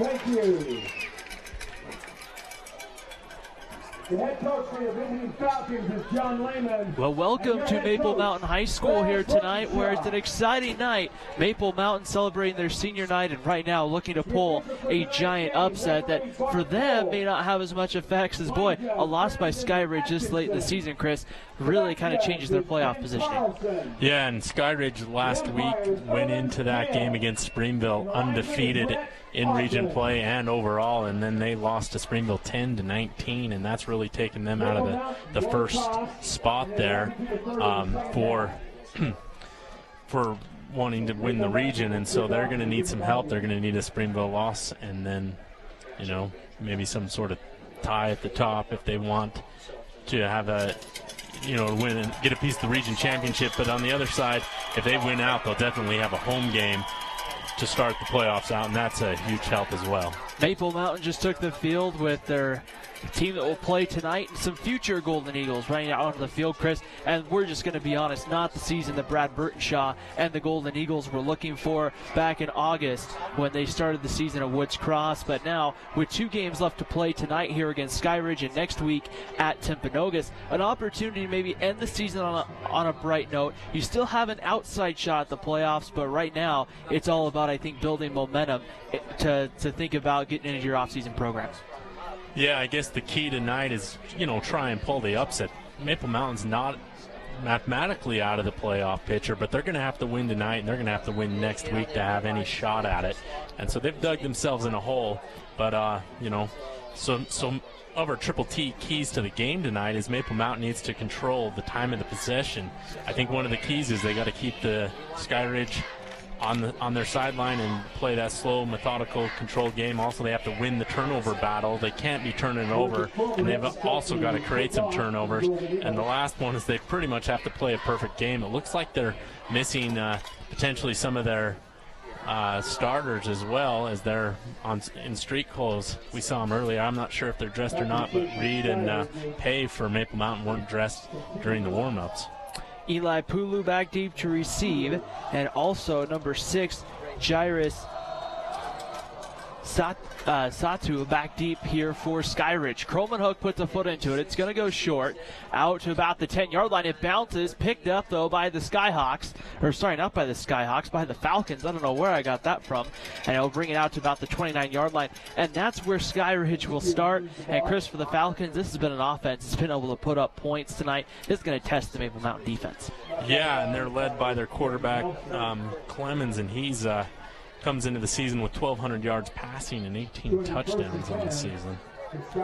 Thank you. The head coach for the visiting Falcons is John Lehman. Well, welcome to Maple Mountain High School here tonight, where it's an exciting night. Maple Mountain celebrating their senior night, and right now looking to pull a giant upset that for them may not have as much effects as, boy, a loss by Skyridge this late in the season, Chris, really kind of changes their playoff positioning. Yeah, and Skyridge last week went into that game against Springville undefeated in region play and overall, and then they lost to Springville 10-19, and that's really taken them out of the first spot there for wanting to win the region. And so they're going to need some help. They're going to need a Springville loss, and then, you know, maybe some sort of tie at the top if they want to have a, you know, win and get a piece of the region championship. But on the other side, if they win out, they'll definitely have a home game to start the playoffs out, and that's a huge help as well. Maple Mountain just took the field with their team that will play tonight and some future Golden Eagles running out onto the field, Chris. And we're just going to be honest, not the season that Brad Burtonshaw and the Golden Eagles were looking for back in August when they started the season at Woods Cross. But now, with 2 games left to play tonight here against Skyridge and next week at Timpanogos, an opportunity to maybe end the season on a bright note. You still have an outside shot at the playoffs, but right now it's all about, I think, building momentum to think about getting into your off-season programs. Yeah, I guess the key tonight is, you know, try and pull the upset. Maple Mountain's not mathematically out of the playoff picture, but they're going to have to win tonight, and they're going to have to win next week to have any shot at it. And so they've dug themselves in a hole. But, you know, so of our Triple T keys to the game tonight is Maple Mountain needs to control the time of the possession. I think one of the keys is they got to keep the Skyridge on their sideline and play that slow, methodical, controlled game. Also, they have to win the turnover battle. They can't be turning it over, and they've also got to create some turnovers. And the last one is they pretty much have to play a perfect game. It looks like they're missing potentially some of their starters as well, as they're in street clothes. We saw them earlier. I'm not sure if they're dressed or not, but Reed and Pay for Maple Mountain weren't dressed during the warm-ups. Eli Pulu back deep to receive, and also number 6, Jairus Satu back deep here for Skyridge. Kromenhoek puts a foot into it. It's going to go short, out to about the 10-yard line. It bounces, picked up, though, by the Skyhawks. Or, sorry, not by the Skyhawks, by the Falcons. I don't know where I got that from. And it'll bring it out to about the 29-yard line. And that's where Skyridge will start. And, Chris, for the Falcons, this has been an offense that's been able to put up points tonight. This is going to test the Maple Mountain defense. Yeah, and they're led by their quarterback, Clemens, and he's comes into the season with 1,200 yards passing and 18 touchdowns on the season.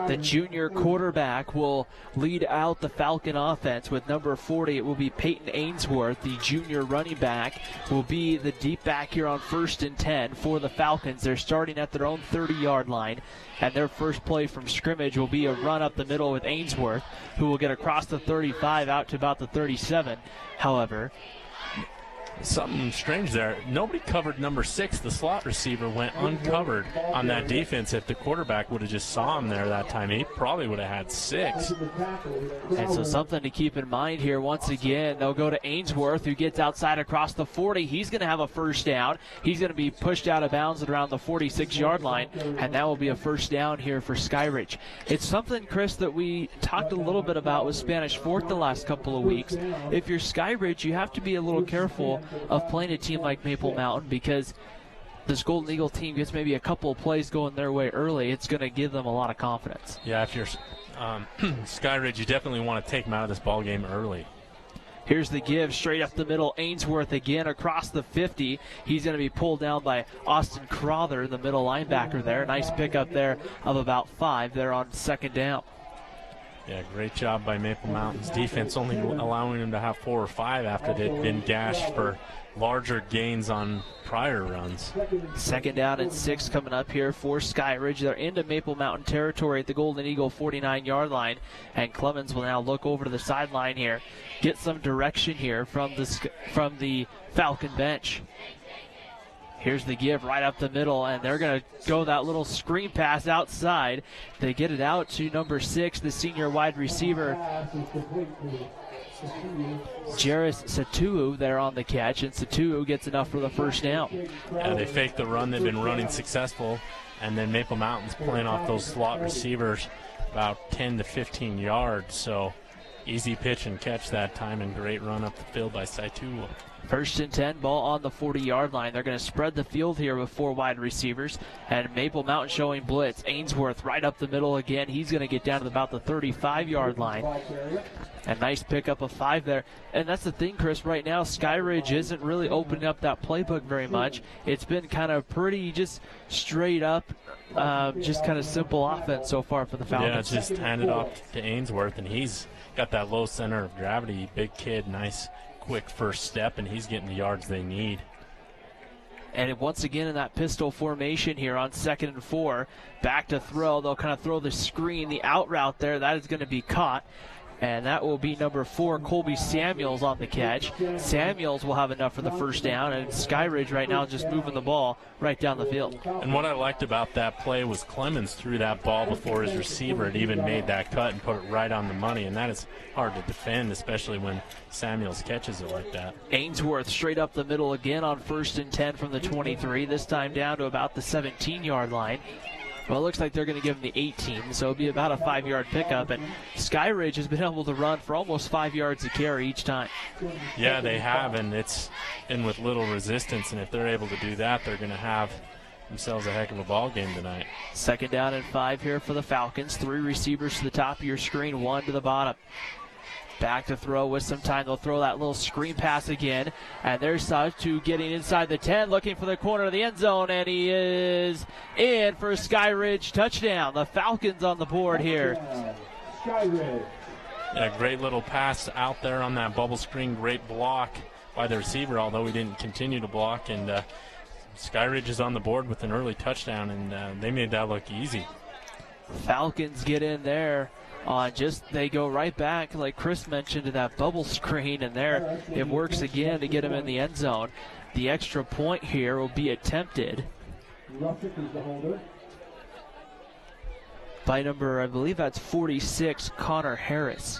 The junior quarterback will lead out the Falcon offense with number 40. It will be Peyton Ainsworth. The junior running back will be the deep back here on 1st and 10 for the Falcons. They're starting at their own 30-yard line, and their first play from scrimmage will be a run up the middle with Ainsworth, who will get across the 35 out to about the 37. However, something strange there. Nobody covered number 6. The slot receiver went uncovered on that defense. If the quarterback would have just saw him there that time, he probably would have had 6. And so something to keep in mind here. Once again, they'll go to Ainsworth, who gets outside across the 40. He's going to have a first down. He's going to be pushed out of bounds at around the 46-yard line, and that will be a first down here for Skyridge. It's something, Chris, that we talked a little bit about with Spanish Fort the last couple of weeks. If you're Skyridge, you have to be a little careful of playing a team like Maple Mountain, because this Golden Eagle team gets maybe a couple of plays going their way early. It's going to give them a lot of confidence. Yeah, if you're Skyridge, you definitely want to take them out of this ball game early. Here's the give straight up the middle. Ainsworth again across the 50. He's going to be pulled down by Austin Crowther, the middle linebacker there. Nice pickup there of about 5 there on 2nd down. Yeah, great job by Maple Mountain's defense, only allowing them to have 4 or 5 after they'd been gashed for larger gains on prior runs. 2nd down and 6 coming up here for Skyridge. They're into Maple Mountain territory at the Golden Eagle 49-yard line, and Clemens will now look over to the sideline here, get some direction here from the Falcon bench. Here's the give right up the middle, and they're going to go that little screen pass outside. They get it out to number 6, the senior wide receiver, Jairus Satu there on the catch, and Satu gets enough for the first down. Yeah, they fake the run. They've been running successful, and then Maple Mountain's playing off those slot receivers about 10 to 15 yards. So easy pitch and catch that time, and great run up the field by Satu. First and 10, ball on the 40-yard line. They're going to spread the field here with 4 wide receivers, and Maple Mountain showing blitz. Ainsworth right up the middle again. He's going to get down to about the 35-yard line. A nice pickup of 5 there. And that's the thing, Chris, right now Skyridge isn't really opening up that playbook very much. It's been kind of pretty just straight up, just kind of simple offense so far for the Falcons. Yeah, just handed off to Ainsworth, and he's got that low center of gravity. Big kid, nice quick first step, and he's getting the yards they need. And once again in that pistol formation here on 2nd and 4, back to throw. They'll kind of throw the screen, the out route there. That is going to be caught. And that will be number 4, Colby Samuels on the catch. Samuels will have enough for the first down, and Skyridge right now just moving the ball right down the field. And what I liked about that play was Clemens threw that ball before his receiver had even made that cut and put it right on the money, and that is hard to defend, especially when Samuels catches it like that. Ainsworth straight up the middle again on 1st and 10 from the 23, this time down to about the 17-yard line. Well, it looks like they're going to give him the 18, so it'll be about a 5-yard pickup. And Skyridge has been able to run for almost 5 yards a carry each time. Yeah, they have, and it's been with little resistance. And if they're able to do that, they're going to have themselves a heck of a ball game tonight. 2nd down and 5 here for the Falcons. 3 receivers to the top of your screen, 1 to the bottom. Back to throw with some time. They'll throw that little screen pass again. And there's Satu getting inside the 10, looking for the corner of the end zone. And he is in for a Skyridge touchdown. The Falcons on the board here. Skyridge. Yeah, great little pass out there on that bubble screen. Great block by the receiver, although he didn't continue to block. And Skyridge is on the board with an early touchdown, and they made that look easy. Falcons get in there. They go right back, like Chris mentioned, to that bubble screen, and there it works again to get him in the end zone. The extra point here will be attempted by number, I believe that's 46, Connor Harris.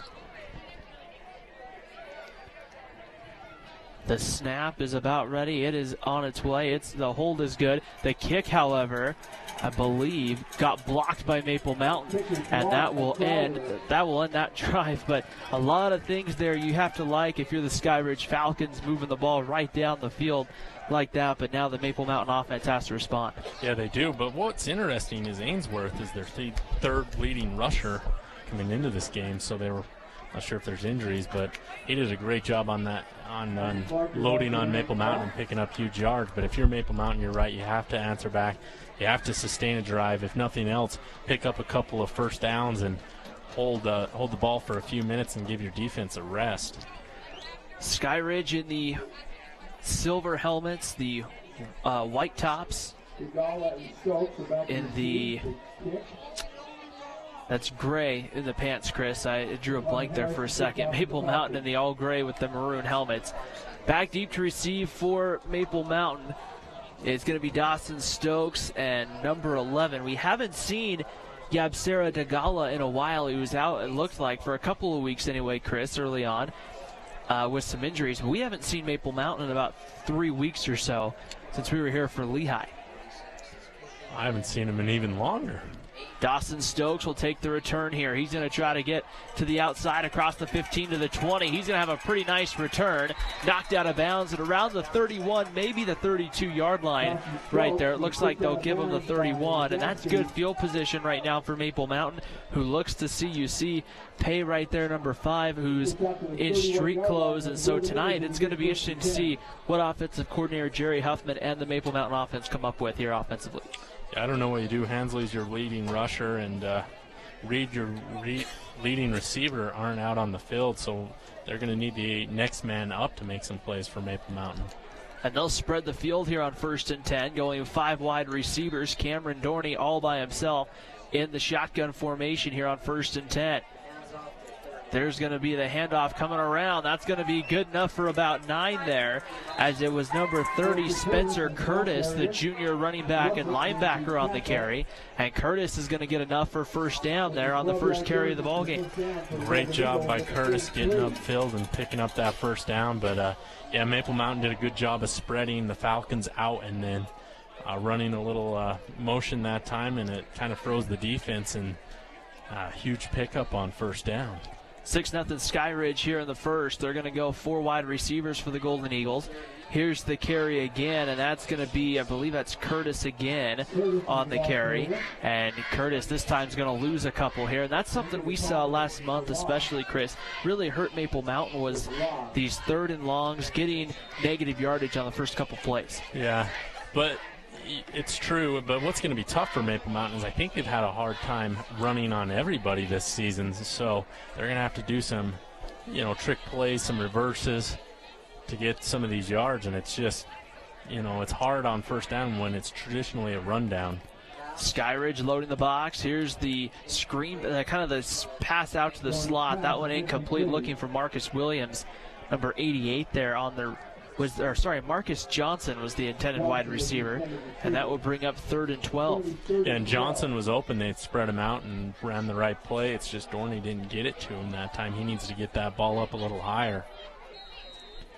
The snap is about ready. It is on its way. The hold is good. The kick, however, I believe, got blocked by Maple Mountain, and that will end that drive. But a lot of things there you have to like if you're the Skyridge Falcons, moving the ball right down the field like that. But now the Maple Mountain offense has to respond. Yeah, they do. But what's interesting is Ainsworth is their 3rd leading rusher coming into this game. So they were not sure if there's injuries, but he did a great job on that, on loading on Maple Mountain and picking up huge yards. But if you're Maple Mountain, you're right. You have to answer back. You have to sustain a drive. If nothing else, pick up a couple of first downs and hold the ball for a few minutes and give your defense a rest. Skyridge in the silver helmets, the white tops, in the... That's gray in the pants, Chris. I drew a blank there for a second. Maple Mountain in the all gray with the maroon helmets. Back deep to receive for Maple Mountain. It's going to be Dawson Stokes and number 11. We haven't seen Yabsera Dagala in a while. He was out, it looked like, for a couple of weeks anyway, Chris, early on with some injuries. But we haven't seen Maple Mountain in about 3 weeks or so since we were here for Lehigh. I haven't seen him in even longer. Dawson Stokes will take the return here. He's going to try to get to the outside across the 15 to the 20. He's going to have a pretty nice return. Knocked out of bounds at around the 31, maybe the 32-yard line right there. It looks like they'll give him the 31, and that's good field position right now for Maple Mountain, who looks to see UC pay right there, number 5, who's in street clothes. And so tonight it's going to be interesting to see what offensive coordinator Jerry Huffman and the Maple Mountain offense come up with here offensively. I don't know what you do. Hensley's your leading rusher, and Reed, your leading receiver, aren't out on the field, so they're going to need the next man up to make some plays for Maple Mountain. And they'll spread the field here on 1st and 10, going 5 wide receivers. Cameron Dorney all by himself in the shotgun formation here on 1st and 10. There's going to be the handoff coming around. That's going to be good enough for about 9 there, as it was number 30, Spencer Curtis, the junior running back and linebacker on the carry. And Curtis is going to get enough for first down there on the first carry of the ballgame. Great job by Curtis getting upfield and picking up that first down. But, yeah, Maple Mountain did a good job of spreading the Falcons out and then running a little motion that time, and it kind of froze the defense, and huge pickup on first down. 6-0 Skyridge here in the first. They're going to go 4 wide receivers for the Golden Eagles. Here's the carry again, and that's going to be, I believe that's Curtis again on the carry. And Curtis this time is going to lose a couple here. And that's something we saw last month, especially, Chris, really hurt Maple Mountain, was these 3rd and longs, getting negative yardage on the first couple plays. Yeah, but it's true, but what's going to be tough for Maple Mountain is I think they've had a hard time running on everybody this season, so they're going to have to do some, trick plays, some reverses to get some of these yards, and it's just, it's hard on first down when it's traditionally a rundown. Skyridge loading the box. Here's the screen, kind of the pass out to the slot. That one incomplete, looking for Marcus Williams, number 88 there on the Marcus Johnson was the intended wide receiver, and that will bring up 3rd and 12. Yeah, and Johnson was open. They spread him out and ran the right play. It's just Dorney didn't get it to him that time. He needs to get that ball up a little higher.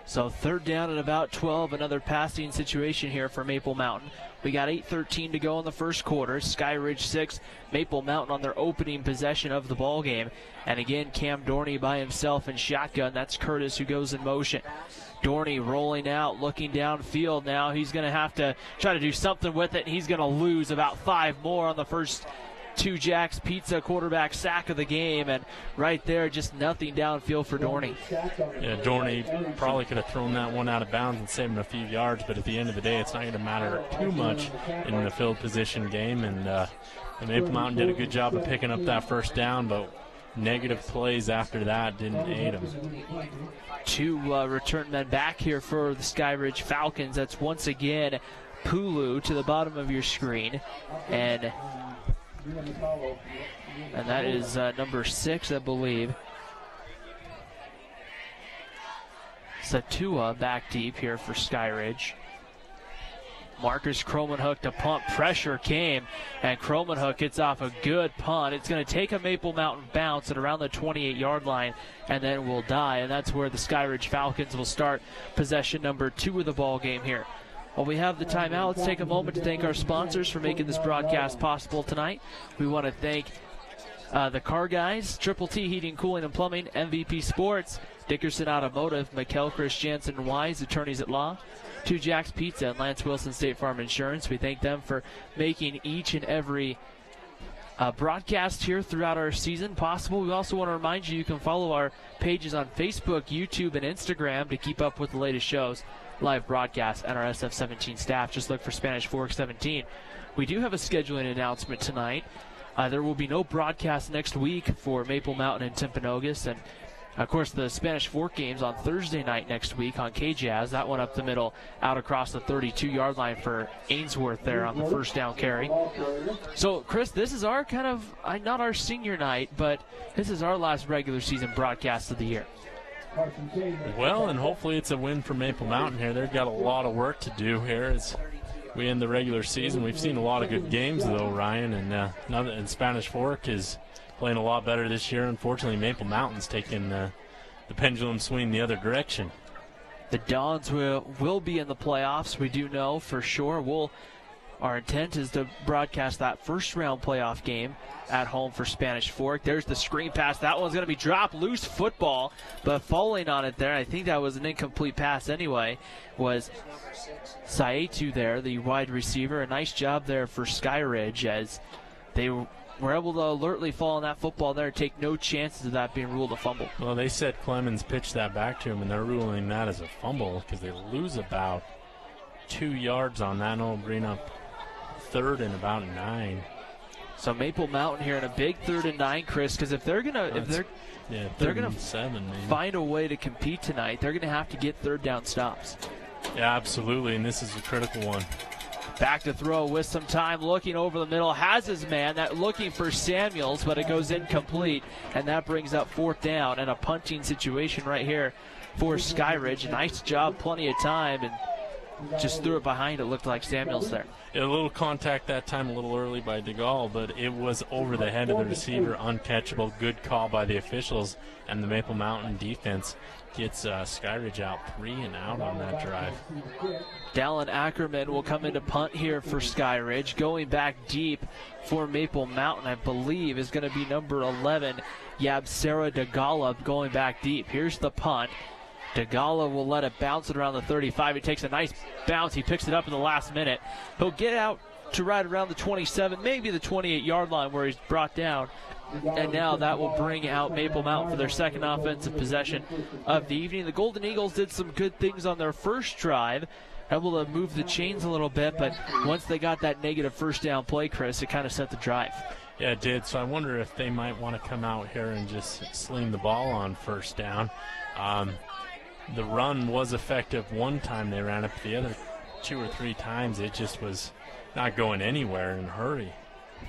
So 3rd down and about 12, another passing situation here for Maple Mountain. We got 8:13 to go in the first quarter. Skyridge 6, Maple Mountain on their opening possession of the ball game. And again, Cam Dorney by himself in shotgun. That's Curtis who goes in motion. Dorney rolling out, looking downfield now. He's going to have to try to do something with it, and he's going to lose about 5 more on the first 2 Jack's Pizza quarterback sack of the game. And right there, just nothing downfield for Dorney. Yeah, Dorney probably could have thrown that one out of bounds and saved him a few yards, but at the end of the day, it's not going to matter too much in the field position game. And Maple Mountain did a good job of picking up that first down, but negative plays after that didn't aid them. 2 return men back here for the Skyridge Falcons. That's once again Pulu to the bottom of your screen. And that is number 6, I believe. Satua back deep here for Skyridge. Marcus Cromanhook to punt. Pressure came, and Cromanhook gets off a good punt. It's going to take a Maple Mountain bounce at around the 28-yard line, and then will die. And that's where the Skyridge Falcons will start possession number 2 of the ball game here. While we have the timeout, let's take a moment to thank our sponsors for making this broadcast possible tonight. We want to thank the Car Guys, Triple T Heating, Cooling, and Plumbing, MVP Sports, Dickerson Automotive, Mikkel Christiansen Wise, attorneys at law, 2 Jack's Pizza, and Lance Wilson State Farm Insurance. We thank them for making each and every broadcast here throughout our season possible. We also want to remind you can follow our pages on Facebook, YouTube, and Instagram to keep up with the latest shows, live broadcasts, and our SF17 staff. Just look for Spanish Fork 17. We do have a scheduling announcement tonight. There will be no broadcast next week for Maple Mountain and Timpanogos, and of course, the Spanish Fork games on Thursday night next week on KJazz. That one up the middle, out across the 32-yard line for Ainsworth there on the first down carry. So, Chris, this is our kind of, not our senior night, but this is our last regular season broadcast of the year. Well, and hopefully it's a win for Maple Mountain here. They've got a lot of work to do here as we end the regular season. We've seen a lot of good games, though, Ryan, and now that Spanish Fork is playing a lot better this year. Unfortunately, Maple Mountain's taking the pendulum swing the other direction. The Dons will be in the playoffs. We do know for sure. Our intent is to broadcast that first-round playoff game at home for Spanish Fork. There's the screen pass. That one's going to be dropped. Loose football, but falling on it there, I think that was an incomplete pass anyway, was Saetu there, the wide receiver. A nice job there for Skyridge as they were able to alertly fall on that football there and take no chances of that being ruled a fumble. Well, they said Clemens pitched that back to him, and they're ruling that as a fumble because they lose about 2 yards on that, and it'll bring up 3rd and about 9. So Maple Mountain here in a big 3rd and 9, Chris, because if they're gonna find a way to compete tonight, they're gonna have to get 3rd down stops. Yeah, absolutely, and this is a critical one. Back to throw with some time, looking over the middle, has his man, that looking for Samuels, but it goes incomplete, and that brings up 4th down and a punting situation right here for Skyridge. Nice job, plenty of time, and just threw it behind. It looked like Samuels there. A little contact that time, a little early by DeGaulle, but it was over the head of the receiver, uncatchable. Good call by the officials, and the Maple Mountain defense gets Skyridge out 3 and out on that drive. Dallin Ackerman will come into punt here for Skyridge. Going back deep for Maple Mountain, I believe, is going to be number 11, Yabsera DeGaulle, going back deep. Here's the punt. DeGaulle will let it bounce it around the 35. He takes a nice bounce. He picks it up in the last minute. He'll get out to right around the 27, maybe the 28-yard line where he's brought down. And now that will bring out Maple Mountain for their second offensive possession of the evening. The Golden Eagles did some good things on their first drive, able to move the chains a little bit, but once they got that negative first down play, Chris, it kind of set the drive. Yeah, it did. So I wonder if they might want to come out here and just sling the ball on first down. The run was effective one time they ran it, but the other 2 or 3 times it just was not going anywhere in a hurry.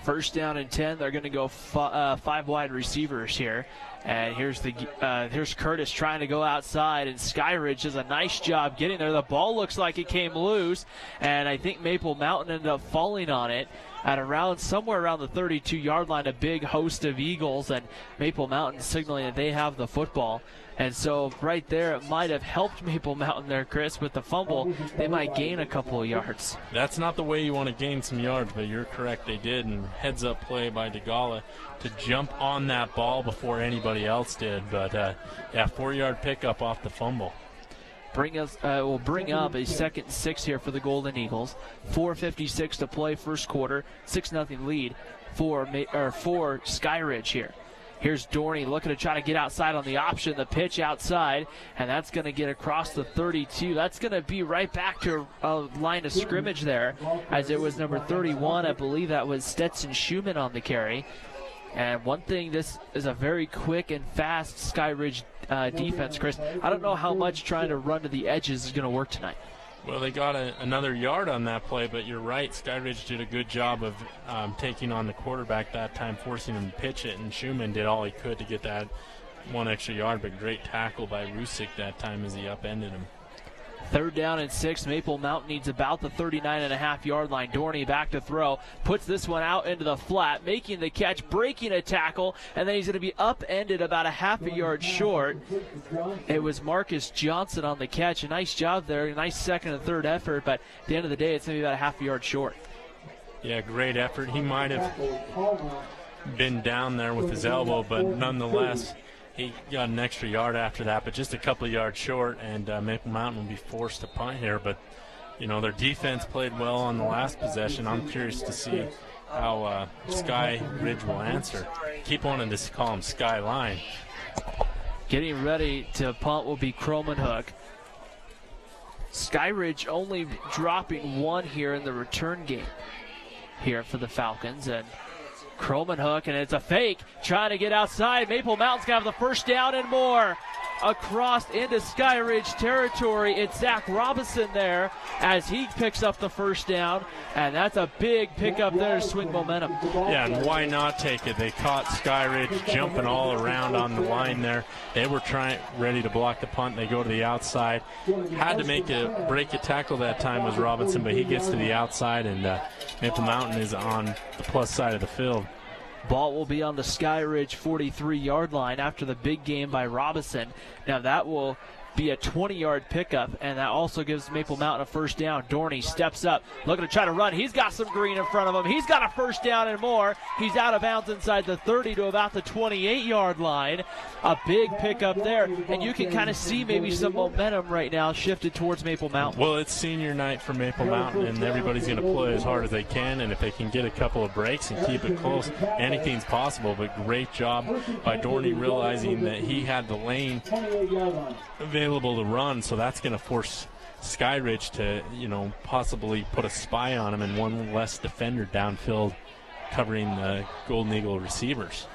First down and 10. They're going to go 5 wide receivers here. And here's Curtis trying to go outside, and Skyridge does a nice job getting there. The ball looks like it came loose, and I think Maple Mountain ended up falling on it at somewhere around the 32-yard line. A big host of Eagles, and Maple Mountain signaling that they have the football. And so right there, it might have helped Maple Mountain there, Chris. With the fumble, they might gain a couple of yards. That's not the way you want to gain some yards, but you're correct, they did. And heads-up play by DeGaulle to jump on that ball before anybody else did. But, 4-yard pickup off the fumble. Will bring up a 2nd and 6 here for the Golden Eagles. 4:56 to play first quarter. 6-0 lead for Skyridge here. Here's Dorney looking to try to get outside on the option, the pitch outside, and that's going to get across the 32. That's going to be right back to a line of scrimmage there, as it was number 31. I believe that was Stetson Schumann on the carry. And one thing, this is a very quick and fast Skyridge defense, Chris. I don't know how much trying to run to the edges is going to work tonight. Well, they got another yard on that play, but you're right. Skyridge did a good job of taking on the quarterback that time, forcing him to pitch it, and Schumann did all he could to get that 1 extra yard, but great tackle by Rusick that time as he upended him. 3rd down and 6. Maple Mountain needs about the 39.5-yard line. Dorney back to throw. Puts this one out into the flat, making the catch, breaking a tackle, and then he's going to be upended about a half a yard short. It was Marcus Johnson on the catch. A nice job there. A nice 2nd and 3rd effort, but at the end of the day, it's going to be about a half a yard short. Yeah, great effort. He might have been down there with his elbow, but nonetheless, he got an extra yard after that, but just a couple of yards short, and Maple Mountain will be forced to punt here. But, their defense played well on the last possession. I'm curious to see how Skyridge will answer. Keep wanting to call him Skyline. Getting ready to punt will be Cromanhook. Skyridge only dropping 1 here in the return game here for the Falcons, and Cromanhook, and it's a fake, trying to get outside. Maple Mountain's going to have the first down and more. Across into Skyridge territory, it's Zach Robinson there as he picks up the first down, and that's a big pickup there to swing momentum. Yeah, and why not take it? They caught Skyridge jumping all around on the line there. They were ready to block the punt. They go to the outside. Had to break a tackle that time was Robinson, but he gets to the outside, and Maple Mountain is on the plus side of the field. Ball will be on the Skyridge 43-yard line after the big game by Robinson. Now that will be a 20-yard pickup, and that also gives Maple Mountain a first down. Dorney steps up, looking to try to run. He's got some green in front of him. He's got a first down and more. He's out of bounds inside the 30 to about the 28-yard line. A big pickup there, and you can kind of see maybe some momentum right now shifted towards Maple Mountain. Well, it's senior night for Maple Mountain, and everybody's going to play as hard as they can, and if they can get a couple of breaks and keep it close, anything's possible. But great job by Dorney realizing that he had the lane available to run, so that's going to force Skyridge to, possibly put a spy on him and one less defender downfield covering the Golden Eagle receivers.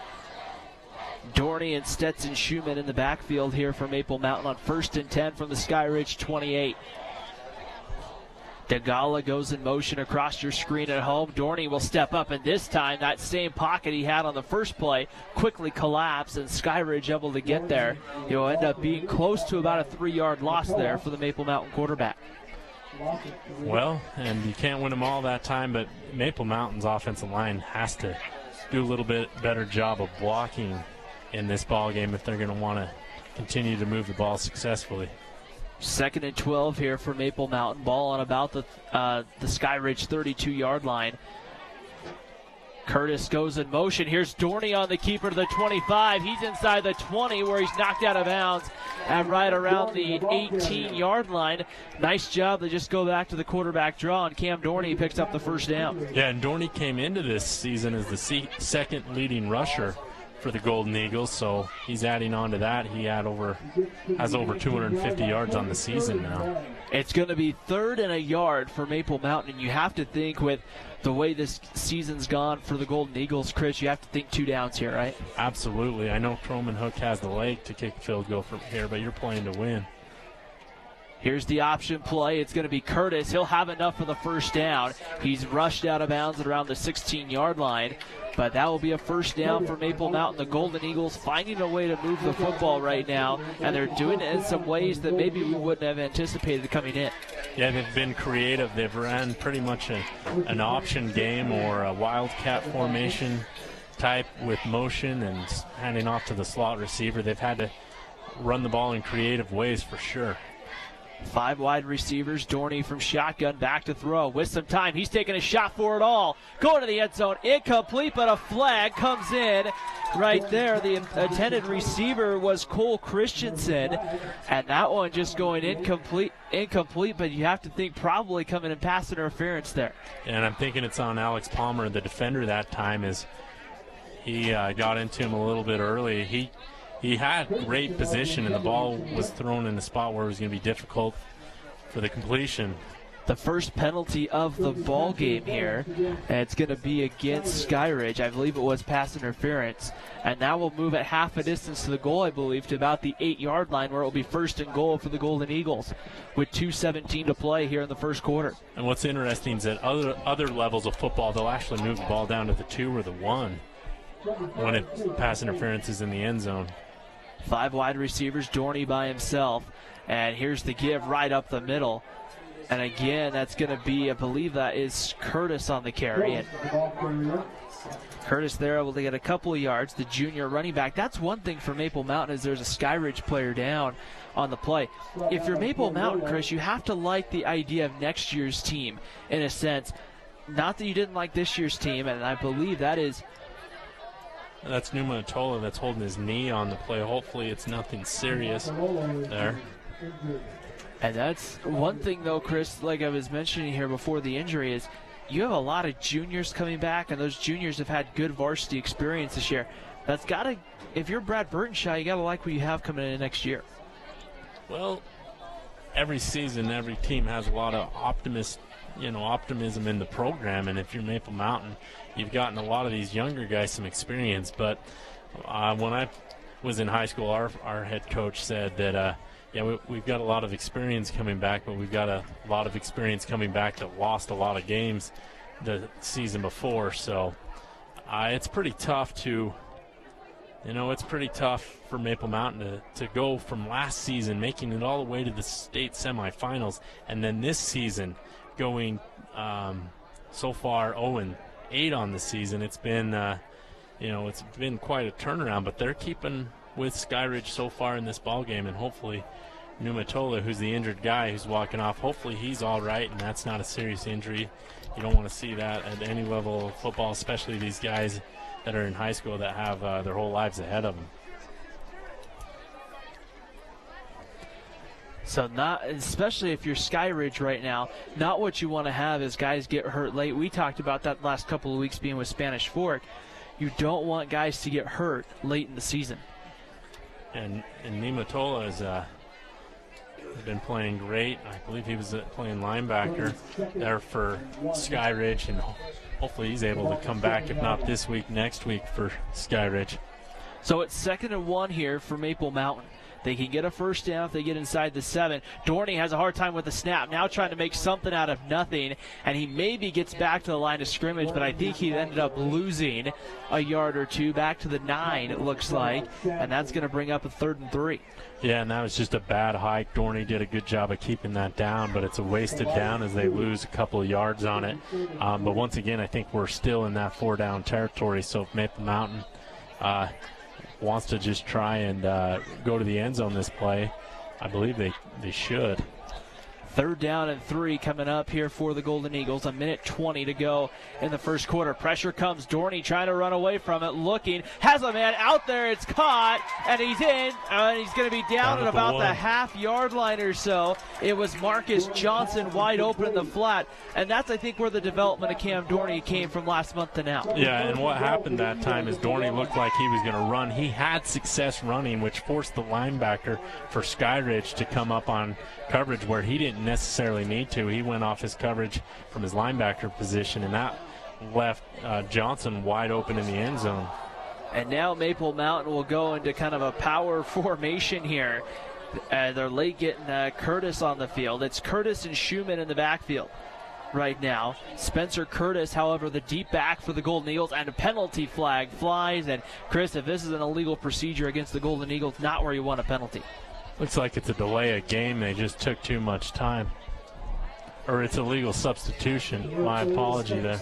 Dorney and Stetson Schumann in the backfield here for Maple Mountain on 1st and 10 from the Skyridge 28. DeGala goes in motion across your screen at home. Dorney will step up, and this time that same pocket he had on the first play quickly collapsed, and Skyridge able to get there. He'll end up being close to about a 3-yard loss there for the Maple Mountain quarterback. Well, and you can't win them all that time, but Maple Mountain's offensive line has to do a little bit better job of blocking in this ball game if they're going to want to continue to move the ball successfully. 2nd and 12 here for Maple Mountain. Ball on about the Skyridge 32-yard line. Curtis goes in motion. Here's Dorney on the keeper to the 25. He's inside the 20 where he's knocked out of bounds at right around the 18-yard line. Nice job to just go back to the quarterback draw, and Cam Dorney picks up the first down. Yeah, and Dorney came into this season as the second leading rusher for the Golden Eagles, so he's adding on to that. He has over 250 yards on the season now. It's going to be 3rd and a yard for Maple Mountain, and you have to think with the way this season's gone for the Golden Eagles, Chris, you have to think 2 downs here, right? Absolutely. I know Croman Hook has the leg to kick a field goal from here, but you're playing to win. Here's the option play. It's going to be Curtis. He'll have enough for the first down. He's rushed out of bounds at around the 16-yard line, but that will be a first down for Maple Mountain. The Golden Eagles finding a way to move the football right now, and they're doing it in some ways that maybe we wouldn't have anticipated coming in. Yeah, they've been creative. They've ran pretty much an option game or a wildcat formation type with motion and handing off to the slot receiver. They've had to run the ball in creative ways for sure. 5 wide receivers. Dorney from shotgun back to throw with some time. He's taking a shot for it all. Going to the end zone. Incomplete, but a flag comes in right there. The intended receiver was Cole Christensen, and that one just going incomplete, but you have to think probably coming in pass interference there. And I'm thinking it's on Alex Palmer, the defender that time, as he got into him a little bit early. He had great position, and the ball was thrown in a spot where it was going to be difficult for the completion. The first penalty of the ball game here, and it's going to be against Skyridge. I believe it was pass interference, and that will move at half a distance to the goal, I believe, to about the 8-yard line, where it will be 1st and goal for the Golden Eagles with 2:17 to play here in the first quarter. And what's interesting is that other levels of football, they'll actually move the ball down to the 2 or the 1 when pass interference is in the end zone. 5 wide receivers, Dorney by himself, and here's the give right up the middle. And again, that's going to be, I believe that is Curtis on the carry. And Curtis there able to get a couple of yards, the junior running back. That's one thing for Maple Mountain is there's a Skyridge player down on the play. If you're Maple Mountain, Chris, you have to like the idea of next year's team in a sense. Not that you didn't like this year's team, and I believe that is... That's Numa Atola that's holding his knee on the play. Hopefully it's nothing serious there. And that's one thing, though, Chris, like I was mentioning here before the injury, is you have a lot of juniors coming back, and those juniors have had good varsity experience this year. That's got to, if you're Brad Burtonshaw, you got to like what you have coming in next year. Well, every season, every team has a lot of optimism in the program, and if you're Maple Mountain, you've gotten a lot of these younger guys some experience. But when I was in high school, our head coach said that, we've got a lot of experience coming back, but we've got a lot of experience coming back that lost a lot of games the season before. So it's pretty tough for Maple Mountain to go from last season making it all the way to the state semifinals, and then this season going so far 0-8 on the season. It's been it's been quite a turnaround, but they're keeping with Skyridge so far in this ball game, and hopefully Numatola, who's the injured guy who's walking off, hopefully he's all right and that's not a serious injury. You don't want to see that at any level of football, especially these guys that are in high school that have their whole lives ahead of them. So not, especially if you're Skyridge right now, not what you want to have is guys get hurt late. We talked about that the last couple of weeks being with Spanish Fork. You don't want guys to get hurt late in the season. And Nimatola has been playing great. I believe he was playing linebacker there for Skyridge, and hopefully he's able to come back, if not this week, next week for Skyridge. So it's 2nd and 1 here for Maple Mountain. They can get a first down if they get inside the 7. Dorney has a hard time with the snap, now trying to make something out of nothing, and he maybe gets back to the line of scrimmage, but I think he ended up losing a yard or two back to the 9, it looks like, and that's going to bring up a 3rd and 3. Yeah, and that was just a bad hike. Dorney did a good job of keeping that down, but it's a wasted down as they lose a couple of yards on it. But once again, I think we're still in that 4-down territory, so if Maple Mountain wants to just try and go to the end zone this play, I believe they should. 3rd down and 3 coming up here for the Golden Eagles. 1:20 to go in the first quarter. Pressure comes. Dorney trying to run away from it. Looking. Has a man out there. It's caught. And he's in. And he's going to be down at about the half-yard line or so. It was Marcus Johnson wide open in the flat. And that's, I think, where the development of Cam Dorney came from last month to now. Yeah, and what happened that time is Dorney looked like he was going to run. He had success running, which forced the linebacker for Skyridge to come up on coverage where he didn't necessarily need to. He went off his coverage from his linebacker position, and that left Johnson wide open in the end zone. And now Maple Mountain will go into kind of a power formation here. They're late getting Curtis on the field. It's Curtis and Schumann in the backfield right now. Spencer Curtis, however, the deep back for the Golden Eagles, and a penalty flag flies. And Chris, if this is an illegal procedure against the Golden Eagles, not where you want a penalty. Looks like it's a delay of game. They just took too much time. Or it's a legal substitution. My apology there.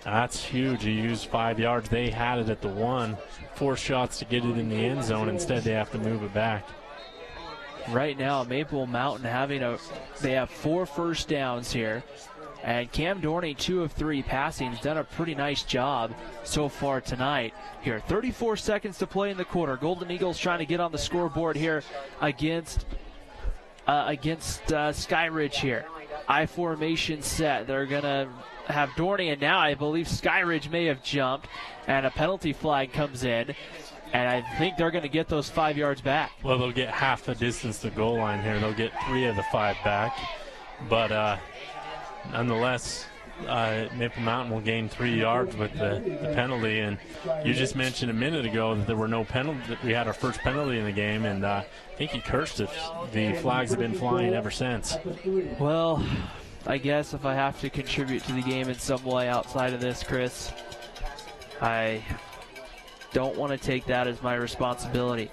That's huge. You used 5 yards. They had it at the 1. 4 shots to get it in the end zone. Instead, they have to move it back. Right now, Maple Mountain they have 4 first downs here. And Cam Dorney, 2 of 3 passing, has done a pretty nice job so far tonight. Here, 34 seconds to play in the quarter. Golden Eagles trying to get on the scoreboard here against Skyridge here. I formation set. They're going to have Dorney, and now I believe Skyridge may have jumped, and a penalty flag comes in. And I think they're going to get those 5 yards back. Well, they'll get half the distance to goal line here. They'll get 3 of the 5 back. But nonetheless, Maple Mountain will gain 3 yards with the penalty. And you just mentioned a minute ago that there were no penalty. That we had our first penalty in the game, and I think he cursed it. The flags have been flying ever since. Well, I guess if I have to contribute to the game in some way outside of this, Chris, I don't want to take that as my responsibility.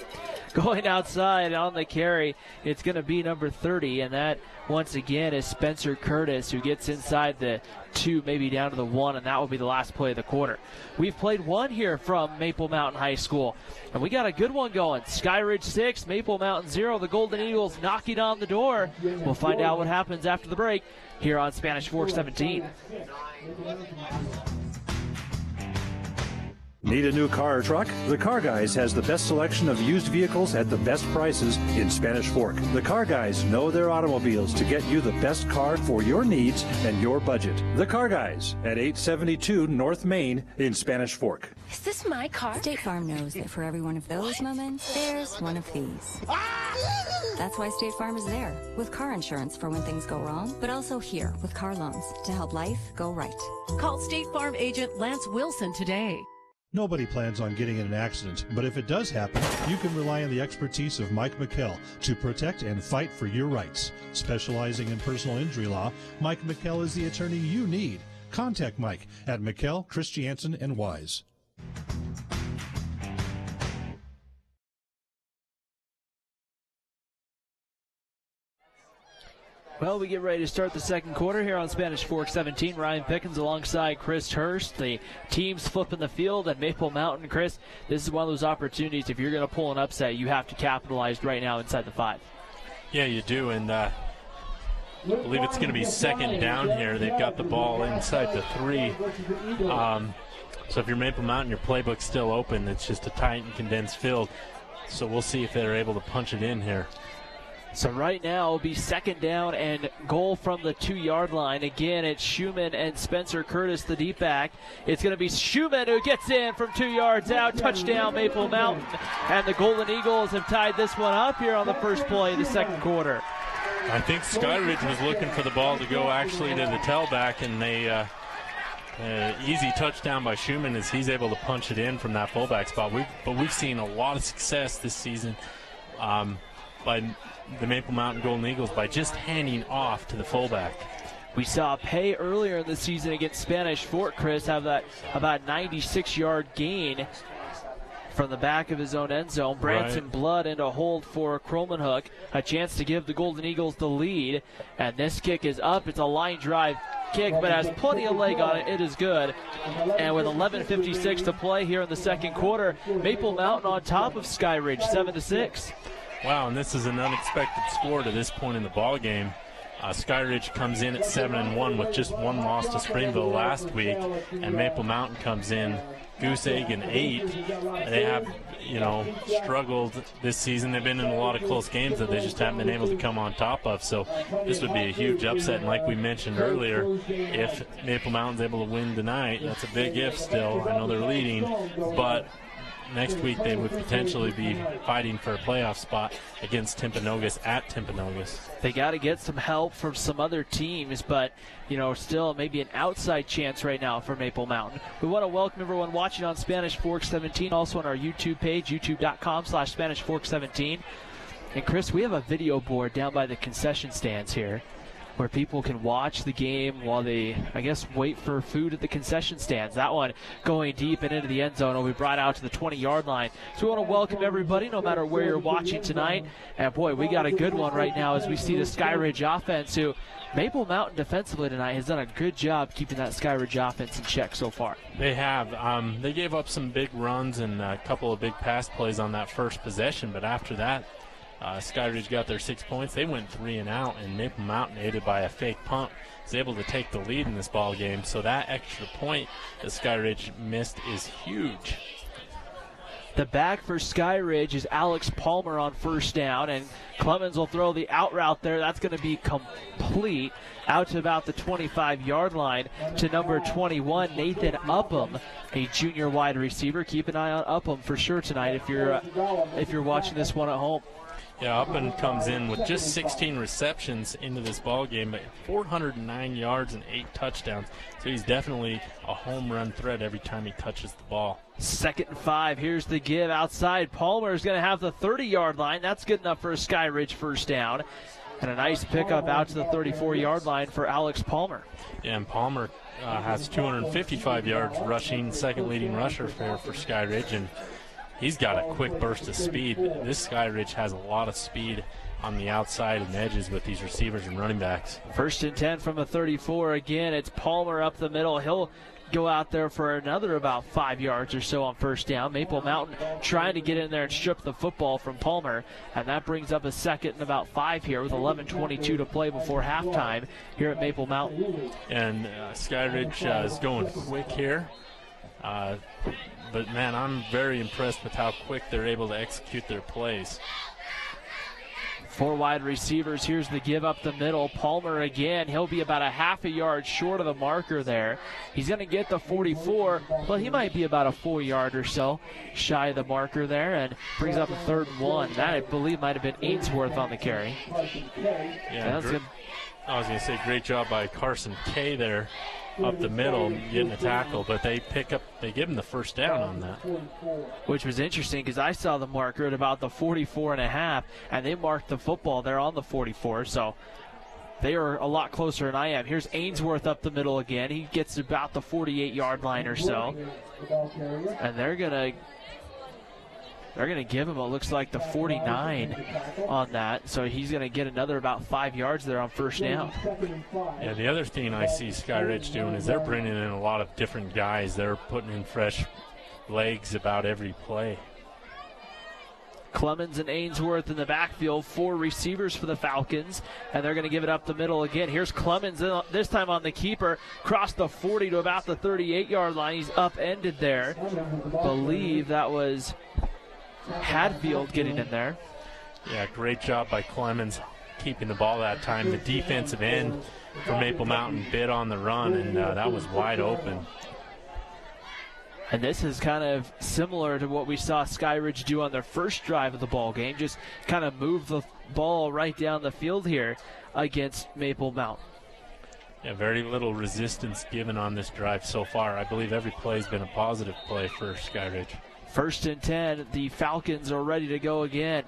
Going outside on the carry, it's going to be number 30, and that once again is Spencer Curtis, who gets inside the 2, maybe down to the 1, and that will be the last play of the quarter. We've played 1 here from Maple Mountain High School, and we got a good one going. Skyridge 6, Maple Mountain 0. The Golden Eagles knocking on the door. We'll find out what happens after the break here on Spanish Fork 17. Need a new car or truck? The Car Guys has the best selection of used vehicles at the best prices in Spanish Fork. The Car Guys know their automobiles to get you the best car for your needs and your budget. The Car Guys at 872 North Main in Spanish Fork. Is this my car? State Farm knows that for every one of those moments, there's one of these. That's why State Farm is there, with car insurance for when things go wrong, but also here with car loans to help life go right. Call State Farm agent Lance Wilson today. Nobody plans on getting in an accident, but if it does happen, you can rely on the expertise of Mike McKell to protect and fight for your rights. Specializing in personal injury law, Mike McKell is the attorney you need. Contact Mike at McKell, Christiansen, and Wise. Well, we get ready to start the second quarter here on Spanish Fork 17. Ryan Pickens alongside Chris Hurst. The team's flipping the field at Maple Mountain. Chris, this is one of those opportunities. If you're going to pull an upset, you have to capitalize right now inside the 5. Yeah, you do, and I believe it's going to be second down here. They've got the ball inside the 3. So if you're Maple Mountain, your playbook's still open. It's just a tight and condensed field. So we'll see if they're able to punch it in here. So right now it'll be second down and goal from the 2-yard line. Again, it's Schumann and Spencer Curtis, the deep back. It's going to be Schumann who gets in from 2 yards out. Touchdown, Maple Mountain. And the Golden Eagles have tied this one up here on the first play of the second quarter. I think Skyridge was looking for the ball to go actually to the tailback, and they Easy touchdown by Schumann as he's able to punch it in from that fullback spot. But we've seen a lot of success this season by the Maple Mountain Golden Eagles by just handing off to the fullback. We saw Pay earlier in the season against Spanish Fort, Chris, have that about 96-yard gain from the back of his own end zone. Branson Blood into hold for Kromenhoek. A chance to give the Golden Eagles the lead. And this kick is up. It's a line drive kick, but has plenty of leg on it. It is good. And with 11:56 to play here in the second quarter, Maple Mountain on top of Skyridge, 7-6. Wow, and this is an unexpected score to this point in the ball game. Skyridge comes in at 7-1 with just one loss to Springville last week, and Maple Mountain comes in goose egg and 8. They have, struggled this season. They've been in a lot of close games that they just haven't been able to come on top of. So this would be a huge upset. And like we mentioned earlier, if Maple Mountain's able to win tonight, that's a big if still. I know they're leading, but next week they would potentially be fighting for a playoff spot against Timpanogos at Timpanogos. They got to get some help from some other teams, but still maybe an outside chance right now for Maple Mountain. We want to welcome everyone watching on Spanish Fork 17, also on our YouTube page, youtube.com/Spanish Fork 17. And Chris, we have a video board down by the concession stands here, where people can watch the game while they, wait for food at the concession stands. That one going deep and into the end zone will be brought out to the 20-yard line. So we want to welcome everybody, no matter where you're watching tonight. And, boy, we got a good one right now as we see the Skyridge offense, who Maple Mountain defensively tonight has done a good job keeping that Skyridge offense in check so far. They have. They gave up some big runs and a couple of big pass plays on that first possession, but after that, Skyridge got their 6 points. They went 3 and out, and Maple Mountain, aided by a fake punt, was able to take the lead in this ball game. So that extra point that Skyridge missed is huge. The back for Skyridge is Alex Palmer on first down, and Clemens will throw the out route there. That's going to be complete out to about the 25-yard line to number 21, Nathan Upham, a junior wide receiver. Keep an eye on Upham for sure tonight if you're watching this one at home. Yeah, Upham comes in with just 16 receptions into this ball game, but 409 yards and 8 touchdowns. So he's definitely a home run threat every time he touches the ball. 2nd and 5. Here's the give outside. Palmer is going to have the 30-yard line. That's good enough for a Skyridge first down. And a nice pickup out to the 34-yard line for Alex Palmer. Yeah, and Palmer has 255 yards rushing, second leading rusher for Skyridge, and he's got a quick burst of speed. This Skyridge has a lot of speed on the outside and edges with these receivers and running backs. 1st and 10 from a 34. Again, it's Palmer up the middle. He'll go out there for another about 5 yards or so on first down. Maple Mountain trying to get in there and strip the football from Palmer, and that brings up a 2nd and about 5 here with 11:22 to play before halftime here at Maple Mountain. And Skyridge is going quick here. But, man, I'm very impressed with how quick they're able to execute their plays. 4 wide receivers. Here's the give up the middle. Palmer again. He'll be about a half a yard short of the marker there. He's going to get the 44, but he might be about a 4 yard or so shy of the marker there, and brings up a 3rd and 1. That, I believe, might have been Ainsworth on the carry. Yeah, that's good. I was going to say great job by Carson Kay there up the middle getting a tackle, but they give him the first down on that. Which was interesting because I saw the marker at about the 44.5, and they marked the football there on the 44, so they are a lot closer than I am. Here's Ainsworth up the middle again. He gets about the 48-yard line or so, and they're going to give him, it looks like, the 49 on that. So he's going to get another about 5 yards there on first down. Yeah, the other thing I see Skyridge doing is they're bringing in a lot of different guys. They're putting in fresh legs about every play. Clemens and Ainsworth in the backfield, 4 receivers for the Falcons, and they're going to give it up the middle again. Here's Clemens, this time on the keeper, crossed the 40 to about the 38-yard line. He's upended there. Believe that was Hadfield getting in there. Yeah, great job by Clemens keeping the ball that time. The defensive end for Maple Mountain bid on the run, and that was wide open. And this is kind of similar to what we saw Skyridge do on their first drive of the ball game, just kind of move the ball right down the field here against Maple Mountain. Yeah, very little resistance given on this drive so far. I believe every play has been a positive play for Skyridge. 1st and 10. The Falcons are ready to go again.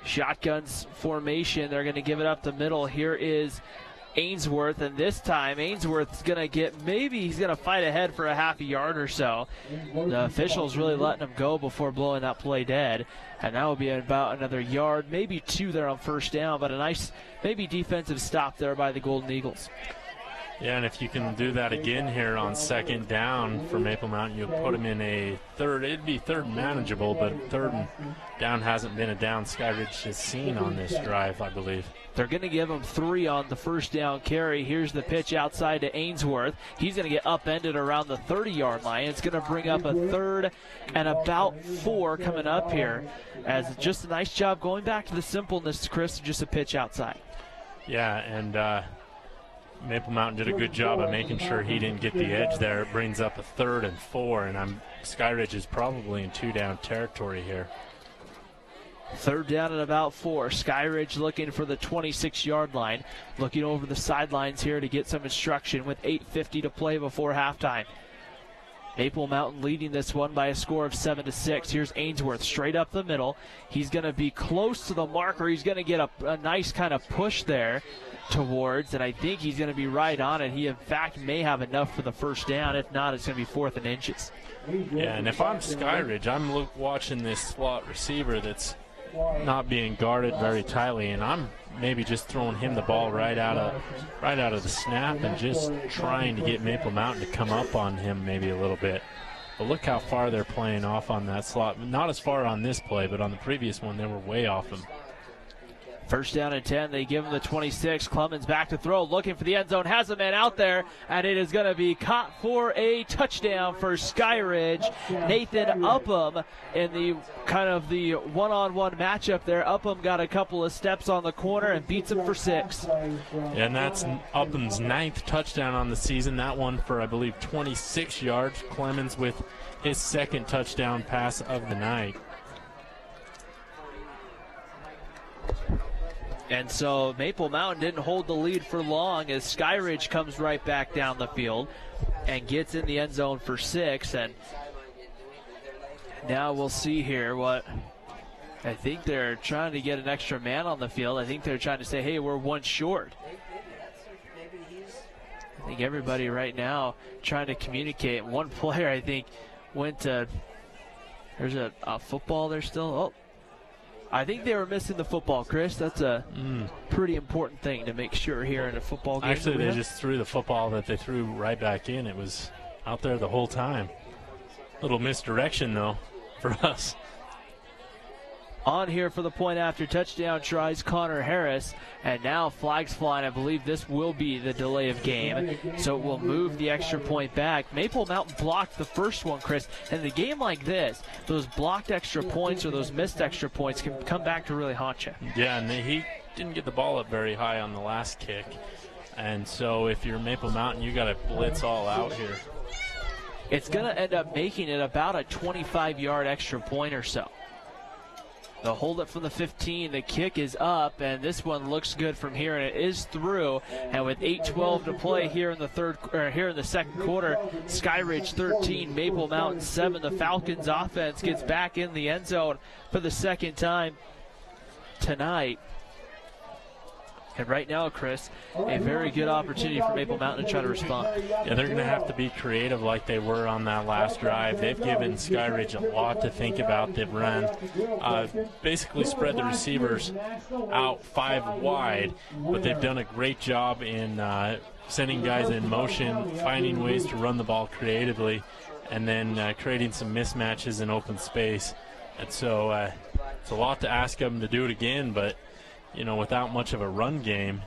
Shotguns formation. They're going to give it up the middle. Here is Ainsworth, and this time Ainsworth's going to get, maybe he's going to fight ahead for a half a yard or so. The officials really letting him go before blowing that play dead, and that will be about another yard, maybe 2 there on 1st down, but a nice maybe defensive stop there by the Golden Eagles. Yeah, and if you can do that again here on 2nd down for Maple Mountain, you'll put them in a 3rd. It'd be 3rd manageable, but 3rd down hasn't been a down Skyridge has seen on this drive, I believe. They're going to give him 3 on the 1st down carry. Here's the pitch outside to Ainsworth. He's going to get upended around the 30-yard line. It's going to bring up a 3rd and about 4 coming up here. As just a nice job going back to the simpleness, Chris, just a pitch outside. Yeah, and Maple Mountain did a good job of making sure he didn't get the edge there. It brings up a 3rd and 4, and Skyridge is probably in 2-down territory here. 3rd down and about 4. Skyridge looking for the 26-yard line. Looking over the sidelines here to get some instruction with 8:50 to play before halftime. Maple Mountain leading this one by a score of 7-6. Here's Ainsworth straight up the middle. He's going to be close to the marker. He's going to get a nice kind of push there towards, and I think he's going to be right on it. He, in fact, may have enough for the 1st down. If not, it's going to be 4th and inches. Yeah, and if I'm Skyridge, I'm watching this slot receiver that's not being guarded very tightly, and I'm maybe just throwing him the ball right out of the snap and just trying to get Maple Mountain to come up on him maybe a little bit. But look how far they're playing off on that slot. Not as far on this play, but on the previous one, they were way off him. 1st down and 10. They give him the 26. Clemens back to throw, looking for the end zone. Has a man out there, and it is going to be caught for a touchdown for Skyridge. Nathan Upham in the kind of the one-on-one matchup there. Upham got a couple of steps on the corner and beats him for 6. And that's Upham's 9th touchdown on the season. That one for, I believe, 26 yards. Clemens with his 2nd touchdown pass of the night. And so Maple Mountain didn't hold the lead for long as Skyridge comes right back down the field and gets in the end zone for 6. And now we'll see here what I think they're trying to get an extra man on the field. I think they're trying to say, hey, we're 1 short. I think everybody right now trying to communicate. One player, I think, went to, there's a football there still. Oh. I think they were missing the football, Chris. That's a pretty important thing to make sure here in a football game. Actually, they just threw the football that they threw right back in. It was out there the whole time. Little misdirection, though, for us. On here for the point after touchdown tries Connor Harris, and now flags flying. I believe this will be the delay of game, so it will move the extra point back. Maple Mountain blocked the first one, Chris, and in a game like this, those blocked extra points or those missed extra points can come back to really haunt you. Yeah, and he didn't get the ball up very high on the last kick, and so if you're Maple Mountain, you got to blitz all out here. It's going to end up making it about a 25-yard extra point or so. They'll hold it from the 15. The kick is up, and this one looks good from here, and it is through. And with 8:12 to play here in the second quarter, Skyridge 13, Maple Mountain 7. The Falcons offense gets back in the end zone for the 2nd time tonight. And right now, Chris, a very good opportunity for Maple Mountain to try to respond. Yeah, they're going to have to be creative like they were on that last drive. They've given Skyridge a lot to think about. They've run, basically spread the receivers out 5 wide, but they've done a great job in sending guys in motion, finding ways to run the ball creatively, and then creating some mismatches in open space. And so it's a lot to ask them to do it again, but you know, without much of a run game,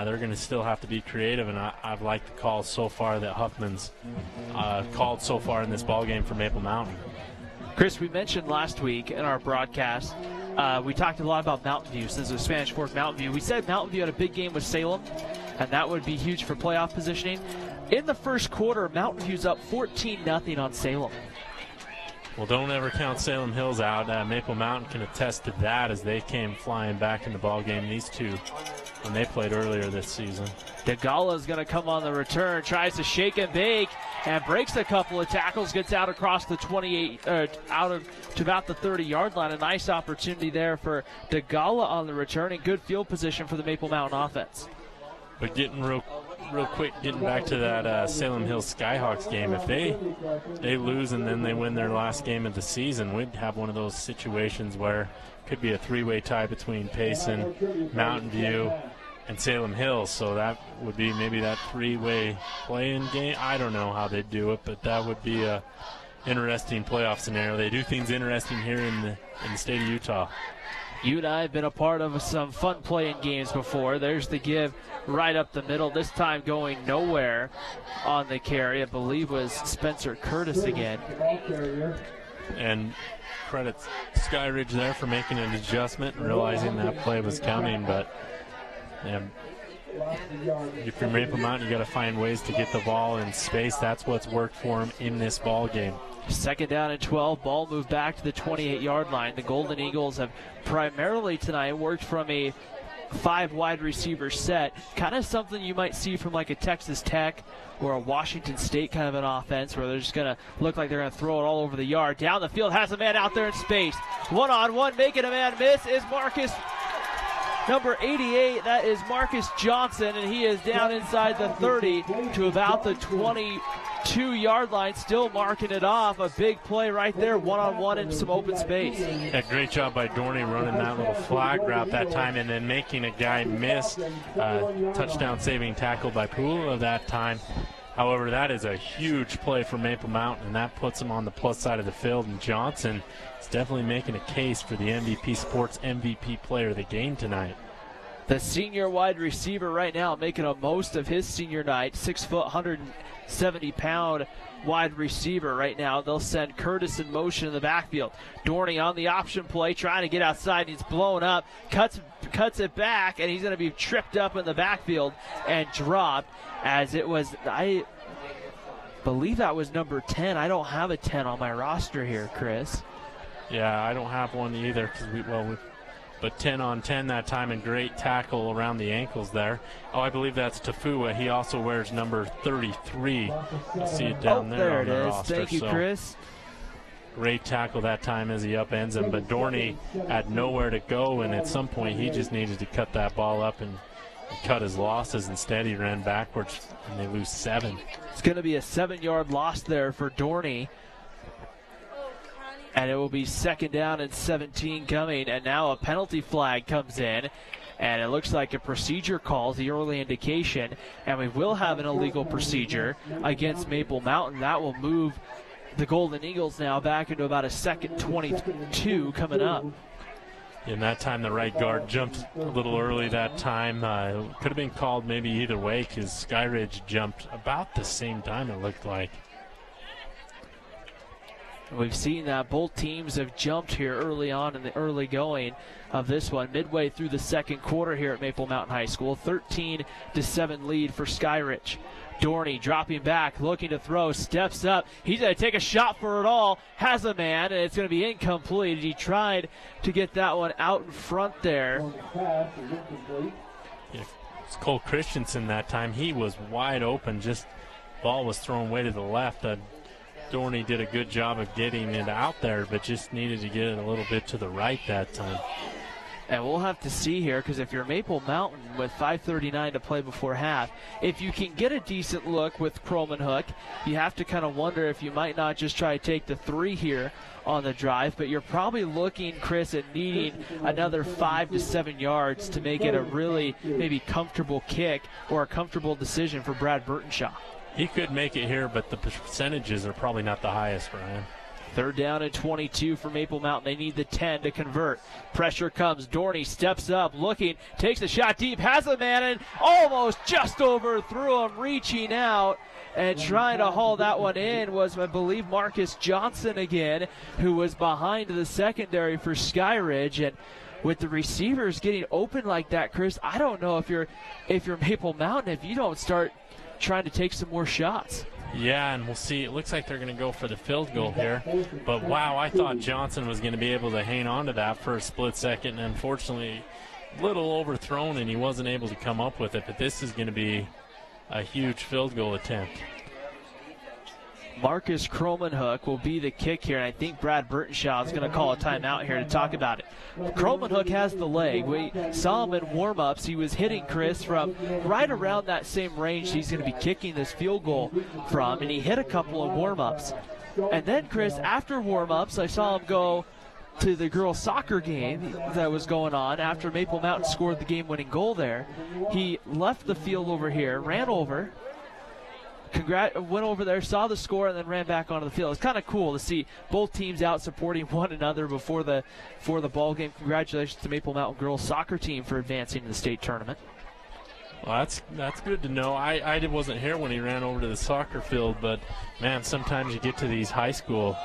they're going to still have to be creative, and I've liked the calls so far that Huffman's called so far in this ball game for Maple Mountain. Chris, we mentioned last week in our broadcast, we talked a lot about Mountain View. Since it was Spanish Fork Mountain View, we said Mountain View had a big game with Salem, and that would be huge for playoff positioning. In the first quarter, Mountain View's up 14-0 on Salem. Well, don't ever count Salem Hills out. Maple Mountain can attest to that as they came flying back in the ball game. These two when they played earlier this season. DeGala's going to come on the return, tries to shake and bake, and breaks a couple of tackles, gets out across the 28, to about the 30-yard line. A nice opportunity there for DeGala on the return, and good field position for the Maple Mountain offense. But getting real quick, getting back to that Salem Hills Skyhawks game, if they lose and then they win their last game of the season, we'd have one of those situations where it could be a three-way tie between Payson, Mountain View, and Salem Hills. So that would be maybe that three-way play-in game. I don't know how they'd do it, but that would be a interesting playoff scenario. They do things interesting here in the state of Utah. You and I have been a part of some fun playing games before. There's the give right up the middle, this time going nowhere on the carry. I believe was Spencer Curtis again. And credits Skyridge there for making an adjustment and realizing that play was coming. But if you're Maple Mountain, you got to find ways to get the ball in space. That's what's worked for them in this ball game. Second down and 12. Ball moved back to the 28-yard line. The Golden Eagles have primarily tonight worked from a 5 wide receiver set, kind of something you might see from like a Texas Tech or a Washington State kind of an offense where they're just going to look like they're going to throw it all over the yard. Down the field, has a man out there in space. One-on-one, making a man miss is Marcus, number 88. That is Marcus Johnson, and he is down inside the 30 to about the 22-yard line, still marking it off. A big play right there, one-on-one in some open space. A great job by Dorney running that little flag route that time and then making a guy miss. Touchdown saving tackle by Pula that time. However, that is a huge play for Maple Mountain, and that puts them on the plus side of the field. And Johnson is definitely making a case for the MVP Sports MVP player of the game tonight. The senior wide receiver right now making a most of his senior night. 6 foot, 170-pound wide receiver right now. They'll send Curtis in motion in the backfield. Dorney on the option play, trying to get outside. He's blown up, cuts it back, and he's going to be tripped up in the backfield and dropped. As it was, I believe that was number 10. I don't have a 10 on my roster here, Chris. Yeah, I don't have one either. But 10 on 10 that time, and great tackle around the ankles there. Oh, I believe that's Tafua. He also wears number 33. You see it down there on the roster. Thank you, Chris. Great tackle that time as he upends him. But Dorney had nowhere to go, and at some point he just needed to cut that ball up and cut his losses. Instead, he ran backwards, and they lose 7. It's going to be a 7-yard loss there for Dorney. And it will be second down and 17 coming. And now a penalty flag comes in. And it looks like a procedure call is the early indication. And we will have an illegal procedure against Maple Mountain. That will move the Golden Eagles now back into about a second 22 coming up. In that time, the right guard jumped a little early that time. Could have been called maybe either way because Skyridge jumped about the same time, it looked like. We've seen that both teams have jumped here early on in the early going of this one. Midway through the second quarter here at Maple Mountain High School, 13-7 lead for Skyridge. Dorney dropping back, looking to throw, steps up. He's going to take a shot for it all. Has a man, and it's going to be incomplete. He tried to get that one out in front there. Yeah, it's Cole Christensen that time. He was wide open. Just ball was thrown way to the left. Dorney did a good job of getting it out there, but just needed to get it a little bit to the right that time. And we'll have to see here, because if you're Maple Mountain with 5:39 to play before half, if you can get a decent look with Croman Hook, you have to kind of wonder if you might not just try to take the 3 here on the drive. But you're probably looking, Chris, at needing another 5 to 7 yards to make it a really maybe comfortable kick or a comfortable decision for Brad Burtonshaw. He could make it here, but the percentages are probably not the highest, Ryan. Third down and 22 for Maple Mountain. They need the 10 to convert. Pressure comes. Dorney steps up, looking, takes the shot deep, has a man, and almost just overthrew him, reaching out and trying to haul that one in was, I believe, Marcus Johnson again, who was behind the secondary for Skyridge. And with the receivers getting open like that, Chris, I don't know if you're Maple Mountain, if you don't start trying to take some more shots. Yeah, and we'll see. It looks like they're going to go for the field goal here. But, wow, I thought Johnson was going to be able to hang on to that for a split second. And unfortunately, little overthrown and he wasn't able to come up with it, but this is going to be a huge field goal attempt. Marcus Kromenhoek will be the kick here, and I think Brad Burtonshaw is going to call a timeout here to talk about it. Kromenhoek has the leg. We saw him in warm-ups. He was hitting Chris from right around that same range he's going to be kicking this field goal from, and he hit a couple of warm-ups. And then, Chris, after warm-ups, I saw him go to the girls' soccer game that was going on after Maple Mountain scored the game-winning goal there. He left the field over here, ran over, went over there, saw the score, and then ran back onto the field. It's kind of cool to see both teams out supporting one another before the ball game. Congratulations to Maple Mountain girls soccer team for advancing to the state tournament. Well, that's good to know. I wasn't here when he ran over to the soccer field, but man, sometimes you get to these high school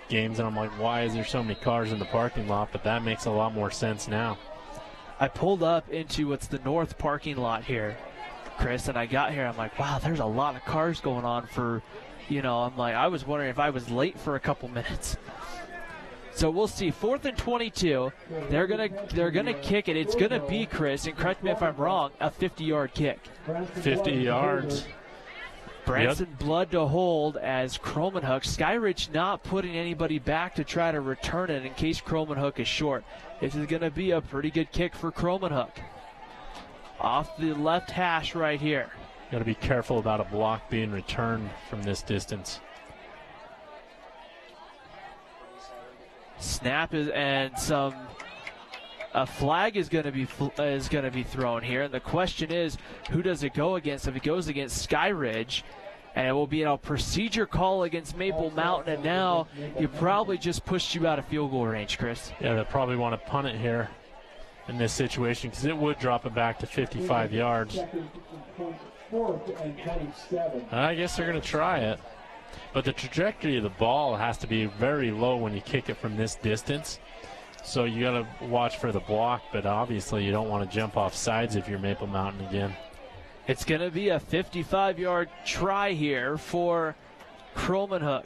games and I'm like, why is there so many cars in the parking lot? But that makes a lot more sense now. I pulled up into what's the north parking lot here, Chris, and I got here, I'm like, wow, there's a lot of cars going on for, I'm like, I was wondering if I was late for a couple minutes. So we'll see. 4th and 22. They're gonna kick it. It's gonna be, Chris, and correct me if I'm wrong, a 50-yard kick. 50 yards. Branson Blood to hold as Kromenhoek. Skyridge not putting anybody back to try to return it in case Kromenhoek is short. This is gonna be a pretty good kick for Kromenhoek. Off the left hash right here. Got to be careful about a block being returned from this distance. Snap is, and a flag is going to be thrown here, and the question is, who does it go against? If it goes against Skyridge, and it will be a procedure call against Maple Mountain, and now you probably just pushed you out of field goal range, Chris. Yeah, they'll probably want to punt it here in this situation because it would drop it back to 55 yards. I guess they're going to try it. But the trajectory of the ball has to be very low when you kick it from this distance. So you got to watch for the block, but obviously you don't want to jump off sides if you're Maple Mountain again. It's going to be a 55-yard try here for Kromenhoek.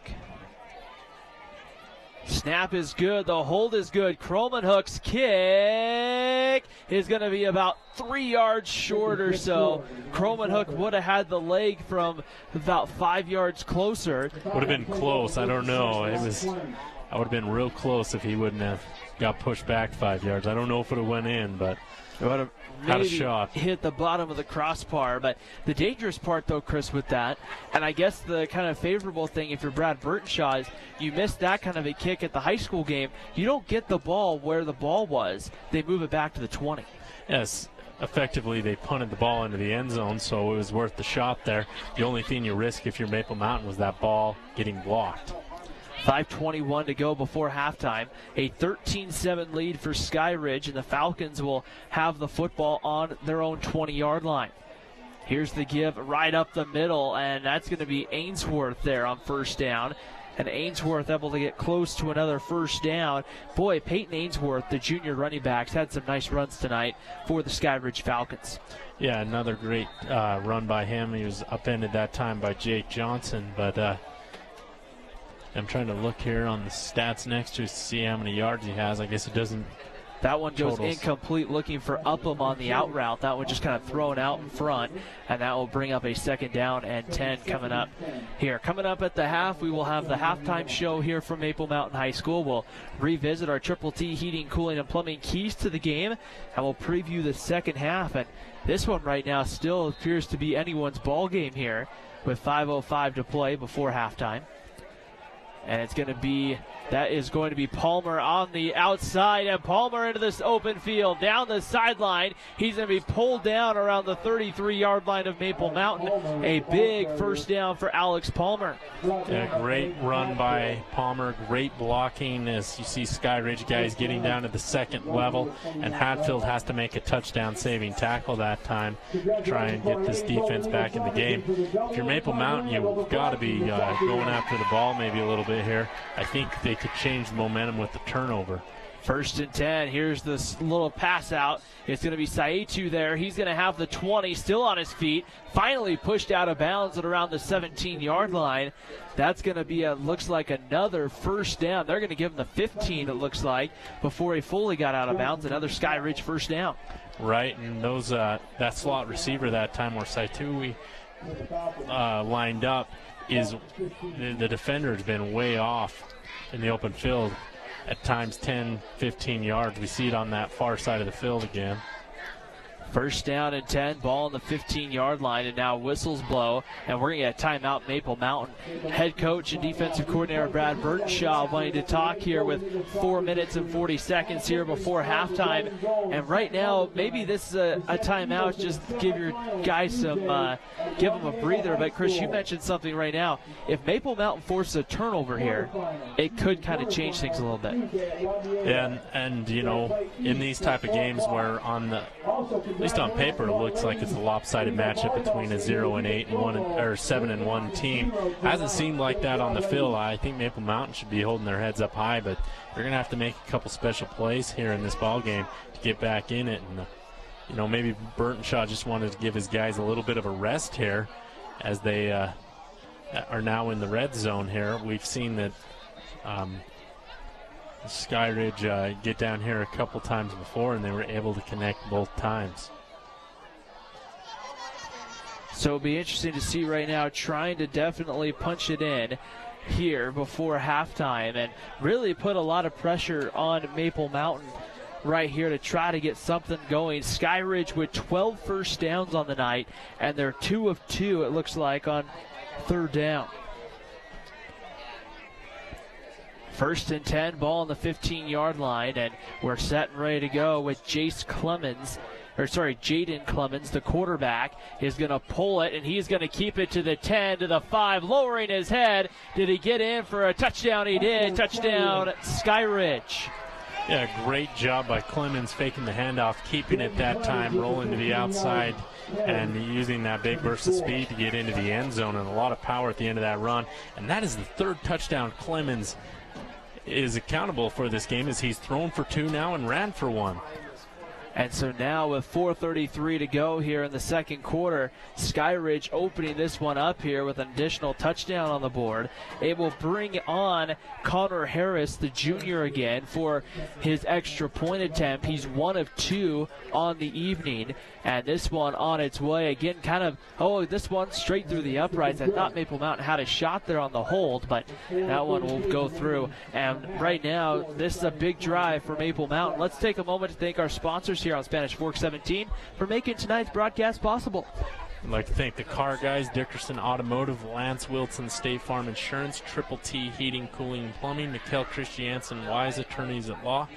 Snap is good. The hold is good. Kromenhoek's kick is going to be about 3 yards short or so. Kromenhoek would have had the leg from about 5 yards closer. Would have been close. I don't know. I would have been real close if he wouldn't have got pushed back 5 yards. I don't know if it would have went in, but it would have had a shot. Hit the bottom of the crossbar. But the dangerous part, though, Chris, with that, and I guess the kind of favorable thing if you're Brad Burtonshaw is you missed that kind of a kick at the high school game. You don't get the ball where the ball was. They move it back to the 20. Yes, effectively they punted the ball into the end zone, so it was worth the shot there. The only thing you risk if you're Maple Mountain was that ball getting blocked. 5:21 to go before halftime. A 13-7 lead for Skyridge, and the Falcons will have the football on their own 20-yard line. Here's the give right up the middle, and that's going to be Ainsworth there on first down. And Ainsworth able to get close to another first down. Boy, Peyton Ainsworth, the junior running backs, had some nice runs tonight for the Skyridge Falcons. Yeah, another great run by him. He was upended that time by Jake Johnson, but I'm trying to look here on the stats next to see how many yards he has. I guess it doesn't. That one goes incomplete, looking for Upham on the out route. That one just kind of thrown out in front, and that will bring up a 2nd down and 10 coming up here. Coming up at the half, we will have the halftime show here from Maple Mountain High School. We'll revisit our Triple T heating, cooling, and plumbing keys to the game, and we'll preview the second half. And this one right now still appears to be anyone's ball game here with 5:05 to play before halftime. And it's going to be, that is going to be Palmer on the outside, and Palmer into this open field, down the sideline. He's going to be pulled down around the 33-yard line of Maple Mountain. A big first down for Alex Palmer. Yeah, great run by Palmer, great blocking as you see Skyridge guys getting down to the 2nd level, and Hatfield has to make a touchdown-saving tackle that time to try and get this defense back in the game. If you're Maple Mountain, you've got to be going after the ball maybe a little bit here. I think they could change the momentum with the turnover. First and 10. Here's this little pass out. It's going to be Saitu there. He's going to have the 20, still on his feet. Finally pushed out of bounds at around the 17-yard line. That's going to be, looks like, another first down. They're going to give him the 15, it looks like, before he fully got out of bounds. Another Skyridge first down. Right, and those that slot receiver that time where Saitu lined up is the defender has been way off in the open field. At times 10, 15 yards. We see it on that far side of the field again. First down and 10, ball on the 15-yard line, and now whistles blow, and we're going to get a timeout, Maple Mountain. Head coach and defensive coordinator Brad Burtonshaw wanting to talk here with 4 minutes and 40 seconds here before halftime. And right now, maybe this is a timeout, just give your guys some, give them a breather. But Chris, you mentioned something right now. If Maple Mountain forces a turnover here, it could kind of change things a little bit. Yeah, and you know, in these type of games where at least on paper, it looks like it's a lopsided matchup between a 0-8 and 1 or 7-1 team. Hasn't seemed like that on the field. I think Maple Mountain should be holding their heads up high, but they're going to have to make a couple special plays here in this ball game to get back in it. And you know, maybe Burtonshaw just wanted to give his guys a little bit of a rest here as they are now in the red zone here. We've seen that Skyridge get down here a couple times before, and they were able to connect both times. So it'll be interesting to see right now, trying to definitely punch it in here before halftime and really put a lot of pressure on Maple Mountain right here to try to get something going. Skyridge with 12 first downs on the night, and they're 2 of 2, it looks like, on third down. First and 10, ball on the 15-yard line, and we're set and ready to go with Jaden Clemens, the quarterback, is going to pull it, and he's going to keep it to the 10, to the 5, lowering his head. Did he get in for a touchdown? He did. Touchdown, Skyridge. Yeah, great job by Clemens faking the handoff, keeping it that time, rolling to the outside, and using that big burst of speed to get into the end zone, and a lot of power at the end of that run. And that is the third touchdown Clemens is accountable for this game, as he's thrown for 2 now and ran for 1. And so now with 4:33 to go here in the second quarter, Skyridge opening this one up here with an additional touchdown on the board. It will bring on Connor Harris, the junior, again for his extra point attempt. He's 1 of 2 on the evening, and this one on its way. Again, this one straight through the uprights. I thought Maple Mountain had a shot there on the hold, but that one will go through. And right now, this is a big drive for Maple Mountain. Let's take a moment to thank our sponsors here on Spanish Fork 17 for making tonight's broadcast possible. I'd like to thank the Car Guys, Dickerson Automotive, Lance Wilson, State Farm Insurance, Triple T Heating, Cooling, and Plumbing, Mikkel Christiansen, Wise Attorneys at Law,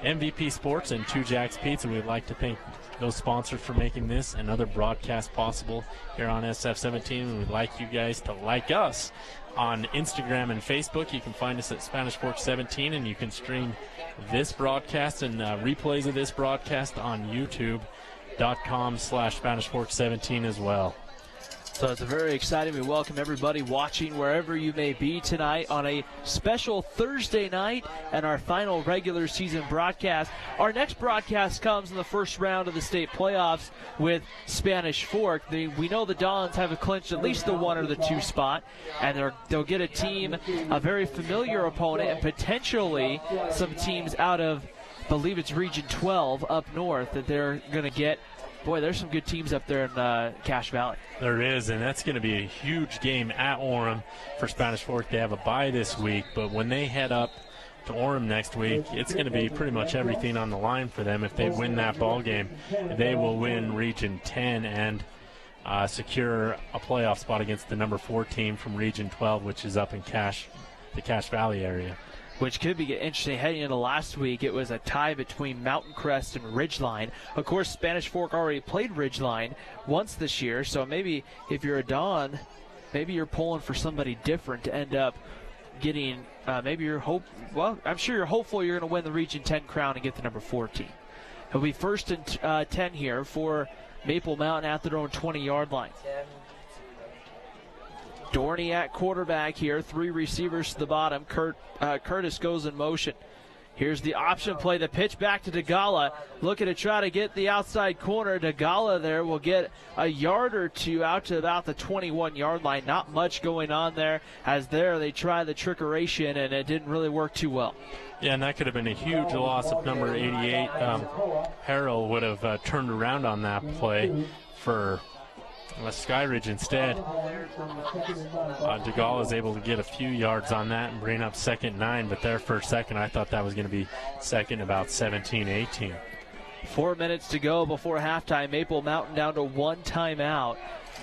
MVP Sports, and Two Jacks Pizza. We'd like to thank those sponsors for making this and other broadcasts possible here on SF17. And we'd like you guys to like us on Instagram and Facebook. You can find us at Spanish Fork 17, and you can stream this broadcast and replays of this broadcast on youtube.com/Spanish Fork 17 as well. So it's very exciting. We welcome everybody watching wherever you may be tonight on a special Thursday night and our final regular season broadcast. Our next broadcast comes in the first round of the state playoffs with Spanish Fork. We know the Dons have clinched at least the 1 or the 2 spot, and they'll get a team, a very familiar opponent, and potentially some teams out of, I believe it's Region 12 up north that they're going to get. Boy, there's some good teams up there in Cache Valley. There is, and that's going to be a huge game at Orem for Spanish Fork. They have a bye this week, but when they head up to Orem next week, it's going to be pretty much everything on the line for them. If they win that ball game, they will win Region 10 and secure a playoff spot against the number 4 team from Region 12, which is up in the Cache Valley area. Which could be interesting. Heading into last week, it was a tie between Mountain Crest and Ridgeline. Of course, Spanish Fork already played Ridgeline once this year, so maybe if you're a Don, maybe you're pulling for somebody different to end up getting, I'm sure you're hopeful you're going to win the Region 10 crown and get the number 4 team. It'll be first and 10 here for Maple Mountain at their own 20-yard line. Dorney at quarterback here. 3 receivers to the bottom. Curtis goes in motion. Here's the option play, the pitch back to DeGala, looking to try to get the outside corner. DeGala there will get a yard or two out to about the 21-yard line. Not much going on there, as there they try the trickeration, and it didn't really work too well. Yeah, and that could have been a huge loss if number 88, Harrell, would have turned around on that play for Skyridge instead. DeGala is able to get a few yards on that and bring up 2nd and 9, but there for a second I thought that was going to be second about 17-18. 4 minutes to go before halftime. Maple Mountain down to 1 timeout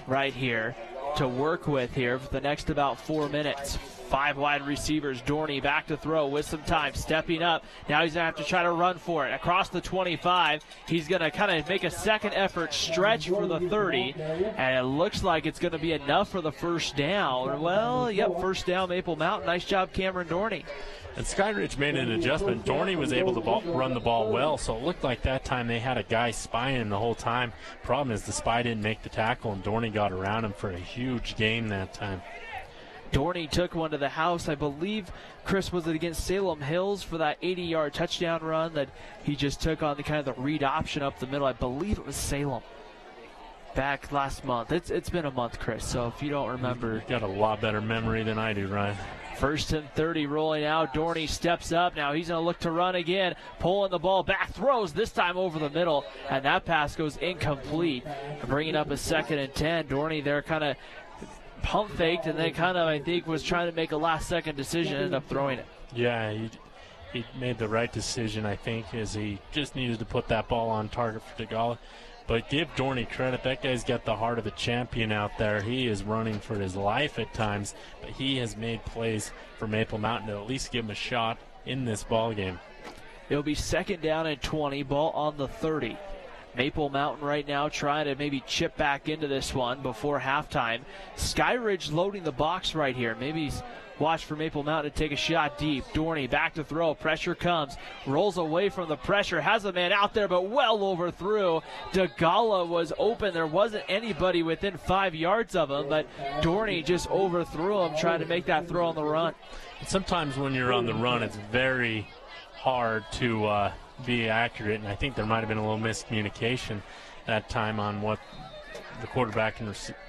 right here to work with here for the next about 4 minutes. 5 wide receivers. Dorney back to throw with some time, stepping up. Now he's going to have to try to run for it. Across the 25, he's going to kind of make a second effort, stretch for the 30, and it looks like it's going to be enough for the first down. Well, yep, first down, Maple Mountain. Nice job, Cameron Dorney. And Skyridge made an adjustment. Dorney was able to run the ball well, so it looked like that time they had a guy spying him the whole time. Problem is the spy didn't make the tackle, and Dorney got around him for a huge gain that time. Dorney took one to the house. I believe, Chris, was it against Salem Hills for that 80-yard touchdown run that he just took on the kind of the read option up the middle? I believe it was Salem back last month. It's been a month, Chris, so if you don't remember. You've got a lot better memory than I do, Ryan. 1st and 30 rolling out. Dorney steps up. Now he's going to look to run again. Pulling the ball back. Throws this time over the middle. And that pass goes incomplete. Bringing up a 2nd and 10. Dorney there kind of pump faked and then kind of, I think, was trying to make a last-second decision. Ended up throwing it. Yeah, he made the right decision, I think, as he just needed to put that ball on target for DeGala. But give Dorney credit. That guy's got the heart of a champion out there. He is running for his life at times, but he has made plays for Maple Mountain to at least give him a shot in this ball game. It'll be 2nd down and 20, ball on the 30. Maple Mountain right now trying to maybe chip back into this one before halftime. Skyridge loading the box right here. Maybe he's watched for Maple Mountain to take a shot deep. Dorney back to throw. Pressure comes. Rolls away from the pressure. Has a man out there, but well overthrew. DeGala was open. There wasn't anybody within 5 yards of him, but Dorney just overthrew him trying to make that throw on the run. Sometimes when you're on the run, it's very hard to be accurate, and I think there might have been a little miscommunication that time on what the quarterback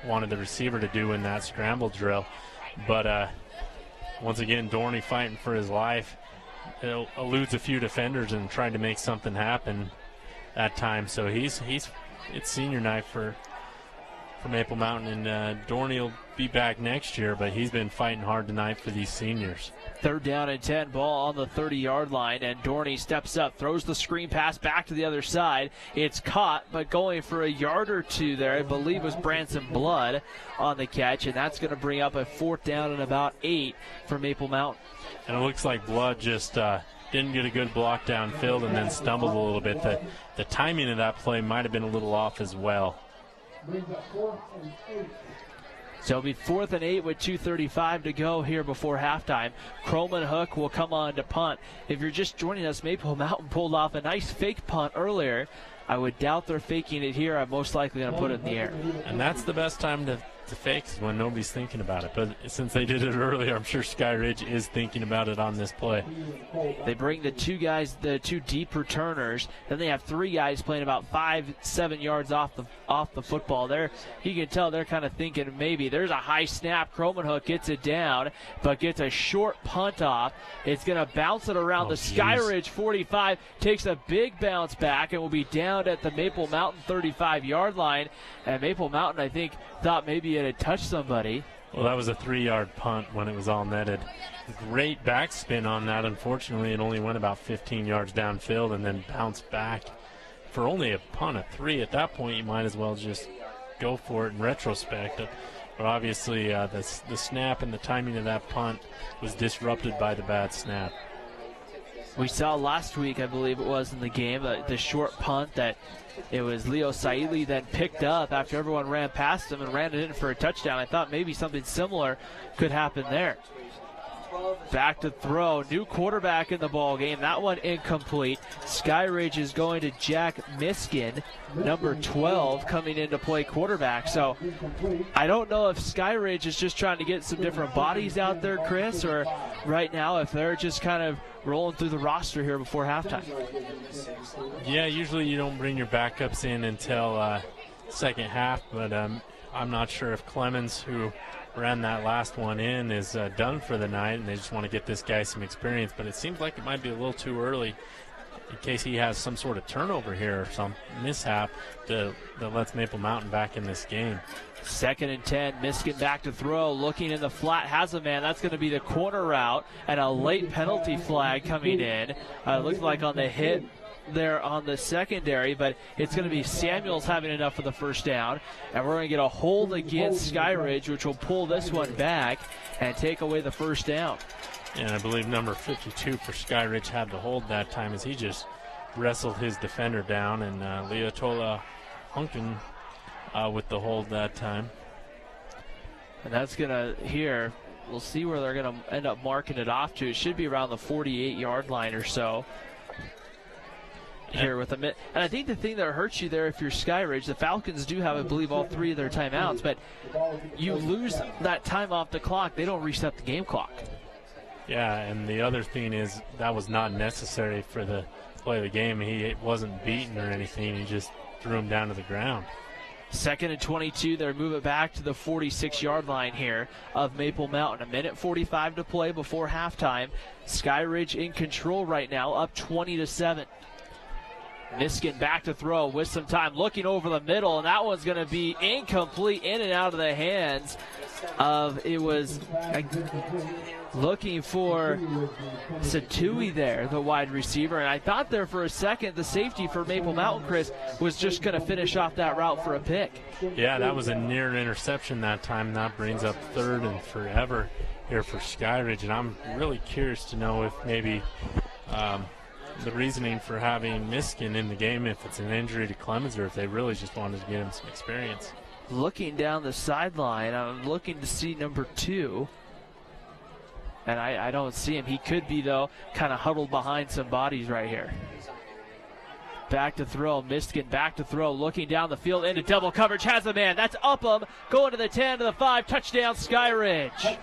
wanted the receiver to do in that scramble drill. But once again, Dorney fighting for his life. It eludes a few defenders and trying to make something happen that time. So it's senior night for Maple Mountain, and Dorney will be back next year, but he's been fighting hard tonight for these seniors. 3rd down and 10, ball on the 30-yard line, and Dorney steps up, throws the screen pass back to the other side. It's caught, but going for a yard or two there, I believe was Branson Blood on the catch, and that's going to bring up a 4th down and about 8 for Maple Mountain. And it looks like Blood just didn't get a good block downfield and then stumbled a little bit. The timing of that play might have been a little off as well. So it'll be 4th and 8 with 2:35 to go here before halftime. Croman Hook will come on to punt. If you're just joining us, Maple Mountain pulled off a nice fake punt earlier. I would doubt they're faking it here. I'm most likely going to put it in the air. And that's the best time to fake, is when nobody's thinking about it. But since they did it earlier, I'm sure Skyridge is thinking about it on this play. They bring the 2 guys, the 2 deep returners. Then they have 3 guys playing about 5-7 yards off the football. You can tell they're kind of thinking maybe. There's a high snap. Croman Hook gets it down, but gets a short punt off. It's going to bounce it around the Skyridge 45. Takes a big bounce back and will be down at the Maple Mountain 35-yard line. And Maple Mountain, I think, thought maybe it had touched somebody. Well, that was a 3-yard punt when it was all netted. Great backspin on that. Unfortunately, it only went about 15 yards downfield and then bounced back. For only a punt of 3 at that point, you might as well just go for it in retrospect. But obviously, the snap and the timing of that punt was disrupted by the bad snap. We saw last week, I believe it was in the game, the short punt that it was Leo Saili then picked up after everyone ran past him and ran it in for a touchdown. I thought maybe something similar could happen there. Back to throw. New quarterback in the ball game. That one incomplete. Skyridge is going to Jack Miskin, number 12, coming in to play quarterback. So I don't know if Skyridge is just trying to get some different bodies out there, Chris, or right now if they're just kind of rolling through the roster here before halftime. Yeah, usually you don't bring your backups in until second half, but I'm not sure if Clemens, who ran that last one in, is done for the night, and they just want to get this guy some experience. But it seems like it might be a little too early in case he has some sort of turnover here or some mishap that lets Maple Mountain back in this game. 2nd and 10, Miskin back to throw, looking in the flat, has a man. That's going to be the corner route, and a late penalty flag coming in. Looks like on the hit there on the secondary, but it's going to be Samuels having enough for the first down, and we're going to get a hold against Skyridge, which will pull this one back and take away the first down. And I believe number 52 for Skyridge had the hold that time as he just wrestled his defender down, and Leotola Hunkin with the hold that time. And that's going to here, we'll see where they're going to end up marking it off to. It should be around the 48-yard line or so. Here with a minute. And I think the thing that hurts you there, if you're Skyridge, the Falcons do have, I believe, all 3 of their timeouts, but you lose that time off the clock, they don't reset the game clock. Yeah, and the other thing is that was not necessary for the play of the game. He wasn't beaten or anything. He just threw him down to the ground. 2nd and 22. They move it back to the 46-yard line here of Maple Mountain. 1:45 to play before halftime. Skyridge in control right now, up 20-7. Miskin back to throw with some time, looking over the middle, and that one's going to be incomplete, in and out of the hands of, it was looking for Satui there, the wide receiver, and I thought there for a second the safety for Maple Mountain, Chris, was just going to finish off that route for a pick. Yeah, that was a near interception that time. That brings up 3rd and forever here for Skyridge, and I'm really curious to know if maybe the reasoning for having Miskin in the game, if it's an injury to Clemens or if they really just wanted to get him some experience. Looking down the sideline, I'm looking to see number 2, and I don't see him. He could be, though, kind of huddled behind some bodies right here. Back to throw, Miskin back to throw, looking down the field into double coverage, has a man. That's Upham, going to the 10, to the 5, touchdown Skyridge.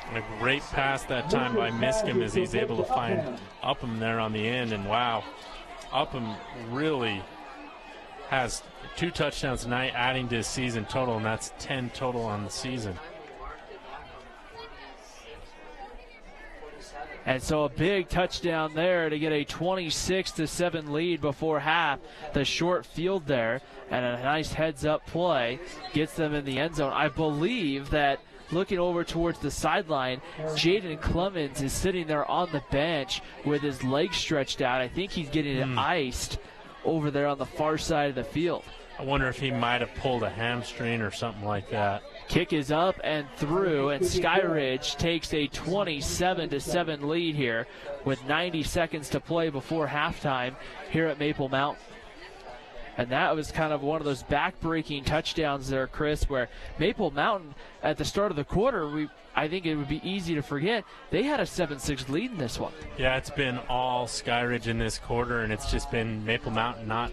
And a great pass that time by Miskin as he's able to find Upham there on the end. And wow, Upham really has 2 touchdowns tonight, adding to his season total, and that's 10 total on the season. And so a big touchdown there to get a 26-7 lead before half. The short field there and a nice heads-up play gets them in the end zone. I believe that looking over towards the sideline, Jaden Clemens is sitting there on the bench with his legs stretched out. I think he's getting iced over there on the far side of the field. I wonder if he might have pulled a hamstring or something like that. Kick is up and through, and Skyridge takes a 27-7 lead here with 90 seconds to play before halftime here at Maple Mountain. And that was kind of one of those back-breaking touchdowns there, Chris, where Maple Mountain at the start of the quarter, I think it would be easy to forget, they had a 7-6 lead in this one. Yeah, it's been all Skyridge in this quarter, and it's just been Maple Mountain not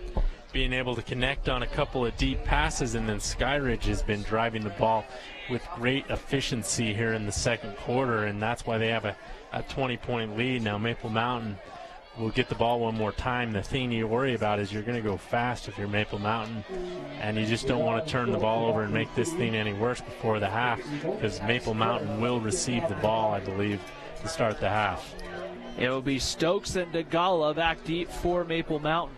being able to connect on a couple of deep passes, and then Skyridge has been driving the ball with great efficiency here in the second quarter, and that's why they have a 20-point lead. Now Maple Mountain will get the ball one more time. The thing you worry about is you're going to go fast if you're Maple Mountain, and you just don't want to turn the ball over and make this thing any worse before the half, because Maple Mountain will receive the ball, I believe, to start the half. It will be Stokes and DeGala back deep for Maple Mountain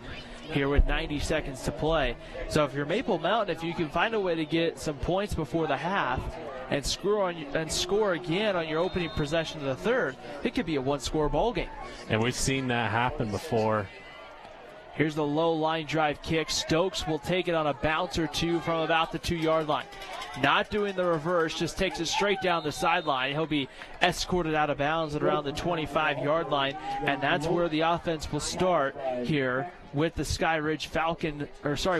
here with 90 seconds to play. So if you're Maple Mountain, if you can find a way to get some points before the half and score again on your opening possession of the third, it could be a one-score ball game. And we've seen that happen before Here's the low line drive kick. Stokes will take it on a bounce or two from about the 2-yard line. Not doing the reverse, just takes it straight down the sideline. He'll be escorted out of bounds at around the 25-yard line, and that's where the offense will start here with the Skyridge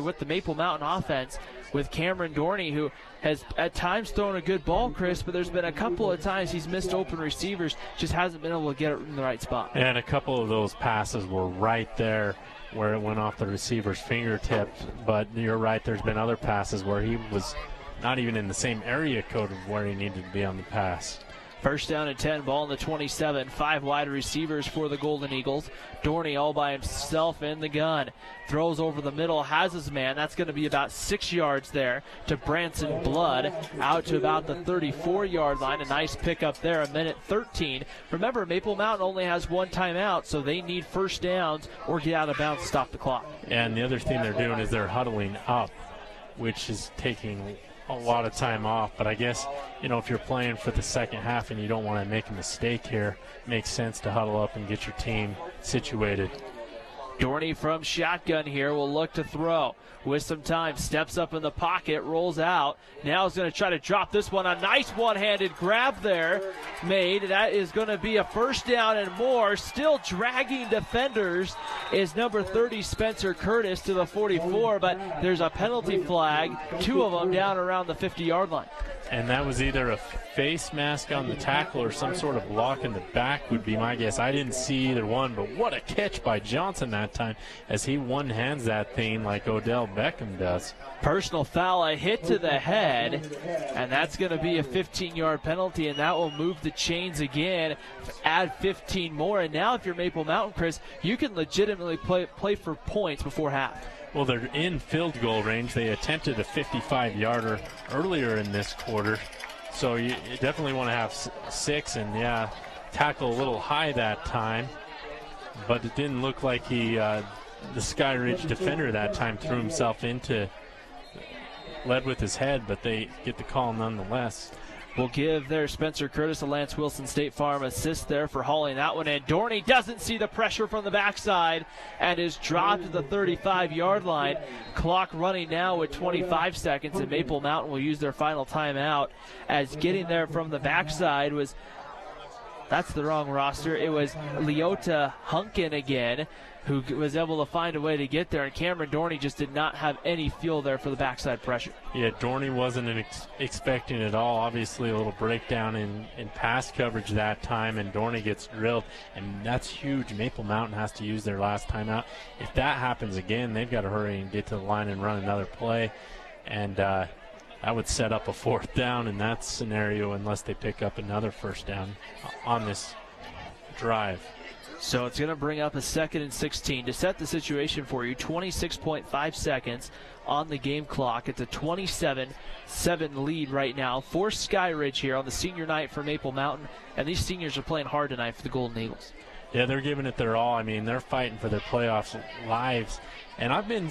with the Maple Mountain offense, with Cameron Dorney, who has at times thrown a good ball, Chris, but there's been a couple of times he's missed open receivers, just hasn't been able to get it in the right spot. And a couple of those passes were right there where it went off the receiver's fingertips, but you're right, there's been other passes where he was not even in the same area code of where he needed to be on the pass. First down and 10, ball in the 27. 5 wide receivers for the Golden Eagles. Dorney all by himself in the gun. Throws over the middle, has his man. That's going to be about 6 yards there to Branson Blood, out to about the 34-yard line. A nice pickup there, a minute 13. Remember, Maple Mountain only has 1 timeout, so they need first downs or get out of bounds to stop the clock. And the other thing they're doing is they're huddling up, which is taking a lot of time off. But I guess, if you're playing for the second half and you don't want to make a mistake here, it makes sense to huddle up and get your team situated. Dorney from shotgun here will look to throw with some time. Steps up in the pocket, rolls out. Now is going to try to drop this one. A nice one-handed grab there made. That is going to be a first down and more. Still dragging defenders is number 30, Spencer Curtis, to the 44, but there's a penalty flag. 2 of them down around the 50-yard line. And that was either a face mask on the tackle or some sort of block in the back would be my guess. I didn't see either one, but what a catch by Johnson that time as he one-hands that thing like Odell Beckham does. Personal foul, a hit to the head, and that's going to be a 15-yard penalty, and that will move the chains again, add 15 more. And now if you're Maple Mountain, Chris, you can legitimately play for points before half. Well, they're in field goal range. They attempted a 55-yarder earlier in this quarter. So you definitely want to have 6 and, tackle a little high that time. But it didn't look like the Skyridge defender that time threw himself led with his head, but they get the call nonetheless. We'll give there Spencer Curtis a Lance Wilson State Farm assist there for hauling that one in. Dorney doesn't see the pressure from the backside and is dropped to the 35-yard line. Clock running now with 25 seconds, and Maple Mountain will use their final timeout, as getting there from the backside was, that's the wrong roster, it was Leota Hunkin again, who was able to find a way to get there, and Cameron Dorney just did not have any fuel there for the backside pressure. Yeah, Dorney wasn't expecting it all. Obviously a little breakdown in pass coverage that time, and Dorney gets drilled, and that's huge. Maple Mountain has to use their last timeout. If that happens again, they've got to hurry and get to the line and run another play, and that would set up a 4th down in that scenario unless they pick up another first down on this drive. So it's going to bring up a 2nd and 16. To set the situation for you, 26.5 seconds on the game clock. It's a 27-7 lead right now for Skyridge here on the senior night for Maple Mountain. And these seniors are playing hard tonight for the Golden Eagles. Yeah, they're giving it their all. I mean, they're fighting for their playoffs lives. And I've been,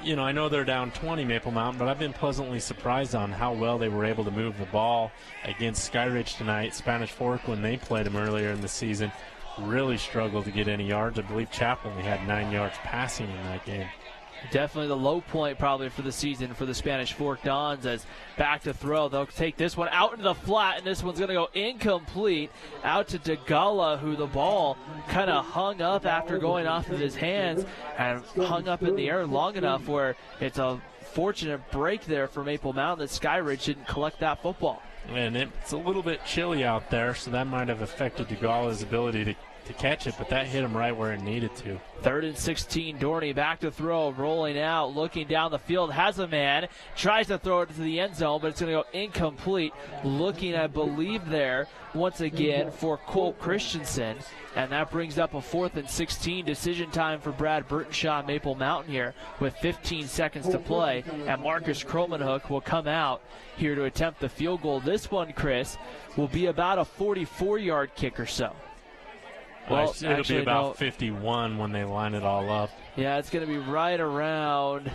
I know they're down 20, Maple Mountain, but I've been pleasantly surprised on how well they were able to move the ball against Skyridge tonight. Spanish Fork, when they played them earlier in the season, really struggled to get any yards. I believe Chapel only had 9 yards passing in that game. Definitely the low point probably for the season for the Spanish Fork Dons, as back to throw. They'll take this one out into the flat, and this one's going to go incomplete out to DeGala, who the ball kind of hung up after going off of his hands and hung up in the air long enough where it's a fortunate break there for Maple Mountain that Skyridge didn't collect that football. And it's a little bit chilly out there, so that might have affected DeGala's ability to catch it, but that hit him right where it needed to. 3rd and 16, Dorney back to throw, rolling out, looking down the field, has a man, tries to throw it to the end zone, but it's going to go incomplete. Looking, I believe, there once again for Colt Christensen, and that brings up a 4th and 16. Decision time for Brad Burtonshaw, Maple Mountain here with 15 seconds to play, and Marcus Kromenhoek will come out here to attempt the field goal. This one, Chris, will be about a 44-yard kick or so. Well, it'll be about 51 when they line it all up. Yeah, it's going to be right around.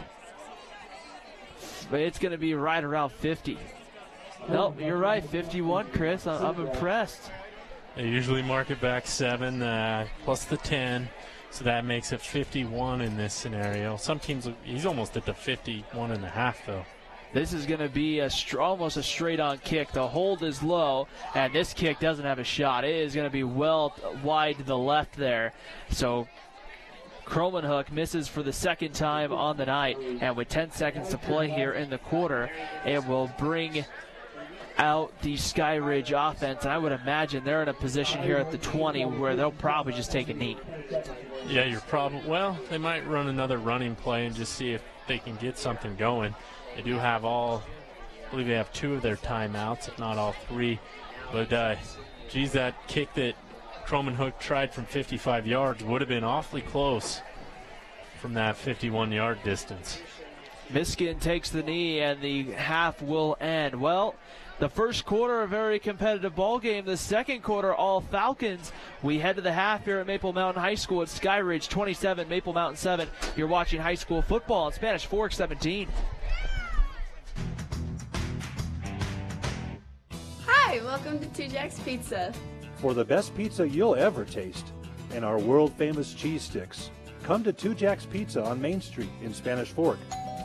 It's going to be right around 50. Nope, you're right, 51, Chris. I'm impressed. They usually mark it back 7 plus the 10. So that makes it 51 in this scenario. Some teams, he's almost at the 51 and a half, though. This is going to be almost a straight-on kick. The hold is low, and this kick doesn't have a shot. It is going to be well wide to the left there. So Cromanhook misses for the second time on the night, and with 10 seconds to play here in the quarter, it will bring out the Skyridge offense, and I would imagine they're in a position here at the 20 where they'll probably just take a knee. Yeah, well, they might run another running play and just see if they can get something going. They do have I believe they have 2 of their timeouts, if not all 3. But, geez, that kick that Cromanhook tried from 55 yards would have been awfully close from that 51-yard distance. Miskin takes the knee, and the half will end. Well, the first quarter, a very competitive ball game. The second quarter, all Falcons. We head to the half here at Maple Mountain High School at Skyridge 27, Maple Mountain 7. You're watching high school football on Spanish Fork 17. Hi, welcome to Two Jacks Pizza. For the best pizza you'll ever taste and our world-famous cheese sticks, come to Two Jacks Pizza on Main Street in Spanish Fork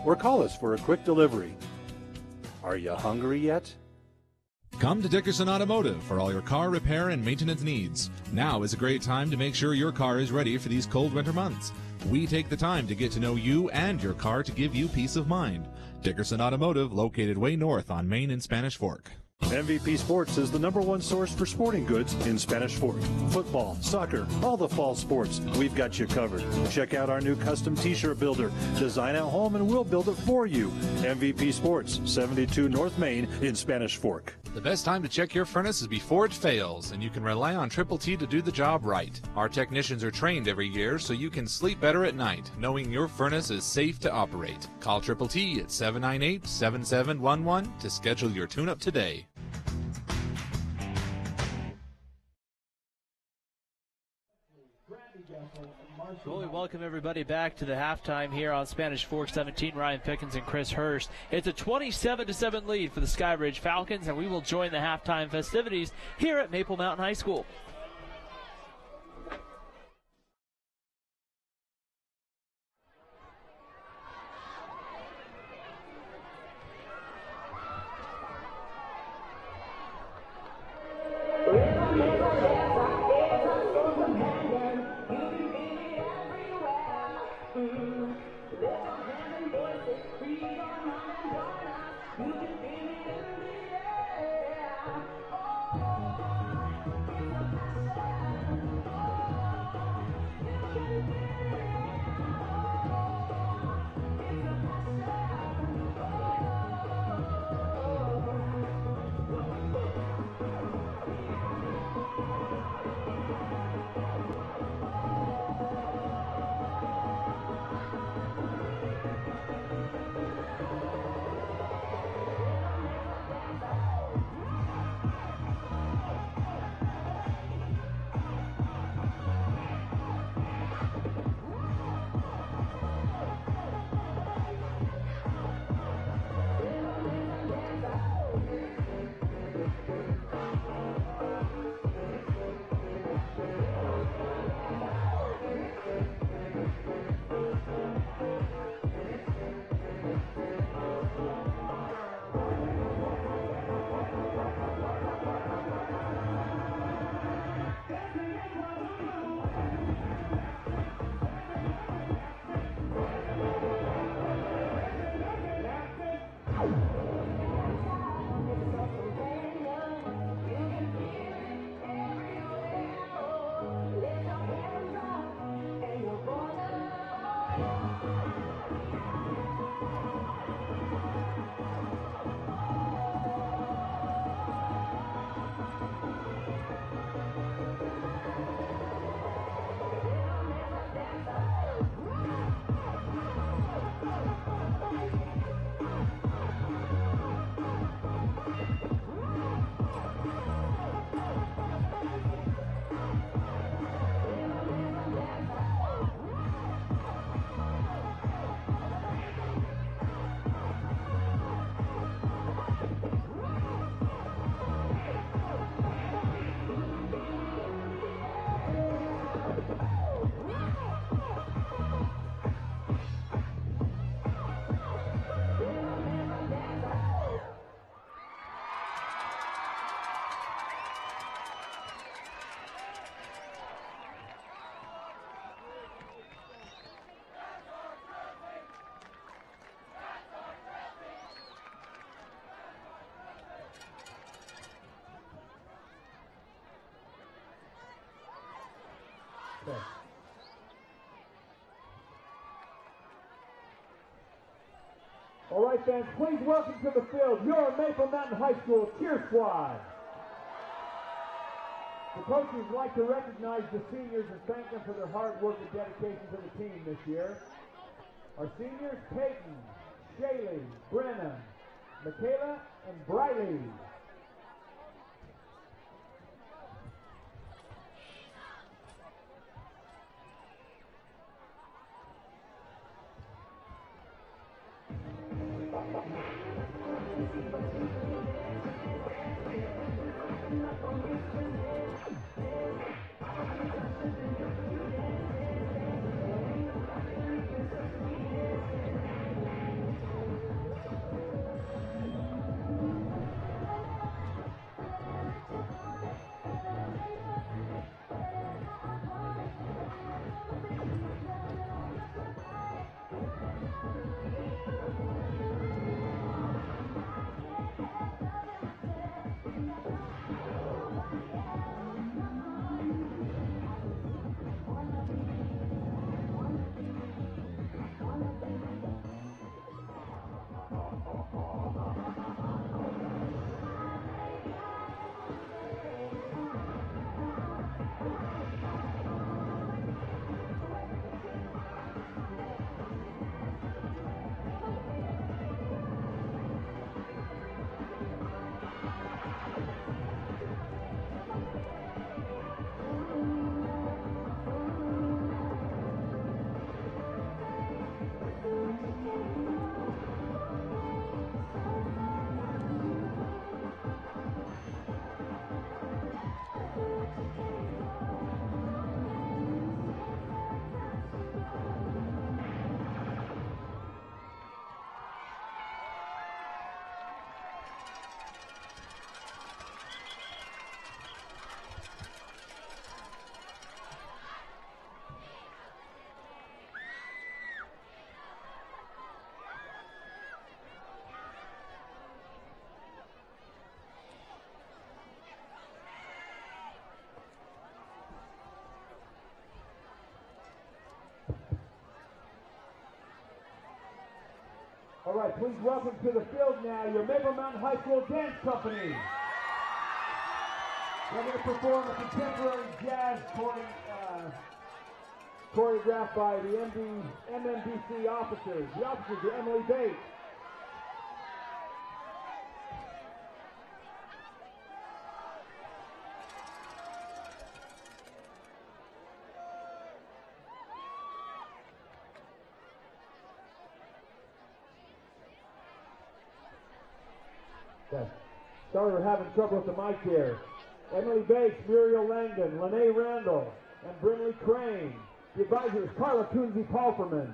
or call us for a quick delivery. Are you hungry yet? Come to Dickerson Automotive for all your car repair and maintenance needs. Now is a great time to make sure your car is ready for these cold winter months. We take the time to get to know you and your car to give you peace of mind. Dickerson Automotive, located way north on Main in Spanish Fork. MVP Sports is the #1 source for sporting goods in Spanish Fork. Football, soccer, all the fall sports, we've got you covered. Check out our new custom t-shirt builder. Design at home and we'll build it for you. MVP Sports, 72 North Main in Spanish Fork. The best time to check your furnace is before it fails, and you can rely on Triple T to do the job right. Our technicians are trained every year so you can sleep better at night, knowing your furnace is safe to operate. Call Triple T at 798-7711 to schedule your tune-up today. Well, we welcome everybody back to the halftime here on Spanish Fork 17. Ryan Pickens and Chris Hurst. It's a 27-7 lead for the Skyridge Falcons, and we will join the halftime festivities here at Maple Mountain High School. All right, fans, please welcome to the field your Maple Mountain High School cheer squad. The coaches like to recognize the seniors and thank them for their hard work and dedication to the team this year. Our seniors, Peyton, Shaylee, Brenna, Michaela, and Briley. All right, please welcome to the field now your Maple Mountain High School Dance Company. They're going to perform a contemporary jazz choreographed by the MMBC officers. The officers are Emily Bates, sorry, we're having trouble with the mic here. Emily Bates, Muriel Langdon, Lene Randall, and Brinley Crane. The advisor is Carla Coonsey Palferman.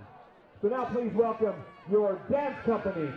So now please welcome your dance company.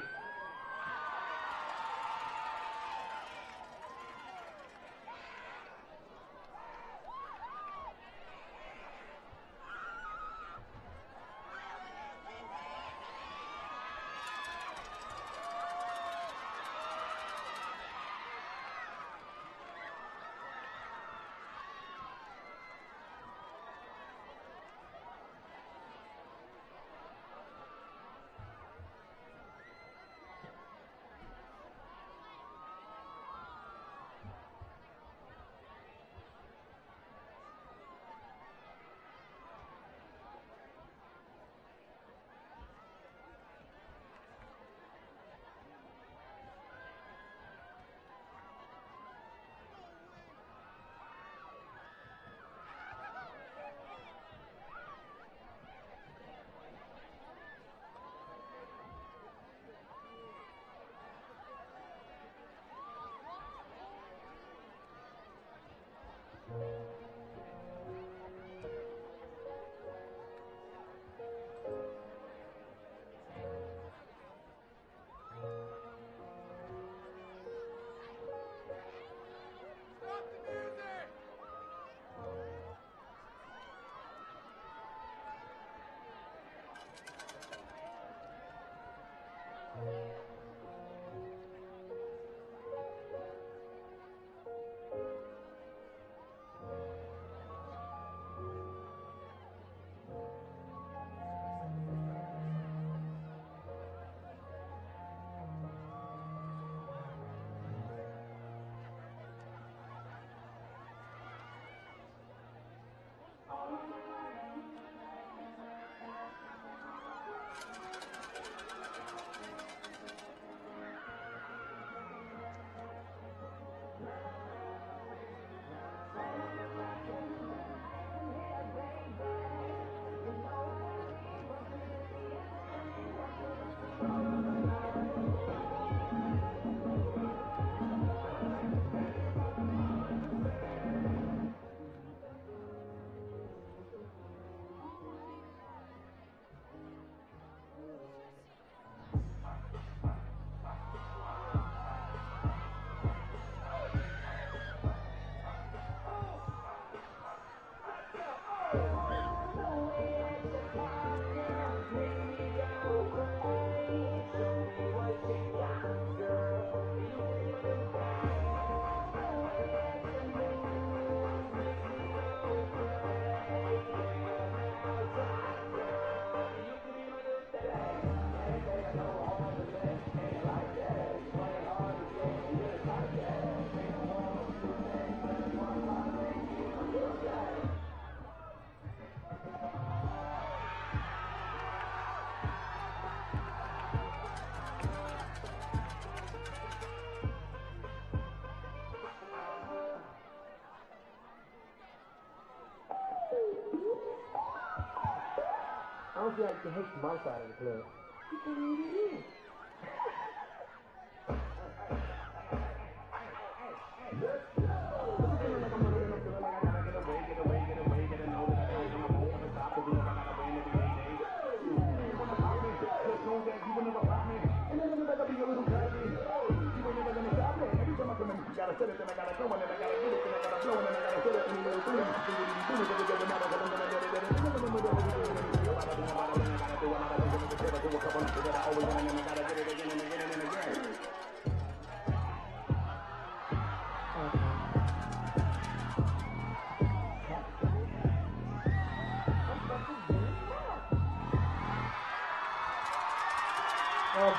don't see how you can hit from outside of the club.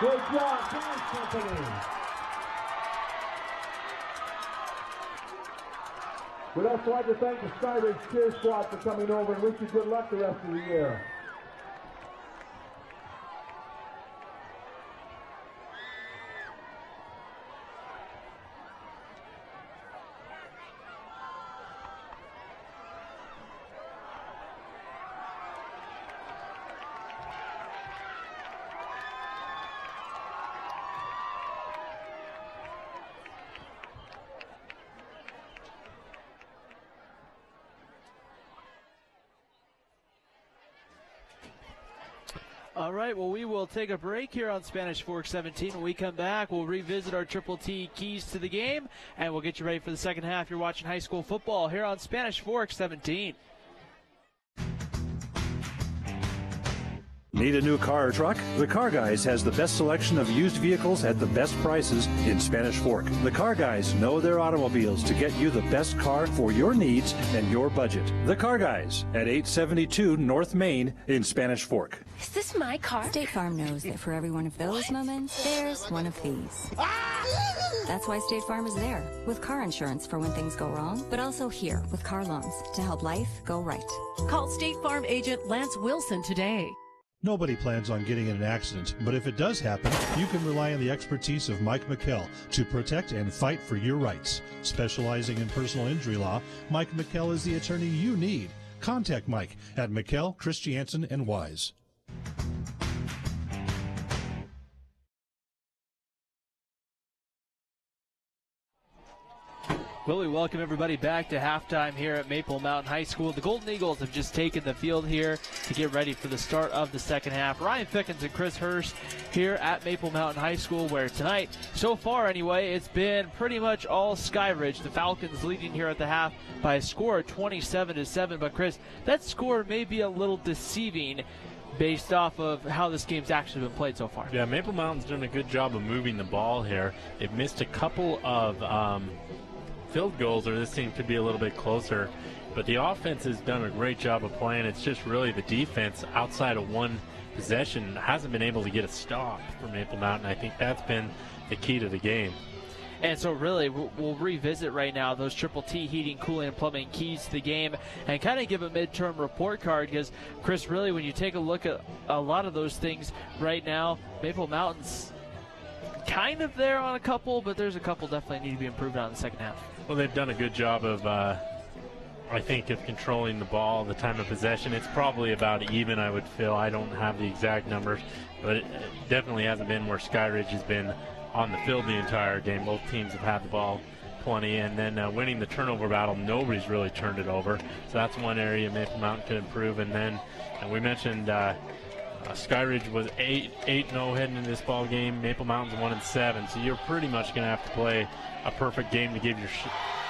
Good job, Dance Company. We'd also like to thank the Skyridge cheer squad for coming over and wish you good luck the rest of the year. All right, well, we will take a break here on Spanish Fork 17. When we come back, we'll revisit our Triple T keys to the game, and we'll get you ready for the second half. You're watching high school football here on Spanish Fork 17. Need a new car or truck? The Car Guys has the best selection of used vehicles at the best prices in Spanish Fork. The Car Guys know their automobiles to get you the best car for your needs and your budget. The Car Guys at 872 North Main in Spanish Fork. Is this my car? State Farm knows that for every one of those moments, there's one of these. That's why State Farm is there, with car insurance for when things go wrong, but also here with car loans to help life go right. Call State Farm agent Lance Wilson today. Nobody plans on getting in an accident, but if it does happen, you can rely on the expertise of Mike McKell to protect and fight for your rights. Specializing in personal injury law, Mike McKell is the attorney you need. Contact Mike at McKell, Christiansen, and Wise. Well, we welcome everybody back to halftime here at Maple Mountain High School. The Golden Eagles have just taken the field here to get ready for the start of the second half. Ryan Fickens and Chris Hurst here at Maple Mountain High School, where tonight, so far anyway, it's been pretty much all Skyridge. The Falcons leading here at the half by a score of 27-7. But Chris, that score may be a little deceiving based off of how this game's actually been played so far. Yeah, Maple Mountain's done a good job of moving the ball here. They've missed a couple of field goals, or this seems to be a little bit closer, but the offense has done a great job of playing. It's just really the defense outside of one possession hasn't been able to get a stop for Maple Mountain. I think that's been the key to the game. And so really, we'll revisit right now those Triple T heating, cooling, and plumbing keys to the game and kind of give a midterm report card, because, Chris, really, when you take a look at a lot of those things right now, Maple Mountain's kind of there on a couple, but there's a couple definitely need to be improved on in the second half. Well, they've done a good job of, I think, of controlling the ball, the time of possession. It's probably about even, I would feel. I don't have the exact numbers, but it definitely hasn't been where Skyridge has been on the field the entire game. Both teams have had the ball plenty, and then winning the turnover battle, nobody's really turned it over. So that's one area Maple Mountain could improve. And then we mentioned Skyridge was 8-0 heading into this ball game. Maple Mountain's 1-7. So you're pretty much going to have to play a perfect game to give your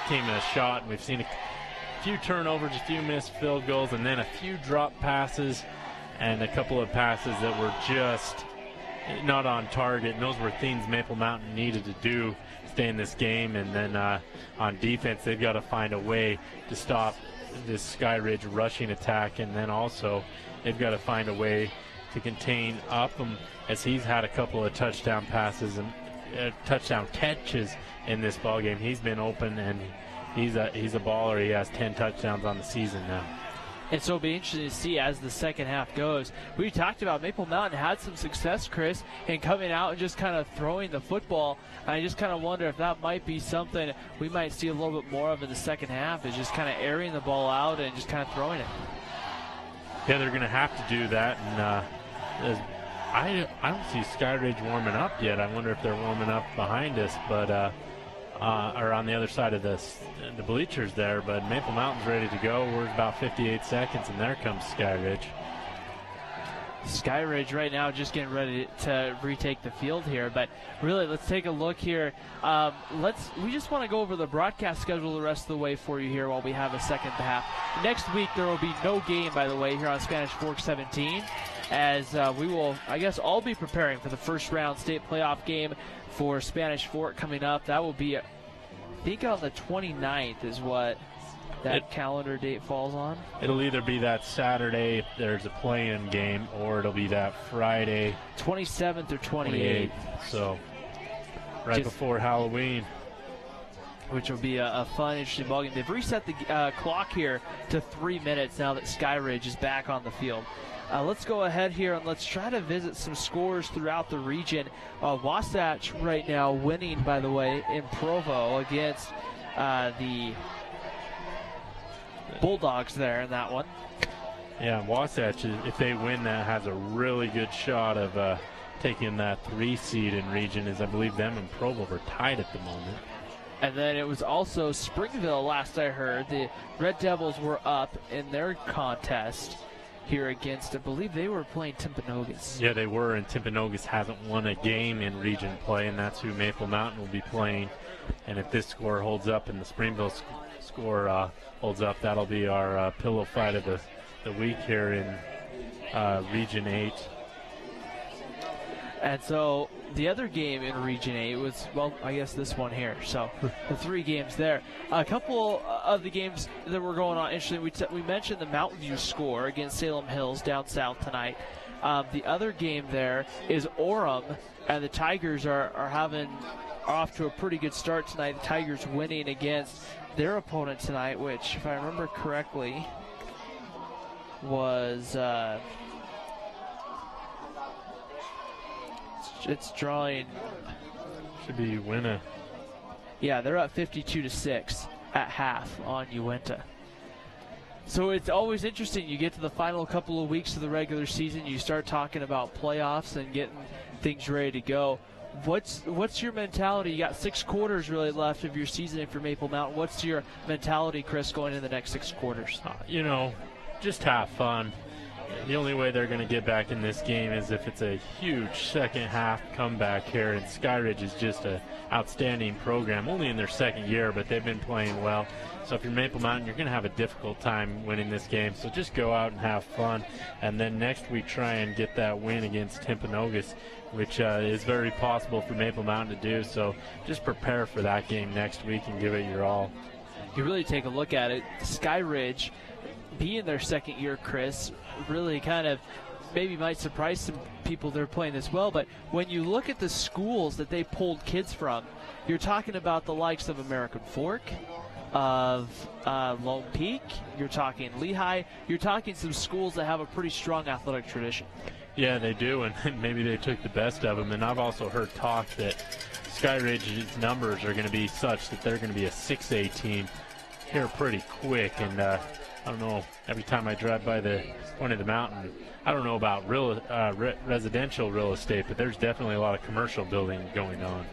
team a shot. And we've seen a few turnovers, a few missed field goals, and then a few drop passes and a couple of passes that were just not on target. And those were things Maple Mountain needed to do to stay in this game. And then on defense, they've got to find a way to stop this Skyridge rushing attack. And then also they've got to find a way to contain Upham, as he's had a couple of touchdown passes and touchdown catches in this ball game. He's been open, and he's a baller. He has 10 touchdowns on the season now. And so it'll be interesting to see as the second half goes. We talked about Maple Mountain had some success, Chris, in coming out and just kind of throwing the football. I just kind of wonder if that might be something we might see a little bit more of in the second half, is just kind of airing the ball out and just kind of throwing it. Yeah, they're going to have to do that, and I don't see Skyridge warming up yet. I wonder if they're warming up behind us, but or on the other side of the bleachers there. But Maple Mountain's ready to go. We're about 58 seconds, and there comes Skyridge. Skyridge right now just getting ready to retake the field here, but really let's take a look here. We just want to go over the broadcast schedule the rest of the way for you here while we have a second half. Next week there will be no game, by the way, here on Spanish Fork 17, as we will, I guess, all be preparing for the first round state playoff game for Spanish Fork coming up. That will be, I think, on the 29th is what that calendar date falls on. It'll either be that Saturday if there's a play-in game, or it'll be that Friday 27th or 28th. So right before Halloween, which will be a fun, interesting ballgame. They've reset the clock here to 3 minutes now that Skyridge is back on the field. Let's go ahead here and let's try to visit some scores throughout the region. Wasatch right now winning, by the way, in Provo against the Bulldogs there in that one. Yeah, Wasatch, if they win that, has a really good shot of taking that 3 seed in region, as I believe them and Provo are tied at the moment. And then it was also Springville, last I heard. The Red Devils were up in their contest here against, I believe they were playing Timpanogos. Yeah, they were, and Timpanogos hasn't won a game in region play, and that's who Maple Mountain will be playing. And if this score holds up and the Springville score holds up, that'll be our pillow fight of the week here in Region 8. And so the other game in Region 8 was, well, I guess this one here. So the 3 games there. A couple of the games that were going on, interesting, we mentioned the Mountain View score against Salem Hills down south tonight. The other game there is Orem, and the Tigers are off to a pretty good start tonight. The Tigers winning against their opponent tonight, which, if I remember correctly, was it's drawing. Should be Uinta. Yeah, they're up 52-6 at half on Uinta. So it's always interesting. You get to the final couple of weeks of the regular season, you start talking about playoffs and getting things ready to go. What's your mentality? You got 6 quarters really left of your season if you're Maple Mountain. What's your mentality, Chris, going into the next 6 quarters? Just have fun. The only way they're going to get back in this game is if it's a huge second half comeback here, and Skyridge is just an outstanding program, only in their second year, but they've been playing well. So if you're Maple Mountain, you're going to have a difficult time winning this game. So just go out and have fun, and then next week try and get that win against Timpanogos, which is very possible for Maple Mountain to do. So just prepare for that game next week and give it your all. You really take a look at it. Skyridge, being their second year, Chris, really kind of maybe might surprise some people they're playing this well, but when you look at the schools that they pulled kids from, you're talking about the likes of American Fork, of Lone Peak, you're talking Lehigh, you're talking some schools that have a pretty strong athletic tradition. Yeah, they do, and maybe they took the best of them. And I've also heard talk that Skyridge's numbers are going to be such that they're going to be a 6A team here pretty quick. And I don't know, every time I drive by the point of the mountain, I don't know about residential real estate, but there's definitely a lot of commercial building going on.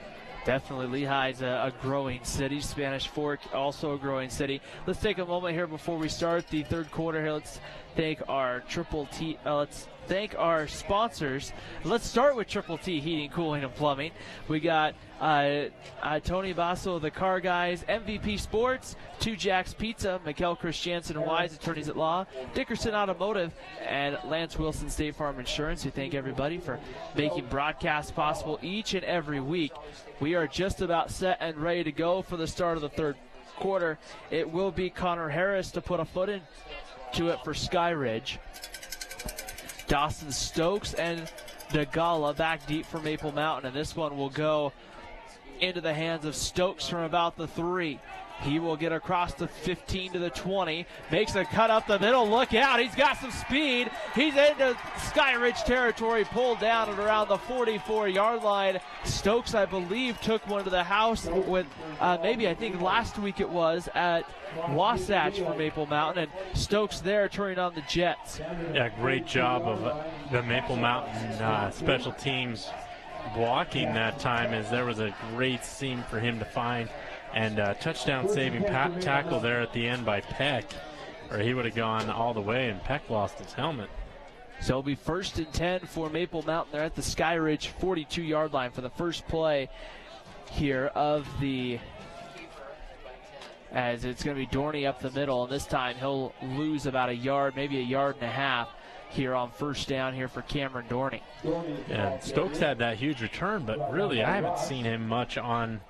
Definitely, Lehigh's a growing city. Spanish Fork also a growing city. Let's take a moment here before we start the third quarter here. Let's thank our let's thank our sponsors. Let's start with Triple T Heating, Cooling, and Plumbing. We got Tony Basso, the Car Guys, MVP Sports, 2 Jacks Pizza, Mikkel Christiansen Wise, Attorneys at Law, Dickerson Automotive, and Lance Wilson State Farm Insurance. We thank everybody for making broadcasts possible each and every week. We are just about set and ready to go for the start of the third quarter. It will be Connor Harris to put a foot into it for Skyridge. Dawson Stokes and DeGala back deep for Maple Mountain, and this one will go into the hands of Stokes from about the 3. He will get across the 15 to the 20. Makes a cut up the middle. Look out. He's got some speed. He's into Skyridge territory. Pulled down at around the 44-yard line. Stokes, I believe, took one to the house with maybe, I think last week it was, at Wasatch for Maple Mountain. And Stokes there turning on the Jets. Yeah, great job of the Maple Mountain special teams blocking that time, as there was a great seam for him to find. And touchdown saving tackle there at the end by Peck, or he would have gone all the way, and Peck lost his helmet. So it'll be 1st and 10 for Maple Mountain. They're at the Skyridge 42-yard line for the first play here of as it's going to be Dorney up the middle, and this time he'll lose about a yard, maybe a yard and a half here on first down here for Cameron Dorney. And Stokes had that huge return, but really I haven't seen him much on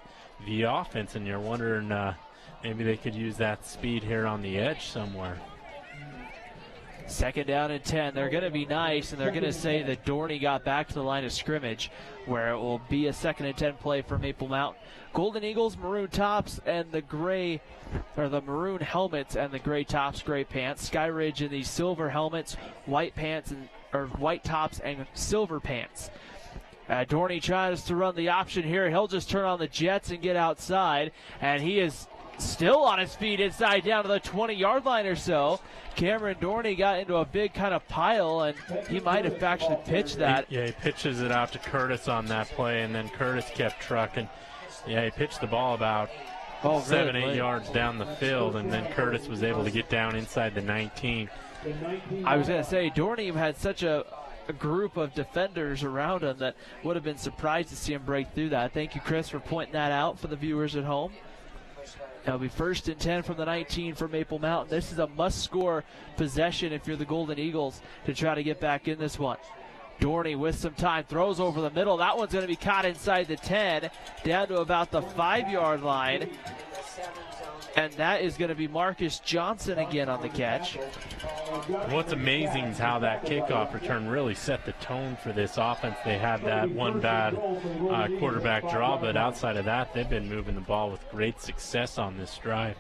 the offense, and you're wondering maybe they could use that speed here on the edge somewhere. 2nd down and 10. They're going to be nice, and they're going to say that Dorney got back to the line of scrimmage, where it will be a 2nd and 10 play for Maple Mountain. Golden Eagles, maroon tops and the gray, or the maroon helmets and the gray tops, gray pants. Skyridge in these silver helmets, white pants, or white tops and silver pants. Dorney tries to run the option here. He'll just turn on the Jets and get outside, and he is still on his feet inside down to the 20-yard line or so. Cameron Dorney got into a big kind of pile, and he might have actually pitched that. He pitches it out to Curtis on that play, and then Curtis kept trucking. Yeah, he pitched the ball about 7-8 yards down the field, and then Curtis was able to get down inside the 19. I was going to say, Dorney had such a group of defenders around him that would have been surprised to see him break through that. Thank you, Chris, for pointing that out for the viewers at home. It'll be 1st and 10 from the 19 for Maple Mountain. This is a must-score possession if you're the Golden Eagles to try to get back in this one. Dorney with some time, throws over the middle. That one's going to be caught inside the 10, down to about the 5-yard line. And that is going to be Marcus Johnson again on the catch. What's amazing is how that kickoff return really set the tone for this offense. They had that one bad quarterback draw, but outside of that, they've been moving the ball with great success on this drive.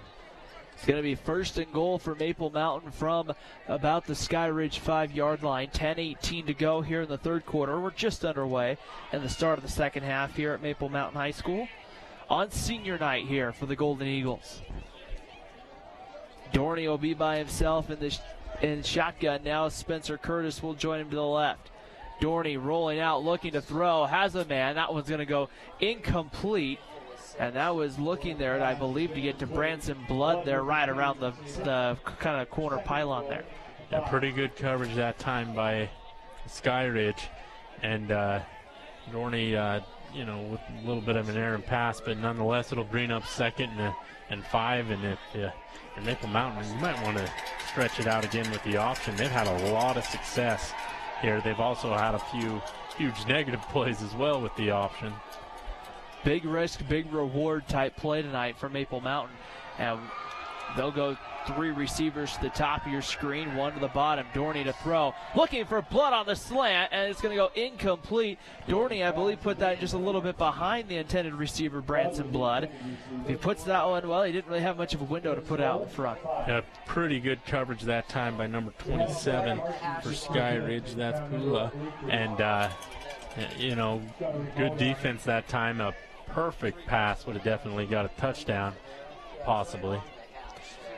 It's going to be 1st and goal for Maple Mountain from about the Skyridge 5-yard line. 10:18 to go here in the third quarter. We're just underway in the start of the second half here at Maple Mountain High School on senior night here for the Golden Eagles. Dorney will be by himself in shotgun now. Spencer Curtis will join him to the left. Dorney rolling out, looking to throw, has a man. That one's going to go incomplete. And that was looking there, and I believe, to get to Branson Blood there right around the kind of corner pylon there. Yeah, pretty good coverage that time by Skyridge. And Dorney, with a little bit of an errant pass, but nonetheless, it'll bring up 2nd and 5. And if you're Maple Mountain, you might want to stretch it out again with the option. They've had a lot of success here. They've also had a few huge negative plays as well with the option. Big risk, big reward type play tonight for Maple Mountain. And they'll go 3 receivers to the top of your screen, 1 to the bottom. Dorney to throw. Looking for Blood on the slant, and it's going to go incomplete. Dorney, I believe, put that just a little bit behind the intended receiver, Branson Blood. If he puts that one, well, he didn't really have much of a window to put out in front. Yeah, pretty good coverage that time by number 27 for Skyridge. That's Pula. And, good defense that time. A perfect pass would have definitely got a touchdown, possibly.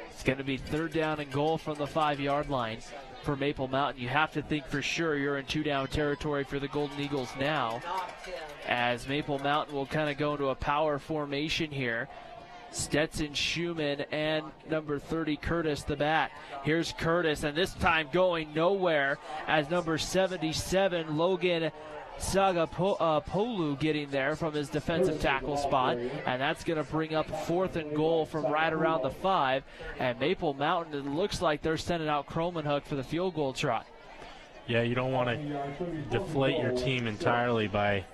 It's going to be 3rd down and goal from the 5-yard line for Maple Mountain. You have to think for sure you're in 2-down territory for the Golden Eagles now, as Maple Mountain will kind of go into a power formation here. Stetson Schumann and number 30 Curtis the back. Here's Curtis, and this time going nowhere as number 77 Logan Sagapolu getting there from his defensive tackle spot, and that's going to bring up 4th and goal from right around the 5. And Maple Mountain, it looks like they're sending out Cromanhook for the field goal try. Yeah, you don't want to deflate your team entirely by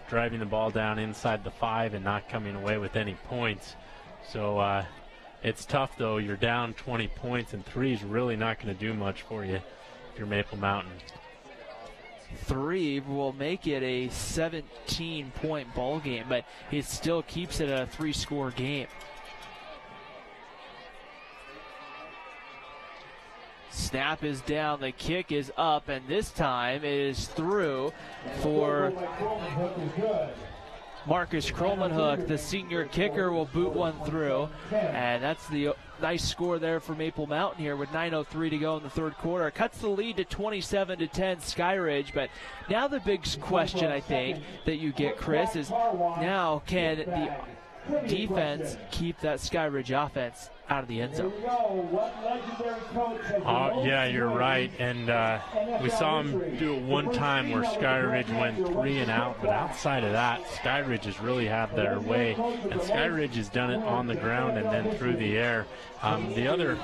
driving the ball down inside the 5 and not coming away with any points. So it's tough, though. You're down 20 points, and 3 is really not going to do much for you if you're Maple Mountain. 3 will make it a 17-point ball game, but it still keeps it a 3-score game. Snap is down, the kick is up, and this time it is through for Marcus Kromenhoek. The senior kicker will boot one through, and that's the nice score there for Maple Mountain here with 9:03 to go in the third quarter. Cuts the lead to 27-10 Skyridge, but now the big question I think that you get, Chris, is now can the defense keep that Skyridge offense out of the end zone? Yeah, you're right. And we saw him do it one time where Skyridge went 3 and out, but outside of that, Skyridge has really had their way. And Skyridge has done it on the ground and then through the air. The other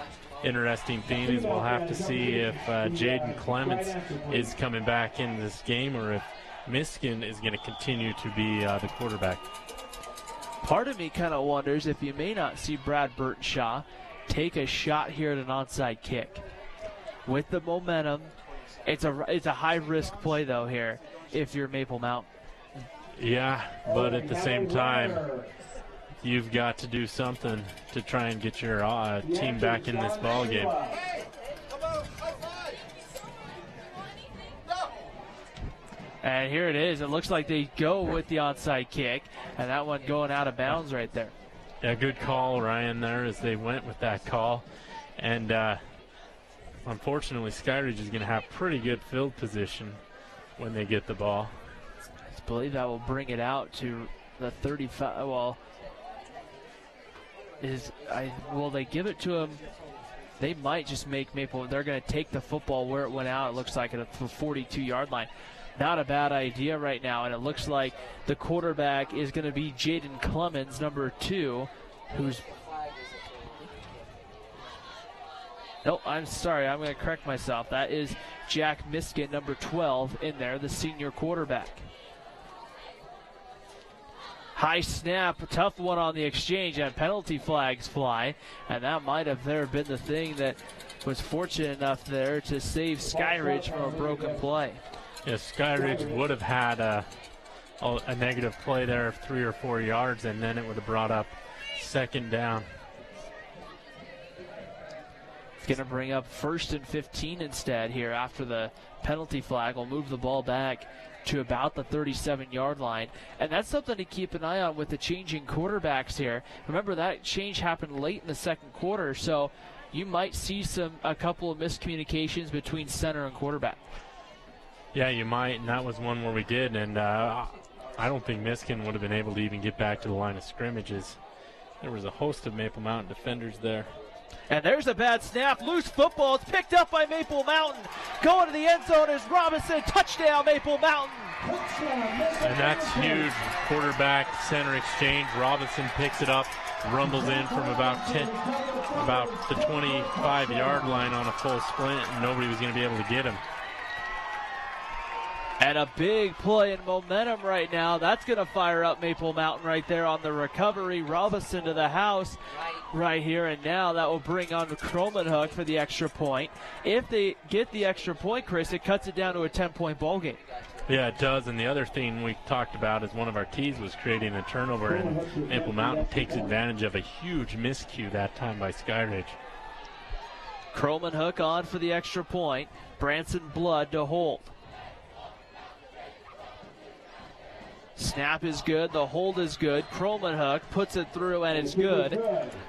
interesting thing is we'll have to see if Jaden Clements is coming back in this game or if Miskin is going to continue to be the quarterback. Part of me kind of wonders if you may not see Brad Burtonshaw take a shot here at an onside kick. With the momentum, it's a high-risk play, though, here if you're Maple Mountain. Yeah, but at the same time, you've got to do something to try and get your team back in this ball game. And here it is. It looks like they go with the onside kick, and that one going out of bounds right there. Yeah, good call, Ryan, there as they went with that call. And unfortunately, Skyridge is going to have pretty good field position when they get the ball. I believe that will bring it out to the 35. Well, will they give it to him? They might just make Maple. They're going to take the football where it went out. It looks like at the 42-yard line. Not a bad idea right now, and it looks like the quarterback is going to be Jaden Clemens, number 2, who's... No, I'm sorry. I'm going to correct myself. That is Jack Miskin, number 12, in there, the senior quarterback. High snap, tough one on the exchange, and penalty flags fly, and that might have been the thing that was fortunate enough there to save Skyridge from a broken play. Yes, Skyridge would have had a negative play there of 3 or 4 yards, and then it would have brought up second down. It's going to bring up 1st and 15 instead here after the penalty flag. Will move the ball back to about the 37-yard line. And that's something to keep an eye on with the changing quarterbacks here. Remember, that change happened late in the second quarter, so you might see a couple of miscommunications between center and quarterback. Yeah, you might, and that was one where we did, and I don't think Miskin would have been able to even get back to the line of scrimmages. There was a host of Maple Mountain defenders there. And there's a bad snap. Loose football. It's picked up by Maple Mountain. Going to the end zone is Robinson. Touchdown, Maple Mountain. And that's huge. Quarterback center exchange. Robinson picks it up, rumbles in from about the 25-yard line on a full sprint, and nobody was going to be able to get him. And a big play in momentum right now. That's going to fire up Maple Mountain right there on the recovery. Robinson to the house right here. And now that will bring on Kromenhoek for the extra point. If they get the extra point, Chris, it cuts it down to a 10-point ball game. Yeah, it does. And the other thing we talked about is one of our keys was creating a turnover. And Maple Mountain takes advantage of a huge miscue that time by Skyridge. Kromenhoek on for the extra point. Branson Blood to hold. Snap is good. The hold is good. Kromenhoek puts it through, and it's good.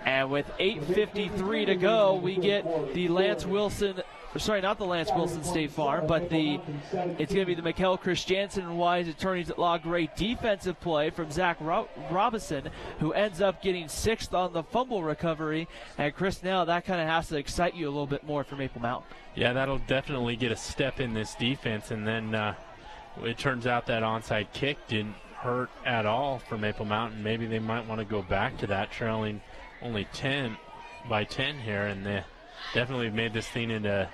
And with 8:53 to go, we get the Lance Wilson. Sorry, not the Lance Wilson State Farm, but it's going to be the Mikkel Christiansen and Wise Attorneys at Law. Great defensive play from Zach Robinson, who ends up getting 6th on the fumble recovery. And Chris, now that kind of has to excite you a little bit more for Maple Mountain. Yeah, that'll definitely get a step in this defense, and then it turns out that onside kick didn't hurt at all for Maple Mountain. Maybe they might want to go back to that, trailing only 10 by 10 here, and they definitely made this thing into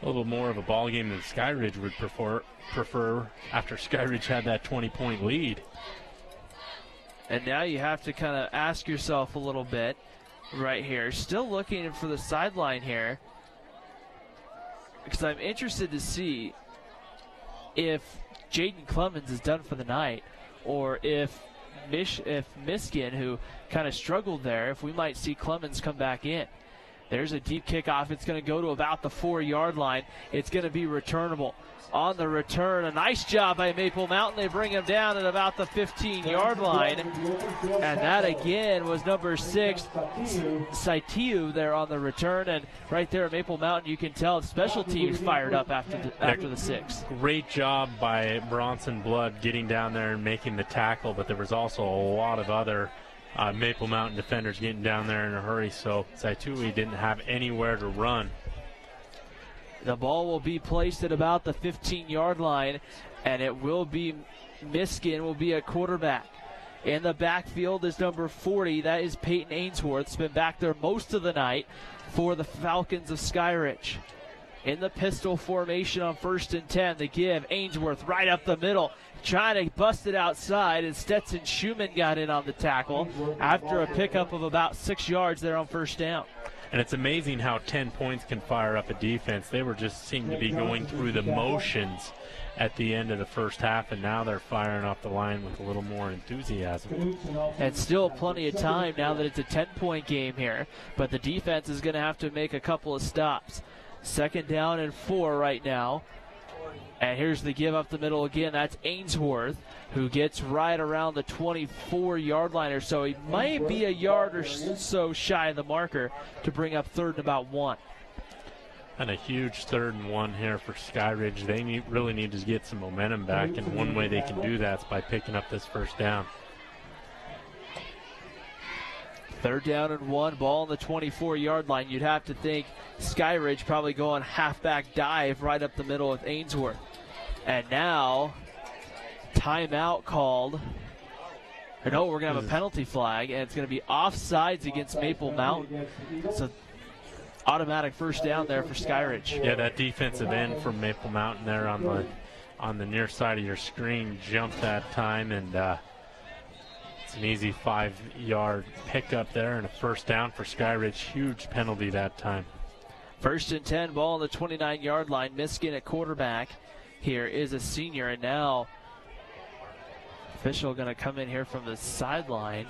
a little more of a ball game than Skyridge would prefer after Skyridge had that 20-point lead. And now you have to kind of ask yourself a little bit right here. Still looking for the sideline here, because I'm interested to see if Jaden Clemens is done for the night, or if Miskin, who kind of struggled there, if we might see Clemens come back in. There's a deep kickoff. It's going to go to about the 4-yard line. It's going to be returnable. On the return, a nice job by Maple Mountain. They bring him down at about the 15-yard line. And that again was number 6, Saitiu, there on the return. And right there at Maple Mountain, you can tell special teams fired up after the 6. Great job by Bronson Blood getting down there and making the tackle, but there was also a lot of other Maple Mountain defenders getting down there in a hurry, so Saitiu didn't have anywhere to run. The ball will be placed at about the 15-yard line, and it will be Miskin will be a quarterback. In the backfield is number 40. That is Peyton Ainsworth. It's been back there most of the night for the Falcons of Skyridge. In the pistol formation on 1st and 10, the give. Ainsworth right up the middle, trying to bust it outside, and Stetson Schumann got in on the tackle after a pickup of about 6 yards there on 1st down. And it's amazing how 10 points can fire up a defense. They were just seemed to be going through the motions at the end of the first half, and now they're firing off the line with a little more enthusiasm. And still plenty of time now that it's a 10-point game here, but the defense is going to have to make a couple of stops. 2nd down and 4 right now. And here's the give up the middle again. That's Ainsworth, who gets right around the 24-yard line or so. He might be a yard or so shy of the marker to bring up 3rd and about 1. And a huge 3rd and 1 here for Skyridge. They really need to get some momentum back, and one way they can do that is by picking up this 1st down. 3rd down and 1, ball on the 24-yard line. You'd have to think Skyridge probably going halfback dive right up the middle with Ainsworth. And now, timeout called. No, we're going to have a penalty flag, and it's going to be offsides against Maple Mountain. So, automatic 1st down there for Skyridge. Yeah, that defensive end from Maple Mountain there on the near side of your screen jumped that time, and it's an easy 5-yard pickup there and a 1st down for Skyridge. Huge penalty that time. 1st and 10, ball on the 29-yard line. Miskin at quarterback here is a senior, and now official going to come in here from the sideline.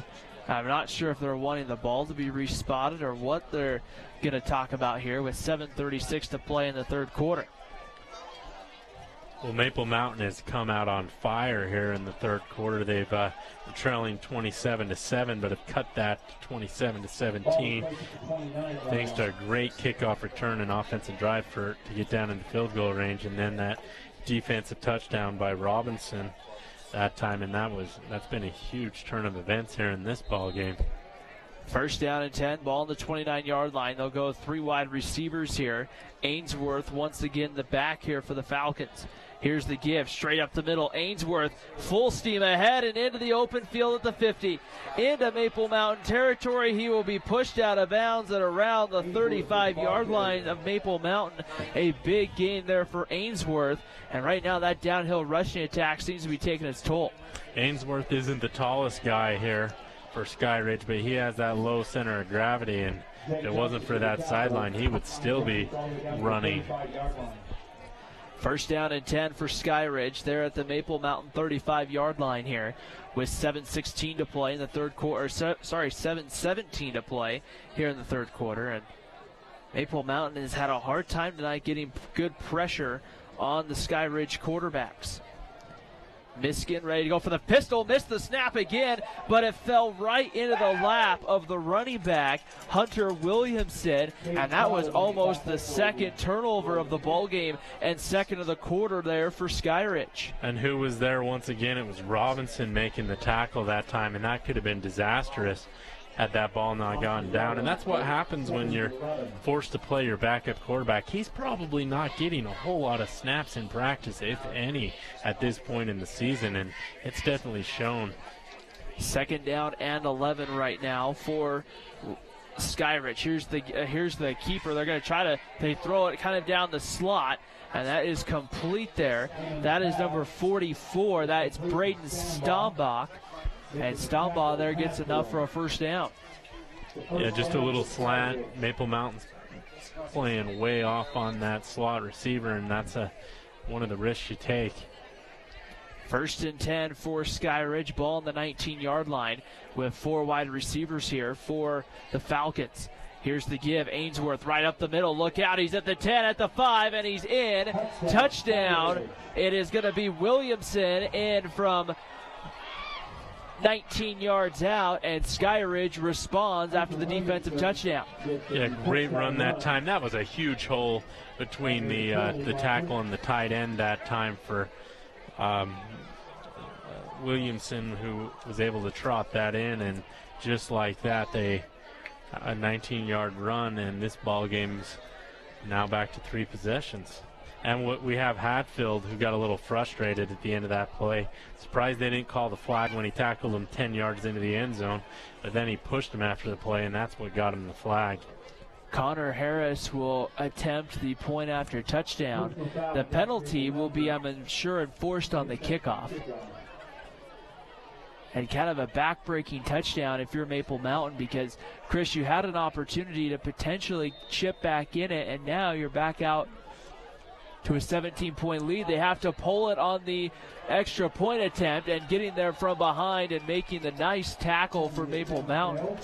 I'm not sure if they're wanting the ball to be respotted or what they're going to talk about here with 7:36 to play in the 3rd quarter. Well, Maple Mountain has come out on fire here in the 3rd quarter. They've were trailing 27-7, but have cut that to 27-17, thanks to a great kickoff return and offensive drive to get down into field goal range, and then that defensive touchdown by Robinson that time, and that's been a huge turn of events here in this ball game. 1st down and 10, ball on the 29-yard line. They'll go 3 wide receivers here. Ainsworth once again the back here for the Falcons. Here's the give, straight up the middle. Ainsworth, full steam ahead and into the open field at the 50. Into Maple Mountain territory. He will be pushed out of bounds at around the 35-yard line of Maple Mountain. A big gain there for Ainsworth. And right now that downhill rushing attack seems to be taking its toll. Ainsworth isn't the tallest guy here for Skyridge, but he has that low center of gravity, and if it wasn't for that sideline, he would still be running. 1st down and 10 for Skyridge. They're at the Maple Mountain 35-yard line here with 7:16 to play in the 3rd quarter. 7:17 to play here in the 3rd quarter. And Maple Mountain has had a hard time tonight getting good pressure on the Skyridge quarterbacks. Miskin ready to go for the pistol, missed the snap again, but it fell right into the lap of the running back, Hunter Williamson, and that was almost the 2nd turnover of the ball game and 2nd of the quarter there for Skyridge. And who was there once again? It was Robinson making the tackle that time, and that could have been disastrous had that ball not gone down. And that's what happens when you're forced to play your backup quarterback. He's probably not getting a whole lot of snaps in practice, if any, at this point in the season, and it's definitely shown. 2nd down and 11 right now for Skyridge. Here's the keeper. They're going to they throw it kind of down the slot, and that is complete there. That is number 44. That is Braden Stombach. And Stombaugh there gets enough for a 1st down. Yeah, just a little slant. Maple Mountain's playing way off on that slot receiver, and that's one of the risks you take. 1st and 10 for Skyridge. Ball on the 19-yard line with 4 wide receivers here for the Falcons. Here's the give. Ainsworth right up the middle. Look out. He's at the 10, at the 5, and he's in. Touchdown. It is going to be Williamson in from 19 yards out, and Skyridge responds after the defensive touchdown. Yeah, great run that time. That was a huge hole between the tackle and the tight end that time for Williamson, who was able to trot that in, and just like that, a 19-yard run, and this ball game's now back to 3 possessions. And we have Hatfield, who got a little frustrated at the end of that play. Surprised they didn't call the flag when he tackled him 10 yards into the end zone, but then he pushed him after the play, and that's what got him the flag. Connor Harris will attempt the point after touchdown. The penalty will be, I'm sure, enforced on the kickoff. And kind of a back-breaking touchdown if you're Maple Mountain, because, Chris, you had an opportunity to potentially chip back in it, and now you're back out to a 17-point lead. They have to pull it on the extra point attempt, and getting there from behind and making the nice tackle for Maple Mountain,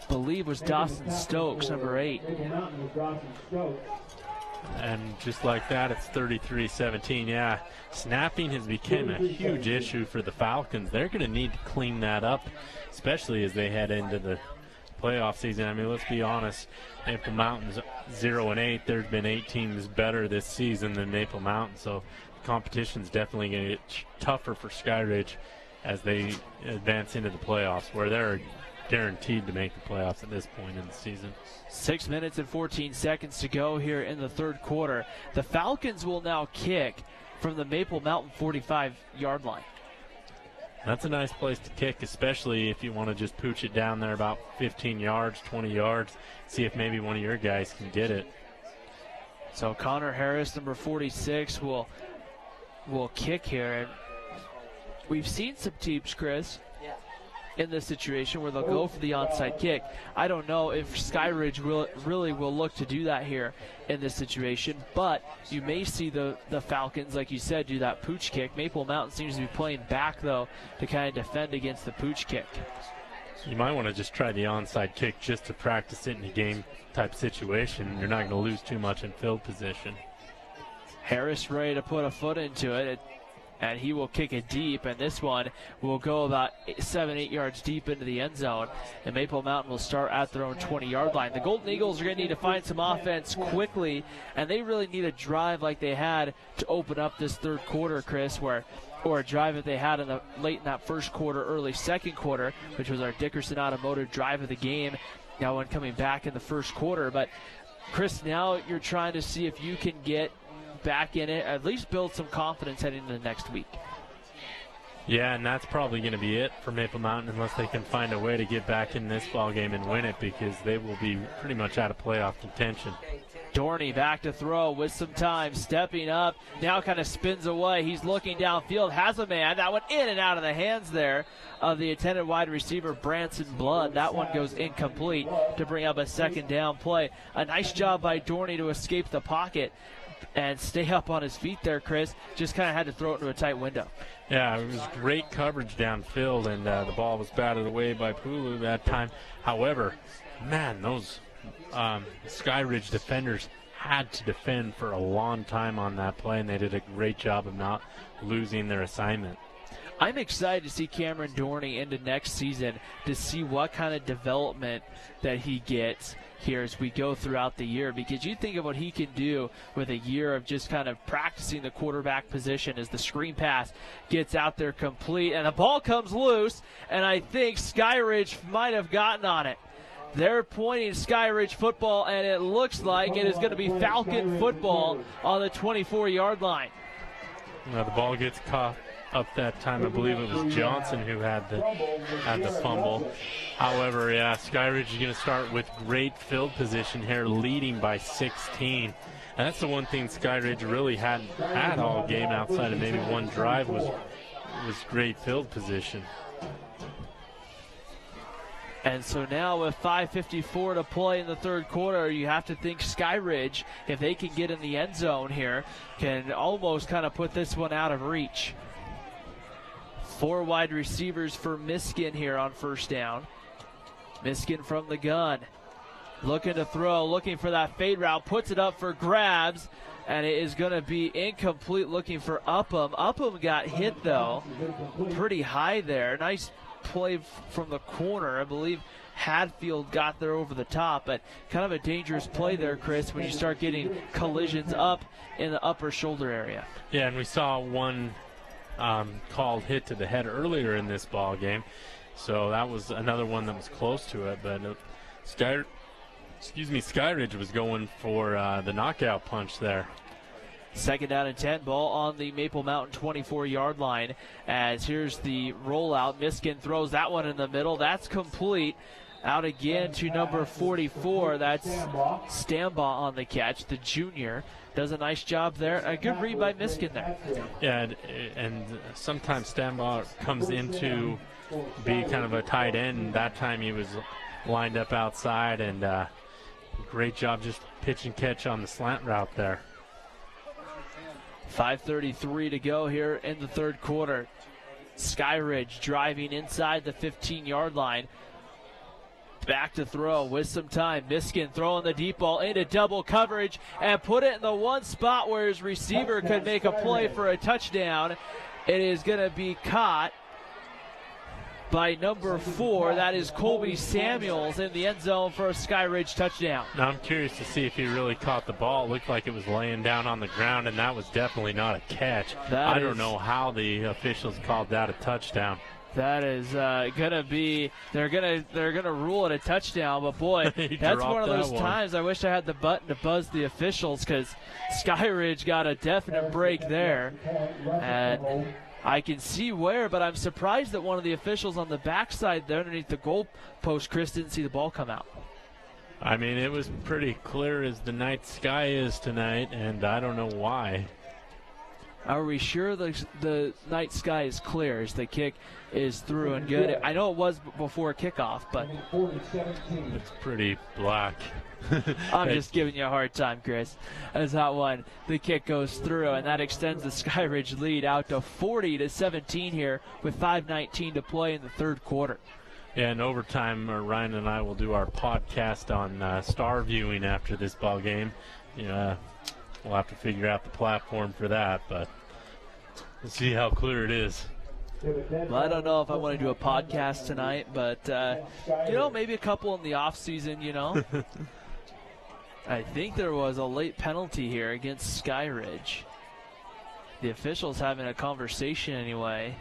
I believe, was Dawson Stokes, number 8. And just like that, it's 33-17. Yeah, snapping has become a huge issue for the Falcons. They're going to need to clean that up, especially as they head into the playoff season. I mean, let's be honest, Maple Mountain's 0-8. There's been 8 teams better this season than Maple Mountain, so the competition's definitely going to get tougher for Skyridge as they advance into the playoffs, where they're guaranteed to make the playoffs at this point in the season. 6 minutes and 14 seconds to go here in the third quarter. The Falcons will now kick from the Maple Mountain 45-yard line. That's a nice place to kick, especially if you want to just pooch it down there about 15 yards, 20 yards, see if maybe one of your guys can get it. So Connor Harris, number 46, will kick here. And we've seen some teams, Chris, in this situation where they'll go for the onside kick. I don't know if Skyridge really will look to do that here in this situation, but you may see the Falcons, like you said, do that pooch kick. Maple Mountain seems to be playing back, though, to kind of defend against the pooch kick. You might want to just try the onside kick just to practice it in a game-type situation. You're not going to lose too much in field position. Harris ready to put a foot into it. And he will kick it deep, and this one will go about 7-8 yards deep into the end zone, and Maple Mountain will start at their own 20-yard line. The Golden Eagles are going to need to find some offense quickly, and they really need a drive like they had to open up this third quarter, Chris, or a drive that they had late in that first quarter, early second quarter, which was our Dickerson Automotive drive of the game. Now one coming back in the first quarter. But, Chris, now you're trying to see if you can get back in it, at least build some confidence heading into the next week. Yeah, and that's probably going to be it for Maple Mountain unless they can find a way to get back in this ball game and win it, because they will be pretty much out of playoff contention. Dorney back to throw with some time, stepping up, now kind of spins away. He's looking downfield, has a man. That one in and out of the hands there of the intended wide receiver, Branson Blood. That one goes incomplete to bring up a second down play. A nice job by Dorney to escape the pocket and stay up on his feet there, Chris. Just kind of had to throw it into a tight window. Yeah, it was great coverage downfield, and the ball was batted away by Pulu that time. However, man, those Skyridge defenders had to defend for a long time on that play, and they did a great job of not losing their assignment. I'm excited to see Cameron Dorney into next season, to see what kind of development that he gets here as we go throughout the year, because you think of what he can do with a year of just kind of practicing the quarterback position as the screen pass gets out there complete, and the ball comes loose, and I think Skyridge might have gotten on it. They're pointing Skyridge football, and it looks like it is going to be Falcon football on the 24-yard line. Now the ball gets caught up that time. I believe it was Johnson who had the fumble. However, yeah, Skyridge is going to start with great field position here, leading by 16. And that's the one thing Skyridge really hadn't had all game outside of maybe one drive was great field position. And so now with 5:54 to play in the third quarter, you have to think Skyridge, if they can get in the end zone here, can almost kind of put this one out of reach. 4 wide receivers for Miskin here on first down. Miskin from the gun. Looking to throw, looking for that fade route, puts it up for grabs, and it is going to be incomplete, looking for Upham. Upham got hit, though, pretty high there. Nice play from the corner. I believe Hadfield got there over the top, but kind of a dangerous play there, Chris, when you start getting collisions up in the upper shoulder area. Yeah, and we saw one called hit to the head earlier in this ball game, so that was another one that was close to it, but Skyridge was going for the knockout punch there. 2nd down and 10, ball on the Maple Mountain 24-yard line, as here's the rollout. Miskin throws that one in the middle. That's complete. Out again to number 44. That's Stambaugh on the catch. The junior does a nice job there. A good read by Miskin there. Yeah, and sometimes Stambaugh comes into be kind of a tight end, and that time he was lined up outside, and great job just pitch and catch on the slant route there. 5:33 to go here in the third quarter. Skyridge driving inside the 15-yard line. Back to throw with some time. Miskin throwing the deep ball into double coverage and put it in the one spot where his receiver could make a play for a touchdown. It is going to be caught by number 4. That is Colby Samuels in the end zone for a Skyridge touchdown. Now I'm curious to see if he really caught the ball. It looked like it was laying down on the ground, and that was definitely not a catch. I don't know how the officials called that a touchdown. That is gonna be they're gonna rule it a touchdown, but boy, that's one of those times I wish I had the button to buzz the officials, because Skyridge got a definite break there, and I can see where, but I'm surprised that one of the officials on the backside there underneath the goal post, Chris, didn't see the ball come out. I mean, it was pretty clear as the night sky is tonight, and I don't know why. Are we sure the night sky is clear as the kick is through and good? I know it was before kickoff, but it's pretty black. I'm just giving you a hard time, Chris. As that one, the kick goes through, and that extends the Skyridge lead out to 40-17 here with 5:19 to play in the third quarter. Yeah, in overtime, Ryan and I will do our podcast on star viewing after this ball game. Yeah, we'll have to figure out the platform for that, but we'll see how clear it is. Well, I don't know if I want to do a podcast tonight, but, maybe a couple in the off season, I think there was a late penalty here against Skyridge. The officials having a conversation anyway.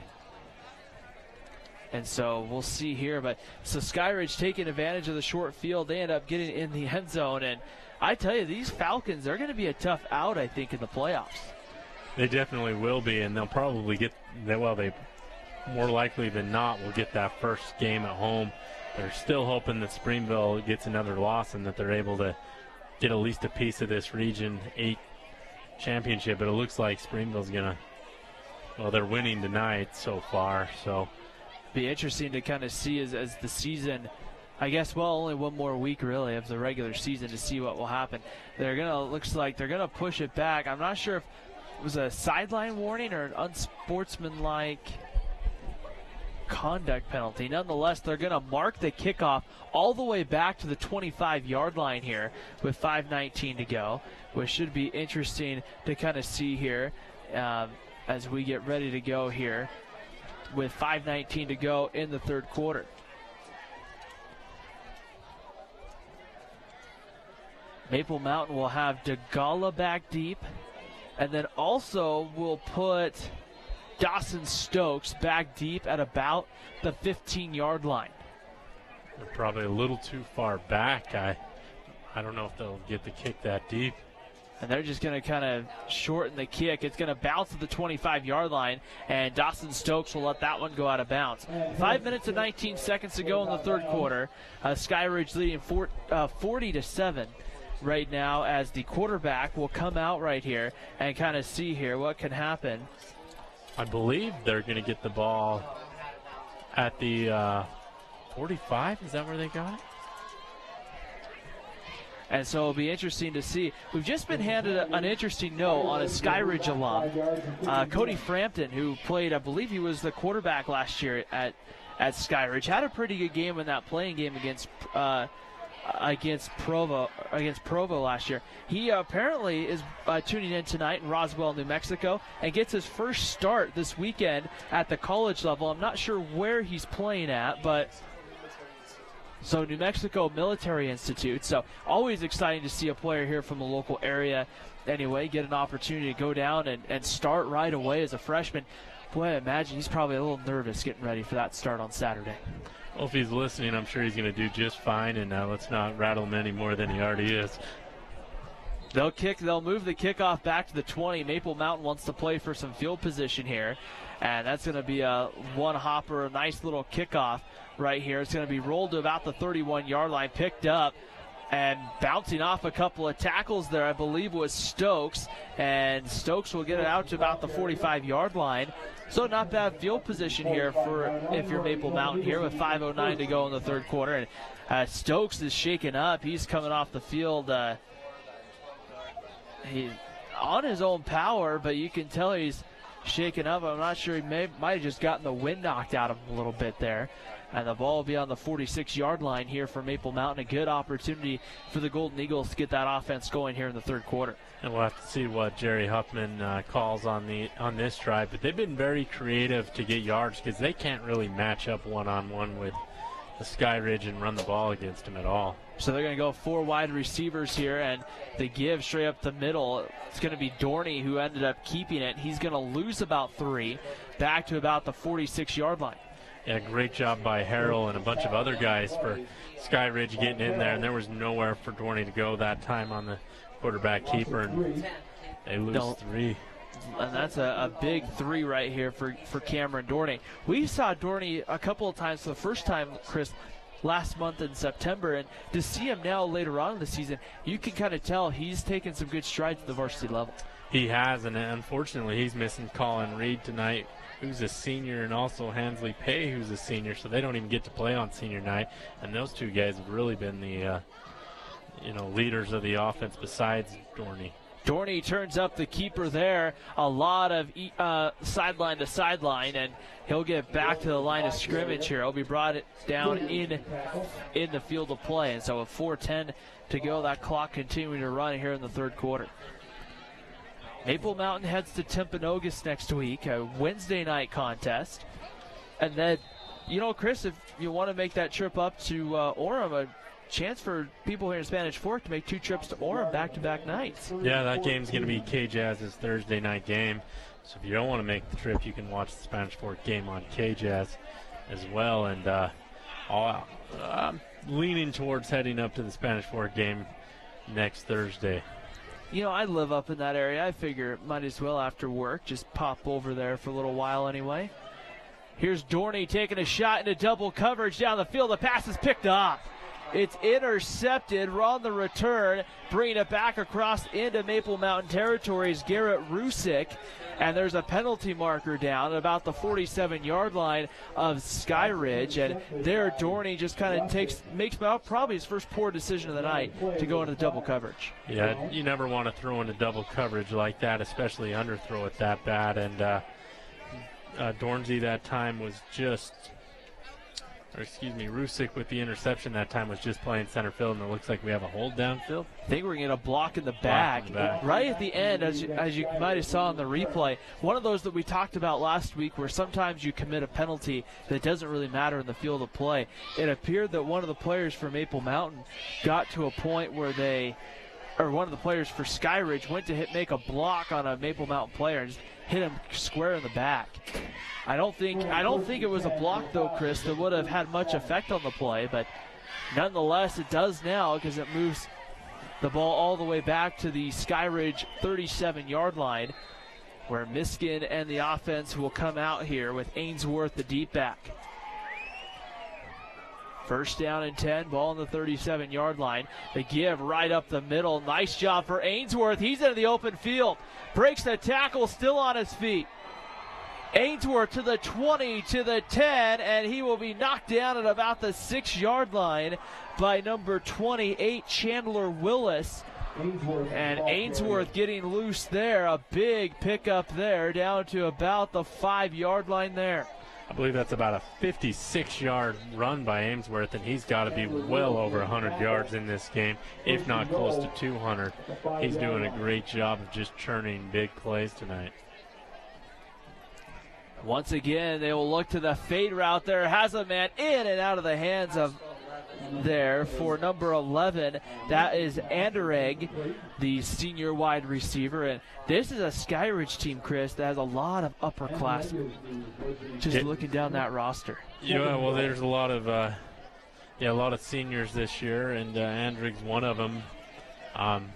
And so we'll see here. But so Skyridge taking advantage of the short field. They end up getting in the end zone. And I tell you, these Falcons, they're going to be a tough out, I think, in the playoffs. They definitely will be, and they'll probably get, they more likely than not will get that first game at home. They're still hoping that Springville gets another loss and that they're able to get at least a piece of this Region 8 championship. But it looks like Springville's going to, they're winning tonight so far. So be interesting to kind of see as the season, I guess, only one more week really of the regular season to see what will happen. Looks like they're going to push it back. I'm not sure if it was a sideline warning or an unsportsmanlike conduct penalty. Nonetheless, they're going to mark the kickoff all the way back to the 25-yard line here with 5:19 to go, which should be interesting to kind of see here as we get ready to go here with 5:19 to go in the third quarter. Maple Mountain will have DeGala back deep, and then also will put Dawson Stokes back deep at about the 15-yard line. They're probably a little too far back. I don't know if they'll get the kick that deep. And they're just going to kind of shorten the kick. It's going to bounce to the 25-yard line, and Dawson Stokes will let that one go out of bounds. 5 minutes and 19 seconds to go in the third quarter. Skyridge leading 40-7 right now, as the quarterback will come out right here and kind of see here what can happen. I believe they're going to get the ball at the 45. Is that where they got it? And so it'll be interesting to see. We've just been handed an interesting note on a Skyridge alum, Cody Frampton, who played, I believe he was the quarterback last year at at Skyridge. Had a pretty good game in that playing game against Provo last year. He apparently is tuning in tonight in Roswell, New Mexico, and gets his first start this weekend at the college level. I'm not sure where he's playing at, but so New Mexico Military Institute. So always exciting to see a player here from the local area anyway get an opportunity to go down and start right away as a freshman. Boy, I imagine he's probably a little nervous getting ready for that start on Saturday. Well, if he's listening, I'm sure he's going to do just fine, and let's not rattle him any more than he already is. They'll move the kickoff back to the 20. Maple Mountain wants to play for some field position here, and that's going to be a one-hopper, a nice little kickoff right here. It's going to be rolled to about the 31-yard line, picked up, and bouncing off a couple of tackles there, I believe was Stokes, and Stokes will get it out to about the 45-yard line. So not bad field position here for if you're Maple Mountain here with 5:09 to go in the third quarter. And Stokes is shaken up. He's coming off the field he's on his own power, but you can tell he's shaken up. I'm not sure, he might have just gotten the wind knocked out of him a little bit there. And the ball will be on the 46-yard line here for Maple Mountain. A good opportunity for the Golden Eagles to get that offense going here in the third quarter. And we'll have to see what Jerry Huffman calls on this drive. But they've been very creative to get yards because they can't really match up one-on-one with the Skyridge and run the ball against them at all. So they're going to go 4 wide receivers here, and they give straight up the middle. It's going to be Dorney who ended up keeping it. He's going to lose about 3, back to about the 46-yard line. Yeah, great job by Harrell and a bunch of other guys for Skyridge getting in there, and there was nowhere for Dorney to go that time on the quarterback keeper, and they lose 3. And that's a big 3 right here for Cameron Dorney. We saw Dorney a couple of times for the first time, Chris, last month in September, and to see him now later on in the season, you can kind of tell he's taken some good strides at the varsity level. He has, and unfortunately he's missing Colin Reed tonight, who's a senior, and also Hansley Pay, who's a senior, so they don't even get to play on senior night. And those two guys have really been the leaders of the offense besides Dorney. Dorney turns up the keeper there. A lot of sideline to sideline, and he'll get back to the line of scrimmage here. He'll be brought down in the field of play. And so with 4:10 to go, that clock continuing to run here in the third quarter. Maple Mountain heads to Timpanogos next week, a Wednesday night contest. And then, Chris, if you want to make that trip up to Orem, a chance for people here in Spanish Fork to make 2 trips to Orem back-to-back nights. Yeah, that game's going to be K-Jazz's Thursday night game. So if you don't want to make the trip, you can watch the Spanish Fork game on K-Jazz as well. And I'm leaning towards heading up to the Spanish Fork game next Thursday. I live up in that area. I figure might as well after work just pop over there for a little while anyway. Here's Dorney taking a shot into double coverage down the field. The pass is picked off. It's intercepted. We're on the return. Bringing it back across into Maple Mountain territory is Garrett Rusick. And there's a penalty marker down at about the 47-yard line of Skyridge. And there Dorney just kind of makes probably his first poor decision of the night to go into double coverage. Yeah, you never want to throw into double coverage like that, especially underthrow it that bad. And Dornsey that time was Rusick with the interception that time was just playing center field, and it looks like we have a hold downfield. I think we're going to get a block in the back. Right at the end, as you might have saw in the replay, one of those that we talked about last week where sometimes you commit a penalty that doesn't really matter in the field of play. It appeared that one of the players for Maple Mountain got to a point where one of the players for Skyridge went to make a block on a Maple Mountain player and just hit him square in the back. I don't think it was a block, though, Chris, that would have had much effect on the play, but nonetheless it does now because it moves the ball all the way back to the Skyridge 37-yard line, where Miskin and the offense will come out here with Ainsworth the deep back. First down and 10, ball on the 37-yard line. They give right up the middle. Nice job for Ainsworth. He's into the open field. Breaks the tackle, still on his feet. Ainsworth to the 20, to the 10, and he will be knocked down at about the 6-yard line by number 28, Chandler Willis. And Ainsworth getting loose there. A big pickup there, down to about the 5-yard line there. I believe that's about a 56-yard run by Ainsworth, and he's got to be well over 100 yards in this game, if not close to 200. He's doing a great job of just churning big plays tonight. Once again, they will look to the fade route there. Has a man in and out of the hands of there for number 11. That is Anderegg, the senior wide receiver. And this is a Skyridge team, Chris, that has a lot of upperclassmen. Just looking down that roster. Yeah, well, there's a lot of seniors this year, and Anderegg's one of them.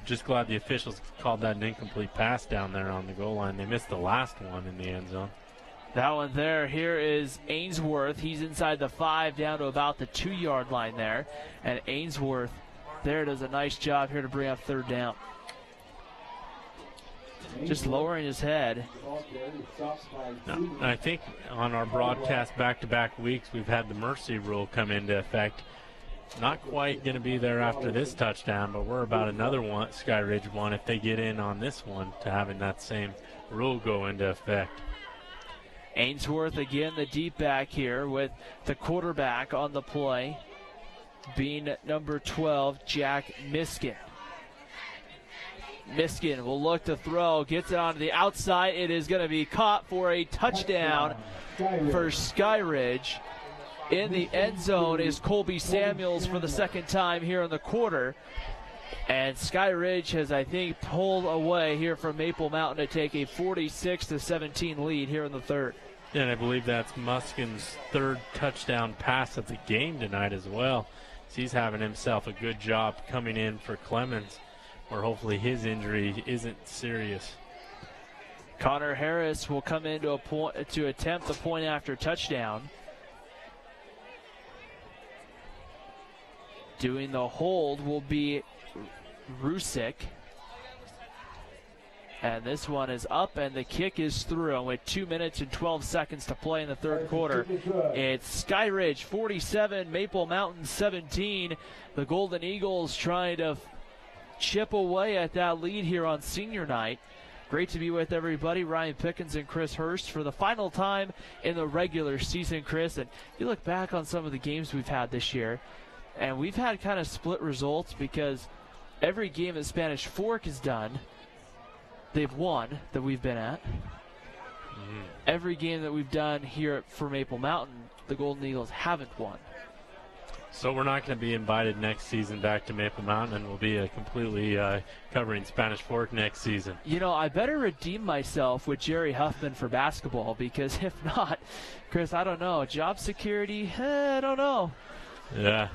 Just glad the officials called that an incomplete pass down there on the goal line. They missed the last one in the end zone. That one there. Here is Ainsworth. He's inside the 5 down to about the 2-yard line there. And Ainsworth there does a nice job here to bring up 3rd down. Just lowering his head. No, I think on our broadcast back-to-back weeks, we've had the mercy rule come into effect. Not quite going to be there after this touchdown, but we're about another one, Skyridge one, if they get in on this one, to having that same rule go into effect. Ainsworth again, the deep back here with the quarterback on the play, being number 12, Jack Miskin. Miskin will look to throw, gets it onto the outside. It is going to be caught for a touchdown for Skyridge. In the end zone is Colby Samuels for the 2nd time here in the quarter. And Skyridge has, I think, pulled away here from Maple Mountain to take a 46-17 lead here in the 3rd. And I believe that's Muskin's 3rd touchdown pass of the game tonight as well. So he's having himself a good job coming in for Clemens, where hopefully his injury isn't serious. Connor Harris will come in to attempt the point after touchdown. Doing the hold will be Rusick. And this one is up, and the kick is through. And with 2 minutes and 12 seconds to play in the 3rd quarter, it's Skyridge 47, Maple Mountain 17. The Golden Eagles trying to chip away at that lead here on senior night. Great to be with everybody. Ryan Pickens and Chris Hurst for the final time in the regular season, Chris. And you look back on some of the games we've had this year, and we've had kind of split results because every game that Spanish Fork has done, they've won that we've been at. Every game that we've done here for Maple Mountain, the Golden Eagles haven't won. So we're not going to be invited next season back to Maple Mountain, and we'll be completely covering Spanish Fork next season. You know, I better redeem myself with Jerry Huffman for basketball, because if not, Chris, I don't know. Job security, I don't know. Yeah.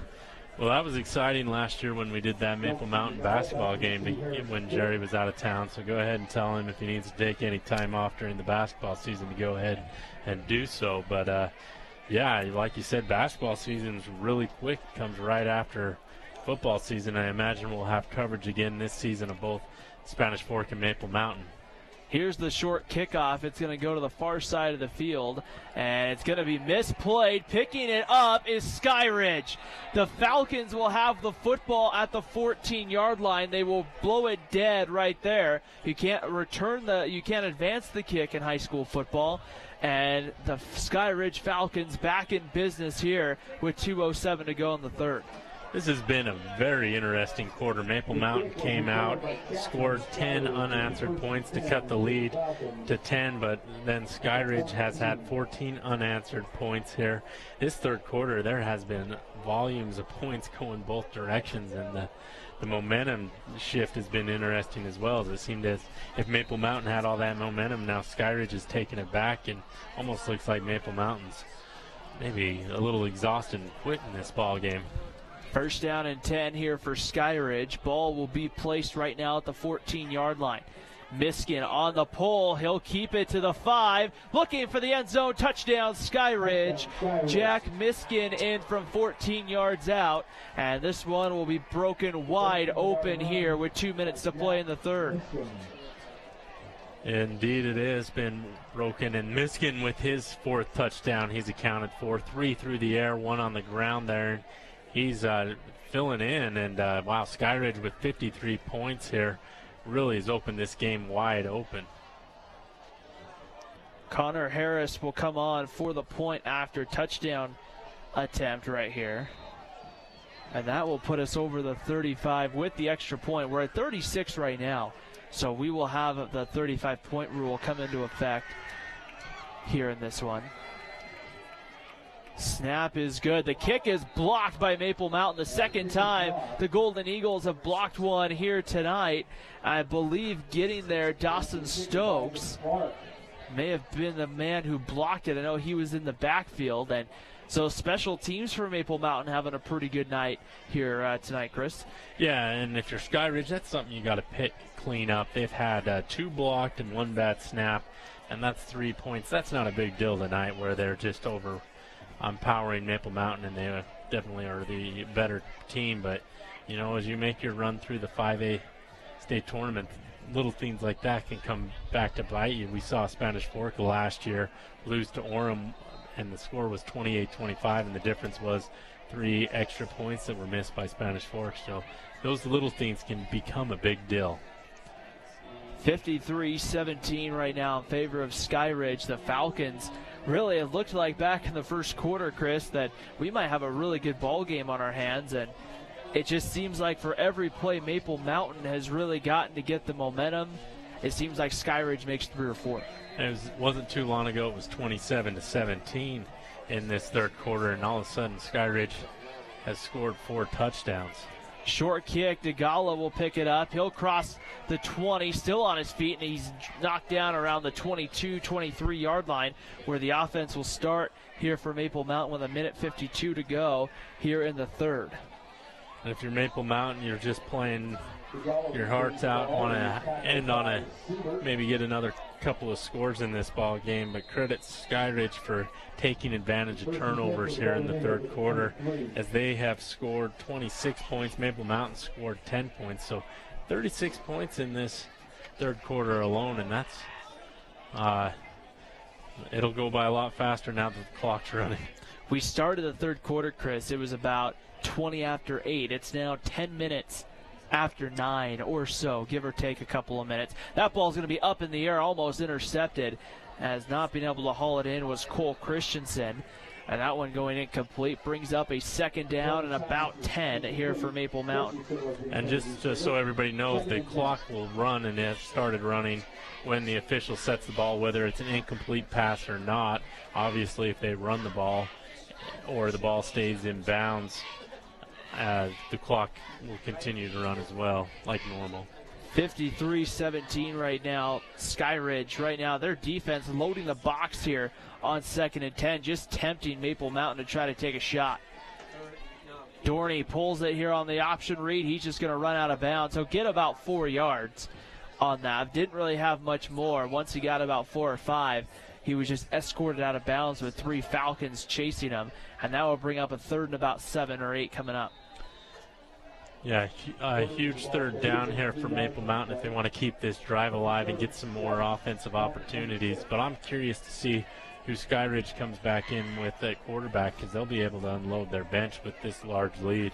Well, that was exciting last year when we did that Maple Mountain basketball game when Jerry was out of town. So go ahead and tell him if he needs to take any time off during the basketball season to go ahead and do so. But, yeah, like you said, basketball season is really quick. It comes right after football season. I imagine we'll have coverage again this season of both Spanish Fork and Maple Mountain. Here's the short kickoff. It's going to go to the far side of the field, and it's going to be misplayed. Picking it up is Skyridge. The Falcons will have the football at the 14-yard line. They will blow it dead right there. You can't advance the kick in high school football. And the Skyridge Falcons back in business here with 2:07 to go in the 3rd. This has been a very interesting quarter. Maple Mountain came out, scored 10 unanswered points to cut the lead to 10, but then Skyridge has had 14 unanswered points here. This 3rd quarter, there has been volumes of points going both directions, and the momentum shift has been interesting as well. As it seemed as if Maple Mountain had all that momentum, now Skyridge is taking it back, and almost looks like Maple Mountain's maybe a little exhausted and quit in this ball game. 1st down and 10 here for Skyridge. Ball will be placed right now at the 14-yard line. Miskin on the pole. He'll keep it to the 5. Looking for the end zone. Touchdown, Skyridge. Jack Miskin in from 14 yards out. And this one will be broken wide open here with 2 minutes to play in the 3rd. Indeed it has been broken. And Miskin with his 4th touchdown, he's accounted for. 3 through the air, 1 on the ground there. He's filling in, and wow, Skyridge with 53 points here really has opened this game wide open. Connor Harris will come on for the point after touchdown attempt right here. And that will put us over the 35 with the extra point. We're at 36 right now. So we will have the 35-point rule come into effect here in this one. Snap is good. The kick is blocked by Maple Mountain the second time. The Golden Eagles have blocked one here tonight. I believe getting there, Dawson Stokes may have been the man who blocked it. I know he was in the backfield. And so special teams for Maple Mountain having a pretty good night here tonight, Chris. Yeah, and if you're Skyridge, that's something you got to clean up. They've had 2 blocked and 1 bad snap, and that's 3 points. That's not a big deal tonight where they're just empowering Maple Mountain, and they definitely are the better team. But, you know, as you make your run through the 5A state tournament, little things like that can come back to bite you. We saw Spanish Fork last year lose to Orem, and the score was 28-25, and the difference was 3 extra points that were missed by Spanish Fork. So those little things can become a big deal. 53-17 right now in favor of Skyridge. The Falcons, really, it looked like back in the first quarter, Chris, that we might have a really good ball game on our hands, and it just seems like for every play Maple Mountain has really gotten to get the momentum, it seems like Skyridge makes 3 or 4. It wasn't too long ago, it was 27-17 in this third quarter, and all of a sudden Skyridge has scored 4 touchdowns. Short kick, DeGala will pick it up. He'll cross the 20, still on his feet, and he's knocked down around the 22, 23-yard line, where the offense will start here for Maple Mountain with 1:52 to go here in the third. And if you're Maple Mountain, you're just playing your hearts out, want to end on a maybe get another couple of scores in this ball game, but credit Skyridge for taking advantage of turnovers here in the third quarter, as they have scored 26 points. Maple Mountain scored 10 points, so 36 points in this third quarter alone, and that's it'll go by a lot faster now that the clock's running. We started the third quarter, Chris. It was about 20 after 8. It's now 10 minutes after 9 or so, give or take a couple of minutes. That ball's going to be up in the air, almost intercepted, as not being able to haul it in was Cole Christensen. And that one going incomplete brings up a second down and about 10 here for Maple Mountain. And just so everybody knows, the clock will run, and it started running when the official sets the ball, whether it's an incomplete pass or not. Obviously, if they run the ball or the ball stays in bounds, the clock will continue to run as well, like normal. 53-17 right now. Skyridge right now, their defense loading the box here on 2nd and 10, just tempting Maple Mountain to try to take a shot. Dorney pulls it here on the option read. He's just going to run out of bounds. He'll get about 4 yards on that. Didn't really have much more. Once he got about 4 or 5, he was just escorted out of bounds with 3 Falcons chasing him. And that will bring up a 3rd and about 7 or 8 coming up. Yeah, a huge third down here for Maple Mountain if they want to keep this drive alive and get some more offensive opportunities. But I'm curious to see who Skyridge comes back in with at quarterback, because they'll be able to unload their bench with this large lead.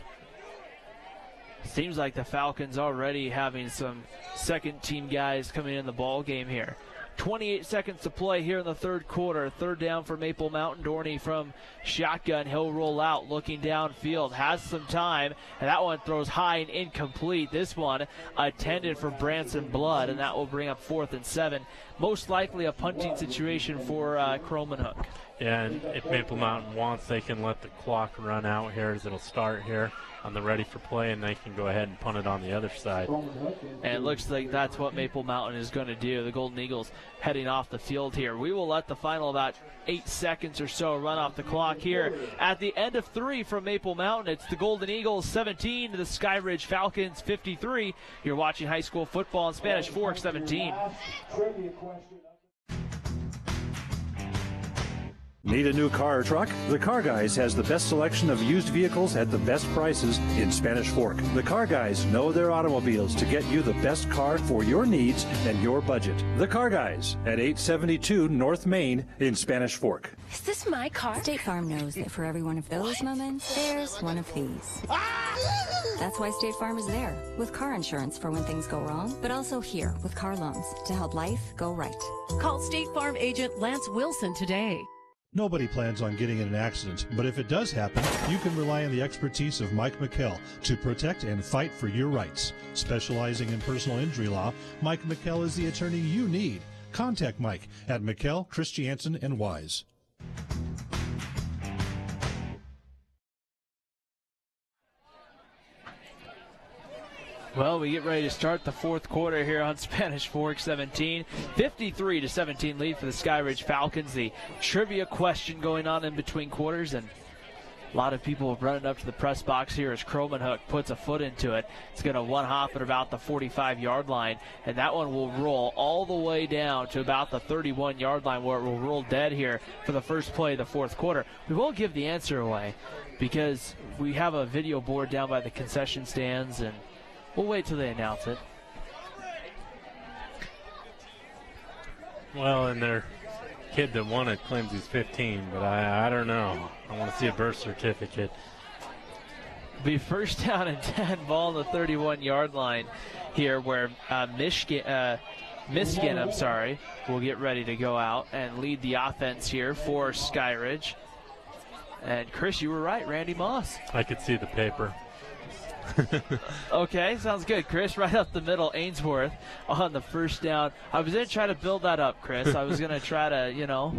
Seems like the Falcons already having some second-team guys coming in the ball game here. 28 seconds to play here in the third quarter. 3rd down for Maple Mountain. Dorney from shotgun. He'll roll out, looking downfield. Has some time, and that one throws high and incomplete. This one intended for Branson Blood, and that will bring up 4th and 7. Most likely a punting situation for Cromanhook. Yeah, and if Maple Mountain wants, they can let the clock run out here as it'll start here on the ready for play, and they can go ahead and punt it on the other side. And it looks like that's what Maple Mountain is going to do. The Golden Eagles heading off the field here. We will let the final about 8 seconds or so run off the clock here. At the end of 3 from Maple Mountain, it's the Golden Eagles 17 to the Skyridge Falcons 53. You're watching high school football in Spanish Fork 17. Need a new car or truck? The Car Guys has the best selection of used vehicles at the best prices in Spanish Fork. The Car Guys know their automobiles to get you the best car for your needs and your budget. The Car Guys at 872 North Main in Spanish Fork. Is this my car? State Farm knows that for every one of those moments, there's one of these. That's why State Farm is there, with car insurance for when things go wrong, but also here with car loans to help life go right. Call State Farm agent Lance Wilson today. Nobody plans on getting in an accident, but if it does happen, you can rely on the expertise of Mike McKell to protect and fight for your rights. Specializing in personal injury law, Mike McKell is the attorney you need. Contact Mike at McKell, Christiansen, and Wise. Well, we get ready to start the fourth quarter here on Spanish Fork 17. 53-17 lead for the Skyridge Falcons. The trivia question going on in between quarters, and a lot of people running up to the press box here as Kromenhoek puts a foot into it. It's going to one-hop at about the 45-yard line, and that one will roll all the way down to about the 31-yard line where it will roll dead here for the first play of the fourth quarter. We won't give the answer away because we have a video board down by the concession stands, and we'll wait till they announce it. Well, and their kid that won it claims he's 15, but I don't know. I want to see a birth certificate. Be first down and 10, ball on the 31-yard line here where Michigan, will get ready to go out and lead the offense here for Skyridge. And Chris, you were right, Randy Moss. I could see the paper. Okay, sounds good, Chris. Right up the middle, Ainsworth on the first down. I was going to try to build that up, Chris. I was going to try to,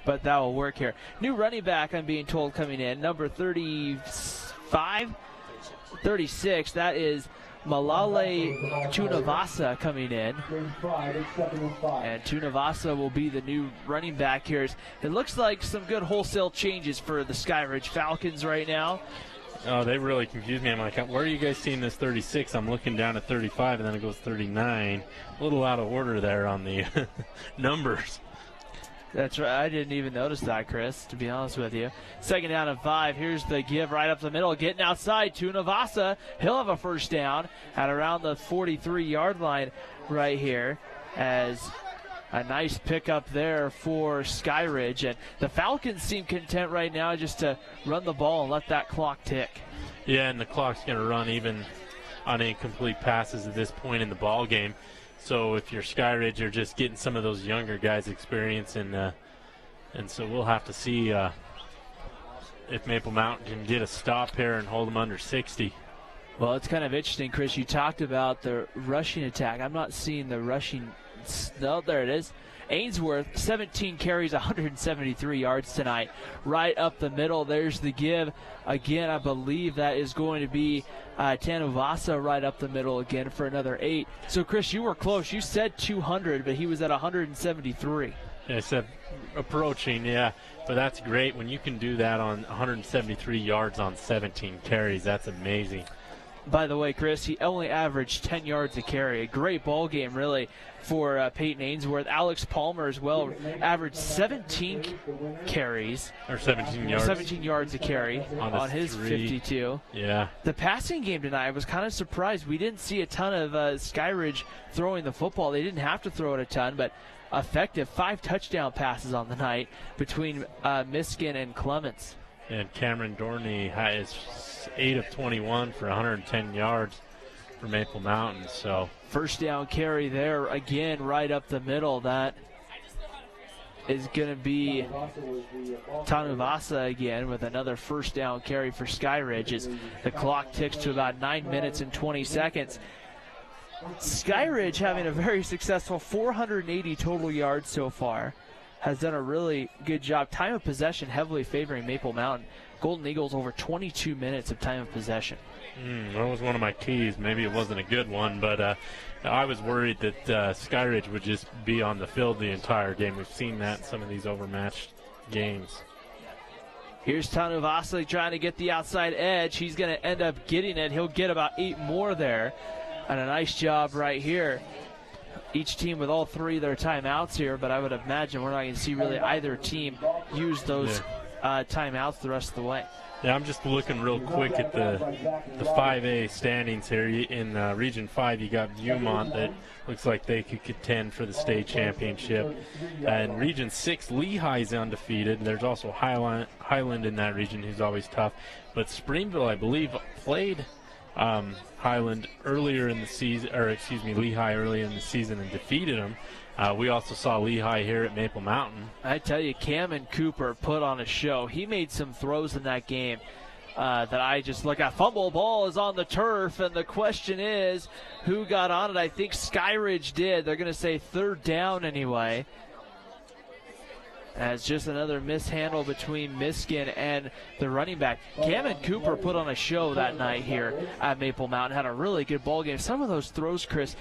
but that will work here. New running back, I'm being told, coming in, number 36. That is Malale Tunavasa coming in. And Tunavasa will be the new running back here. It looks like some good wholesale changes for the Skyridge Falcons right now. Oh, they really confused me. I'm like, where are you guys seeing this 36? I'm looking down at 35, and then it goes 39. A little out of order there on the numbers. That's right. I didn't even notice that, Chris, to be honest with you. Second down and 5. Here's the give right up the middle. Getting outside to Navasa. He'll have a first down at around the 43-yard line right here as a nice pickup there for Skyridge. And the Falcons seem content right now just to run the ball and let that clock tick. Yeah, and the clock's going to run even on incomplete passes at this point in the ball game. So if you're Skyridge, you're just getting some of those younger guys experience, and so we'll have to see if Maple Mountain can get a stop here and hold them under 60. Well, it's kind of interesting, Chris. You talked about the rushing attack. I'm not seeing the rushing. No, there it is. Ainsworth, 17 carries, 173 yards tonight. Right up the middle, there's the give. Again, I believe that is going to be Tanuvasa right up the middle again for another 8. So, Chris, you were close. You said 200, but he was at 173. I said approaching, yeah. But that's great. When you can do that on 173 yards on 17 carries, that's amazing. By the way, Chris, he only averaged 10 yards a carry. A great ball game, really, for Peyton Ainsworth. Alex Palmer as well averaged 17 carries. Or 17 yards. 17 yards a carry on his 52. Yeah. The passing game tonight, I was kind of surprised. We didn't see a ton of Skyridge throwing the football. They didn't have to throw it a ton, but effective 5 touchdown passes on the night between Miskin and Clements. And Cameron Dorney is 8 of 21 for 110 yards for Maple Mountain. So first down carry there again, right up the middle. That is going to be Tanuvasa again with another first down carry for Skyridge as the clock ticks to about 9 minutes and 20 seconds. Skyridge having a very successful 480 total yards so far. Has done a really good job. Time of possession heavily favoring Maple Mountain. Golden Eagles over 22 minutes of time of possession. That was one of my keys. Maybe it wasn't a good one, but I was worried that Skyridge would just be on the field the entire game. We've seen that in some of these overmatched games. Here's Tanuvasa trying to get the outside edge. He's going to end up getting it. He'll get about 8 more there. And a nice job right here each team with all 3 of their timeouts here, but I would imagine we're not going to see really either team use those timeouts the rest of the way. Yeah, I'm just looking real quick at the 5A standings here. In Region 5, you got Viewmont that looks like they could contend for the state championship. And Region 6, Lehigh's undefeated. There's also Highland in that region, who's always tough. But Springville, I believe, played Highland earlier in the season, or excuse me, Lehigh earlier in the season and defeated them. We also saw Lehigh here at Maple Mountain. I tell you, Cameron Cooper put on a show. He made some throws in that game that I just look at. Fumble ball is on the turf, and the question is, who got on it? I think Skyridge did. They're going to say 3rd down anyway. As just another mishandle between Miskin and the running back. Cameron Cooper put on a show that night here at Maple Mountain. Had a really good ball game. Some of those throws, Chris,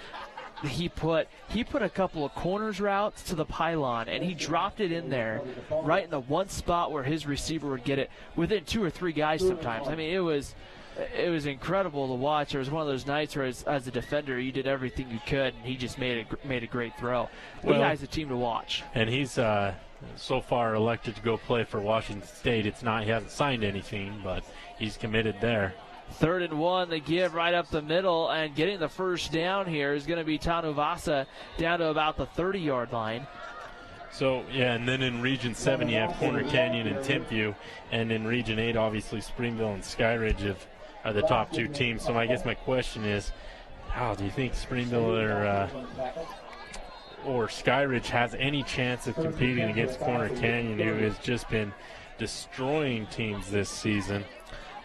he put a couple of corners routes to the pylon, and he dropped it in there right in the one spot where his receiver would get it within 2 or 3 guys sometimes. I mean, it was incredible to watch. It was one of those nights where as a defender you did everything you could, and he just made a great throw. Lehigh's a team to watch. And he's so far elected to go play for Washington State. He hasn't signed anything, but he's committed there. 3rd and 1, they give right up the middle, and getting the first down here is going to be Tanuvasa down to about the 30-yard line. So, yeah, and then in Region 7 you have Corner Canyon and Timpview, and in Region 8 obviously Springville and Skyridge are the top 2 teams. So I guess my question is, how do you think Springville or Skyridge has any chance of competing against Corner Canyon, who has just been destroying teams this season?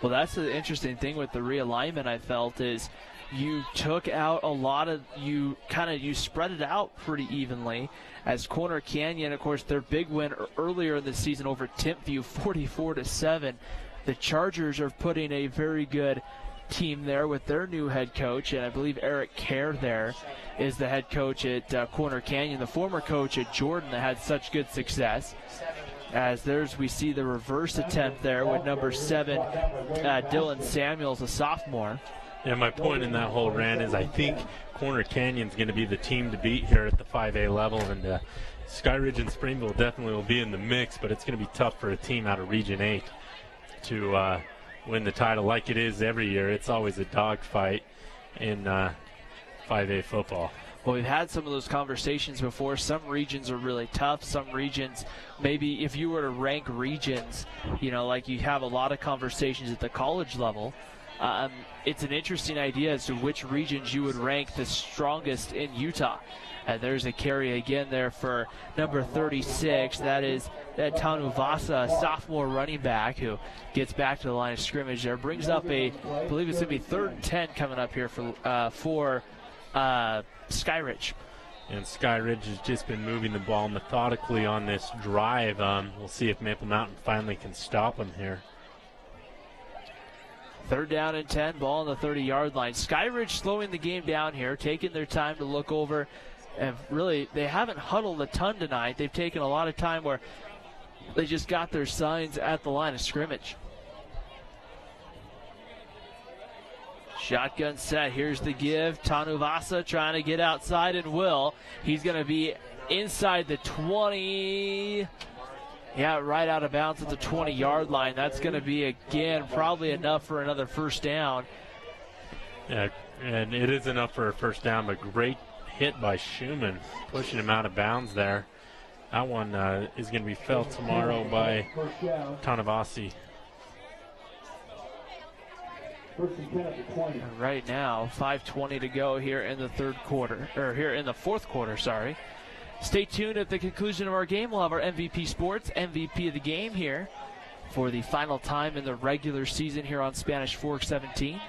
Well, that's the interesting thing with the realignment, I felt, is you took out a lot of, you spread it out pretty evenly. As Corner Canyon, of course, their big win earlier in the season over Timpview, 44-7. The Chargers are putting a very good team there with their new head coach, and I believe Eric Kerr there is the head coach at Corner Canyon, the former coach at Jordan that had such good success. As we see the reverse attempt there with number 7, Dylan Samuels, a sophomore. Yeah, my point in that whole rant is I think Corner Canyon's going to be the team to beat here at the 5A level, and Skyridge and Springville definitely will be in the mix, but it's going to be tough for a team out of Region 8 to win the title like it is every year. It's always a dogfight in 5A football. Well, we've had some of those conversations before. Some regions are really tough. Some regions, maybe if you were to rank regions, like you have a lot of conversations at the college level, it's an interesting idea as to which regions you would rank the strongest in Utah. There's a carry again there for number 36. That is Tanuvasa, a sophomore running back who gets back to the line of scrimmage there. Brings up I believe it's going to be 3rd and 10 coming up here for Skyridge. And Skyridge has just been moving the ball methodically on this drive. We'll see if Maple Mountain finally can stop them here. 3rd down and 10, ball on the 30-yard line. Skyridge slowing the game down here, taking their time to look over. And really, they haven't huddled a ton tonight. They've taken a lot of time where they just got their signs at the line of scrimmage. Shotgun set. Here's the give. Tanuvasa trying to get outside and will. He's going to be inside the 20. Yeah, right out of bounds at the 20-yard line. That's going to be, again, probably enough for another first down. Yeah, and it is enough for a first down, but great hit by Schumann, pushing him out of bounds there. That one is going to be felt tomorrow by Tanavasi. Right now, 5:20 to go here in the fourth quarter, sorry. Stay tuned. At the conclusion of our game, we'll have our MVP Sports MVP of the game here for the final time in the regular season here on Spanish Fork 17.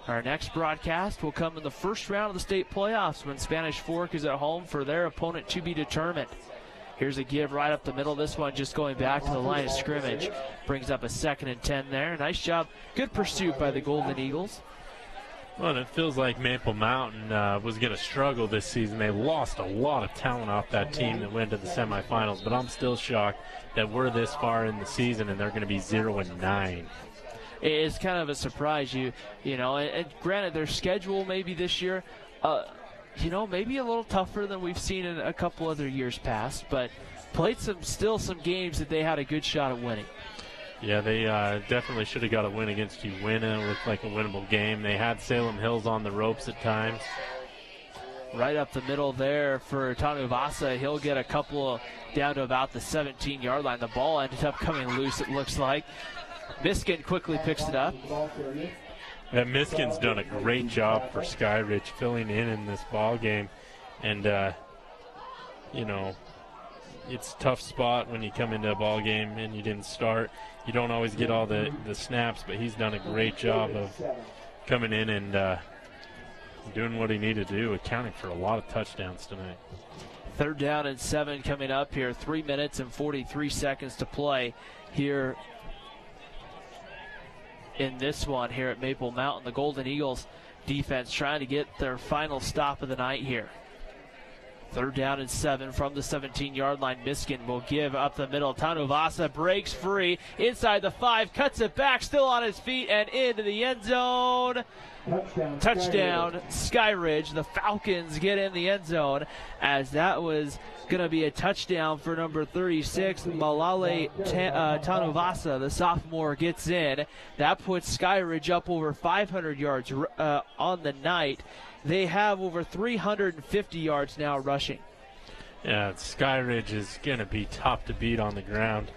Our next broadcast will come in the first round of the state playoffs when Spanish Fork is at home for their opponent to be determined. Here's a give right up the middle. This one just going back to the line of scrimmage. Brings up a 2nd and 10 there. Nice job. Good pursuit by the Golden Eagles. Well, it feels like Maple Mountain was going to struggle this season. They lost a lot of talent off that team that went to the semifinals, but I'm still shocked that we're this far in the season and they're going to be 0-9. It's kind of a surprise, you know. And granted, their schedule maybe this year maybe a little tougher than we've seen in a couple other years past, but played some games that they had a good shot at winning. Yeah, they definitely should have got a win against Uwinna. It looked like a winnable game. They had Salem Hills on the ropes at times. Right up the middle there for Tanuvasa. He'll get a couple down to about the 17-yard line. The ball ended up coming loose, it looks like. Miskin quickly picks it up. Yeah, Miskin's done a great job for Skyridge filling in this ball game. And, it's a tough spot when you come into a ball game and you didn't start. You don't always get all the snaps, but he's done a great job of coming in and doing what he needed to do, accounting for a lot of touchdowns tonight. 3rd down and 7 coming up here. 3 minutes and 43 seconds to play here in this one here at Maple Mountain. The Golden Eagles defense trying to get their final stop of the night here. 3rd down and 7 from the 17-yard line. Miskin will give up the middle. Tanuvasa breaks free inside the 5, cuts it back, still on his feet and into the end zone. Touchdown, Skyridge. The Falcons get in the end zone, as that was going to be a touchdown for number 36, Malale Tanuvasa. The sophomore gets in. That puts Skyridge up over 500 yards on the night. They have over 350 yards now rushing. Yeah, Skyridge is going to be tough to beat on the ground,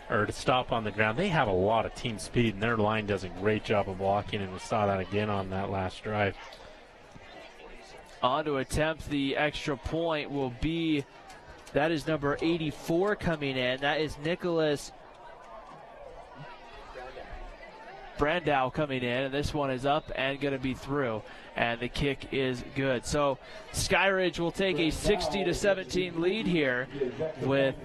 or to stop on the ground. They have a lot of team speed, and their line does a great job of blocking, and we saw that again on that last drive. On to attempt the extra point will be, that is number 84 coming in. That is Nicholas Brandow coming in, and this one is up and going to be through, and the kick is good. So Skyridge will take a 60-17 lead here with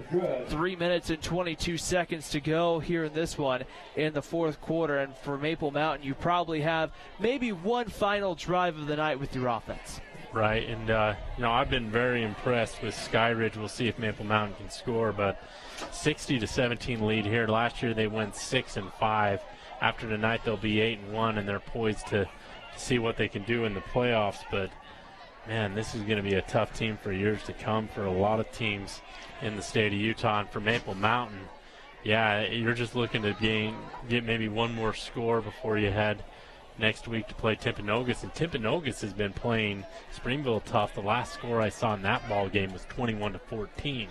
3 minutes and 22 seconds to go here in this one in the 4th quarter. And for Maple Mountain, you probably have maybe one final drive of the night with your offense. Right, and I've been very impressed with Skyridge. We'll see if Maple Mountain can score, but 60-17 lead here. Last year they went 6-5. After tonight, they'll be 8-1, and they're poised to see what they can do in the playoffs. But, man, this is going to be a tough team for years to come for a lot of teams in the state of Utah. And for Maple Mountain, yeah, you're just looking to get maybe one more score before you head next week to play Timpanogos. And Timpanogos has been playing Springville tough. The last score I saw in that ball game was 21-14.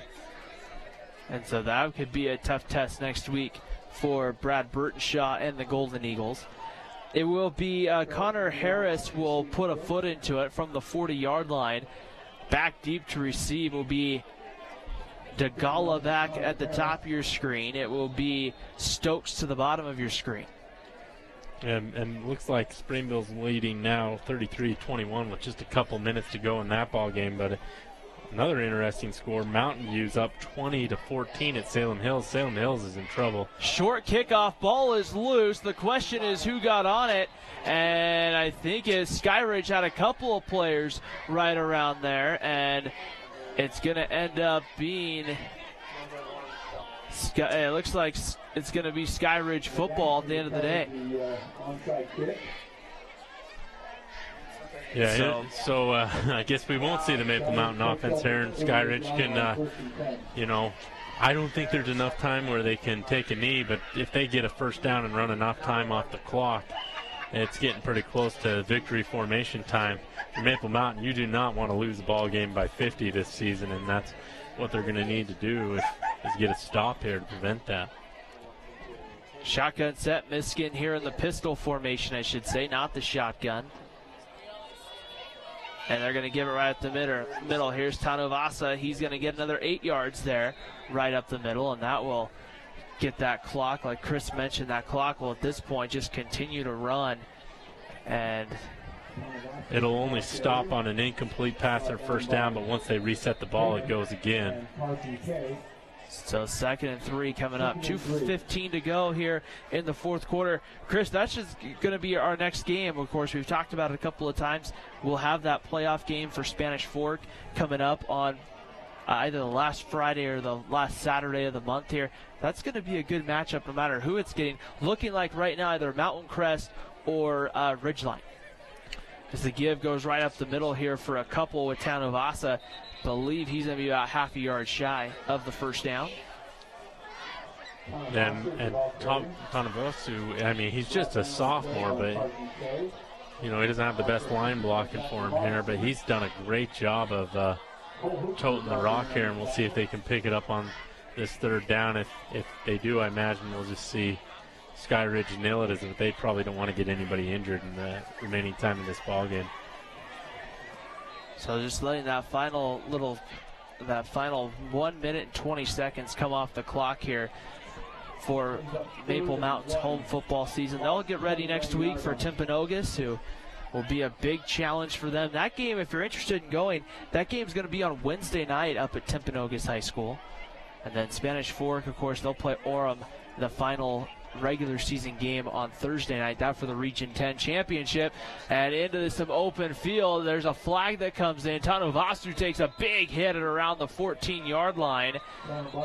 And so that could be a tough test next week for Brad Burtonshaw and the Golden Eagles. It will be Connor Harris will put a foot into it from the 40-yard line. Back deep to receive will be DeGala back at the top of your screen. It will be Stokes to the bottom of your screen. And looks like Springville's leading now 33-21 with just a couple minutes to go in that ball game. But another interesting score, Mountain View's up 20-14 at Salem Hills. Salem Hills is in trouble. Short kickoff, ball is loose. The question is who got on it, and I think Skyridge had a couple of players right around there, and it's going to end up being, it looks like it's going to be Skyridge football at the end of the day. Yeah, so I guess we won't see the Maple Mountain offense here, and Skyridge can, I don't think there's enough time where they can take a knee, but if they get a first down and run enough time off the clock, it's getting pretty close to victory formation time. For Maple Mountain, you do not want to lose the ball game by 50 this season, and that's what they're going to need to do is get a stop here to prevent that. Shotgun set, Miskin here in the pistol formation, I should say, not the shotgun. And they're going to give it right up the middle. Here's Tanuvasa. He's going to get another 8 yards there right up the middle, and that will get that clock. Like Chris mentioned, that clock will at this point just continue to run. And it'll only stop on an incomplete pass or first down, but once they reset the ball, it goes again. So 2nd and 3 coming up. 2:15 to go here in the 4th quarter. Chris, that's just going to be our next game. Of course, we've talked about it a couple of times. We'll have that playoff game for Spanish Fork coming up on either the last Friday or the last Saturday of the month here. That's going to be a good matchup no matter who it's getting. Looking like right now either Mountain Crest or Ridgeline. as the give goes right up the middle here for a couple with Tanuvasa. Believe he's going to be about half a yard shy of the first down. And Tanuvasa, I mean, he's just a sophomore, but he doesn't have the best line blocking for him here, but he's done a great job of toting the rock here, and we'll see if they can pick it up on this third down. If they do, I imagine we'll just see Skyridge nail it, as if they probably don't want to get anybody injured in the remaining time in this ball game. So just letting that final 1 minute and 20 seconds come off the clock here for Maple Mountain's home football season. They'll get ready next week for Timpanogos, who will be a big challenge for them. That game, if you're interested in going, that game's going to be on Wednesday night up at Timpanogos High School. And then Spanish Fork, of course, they'll play Orem, the final regular season game, on Thursday night. That for the Region 10 championship. And into some open field, there's a flag that comes in. Tanuvasa takes a big hit at around the 14-yard line,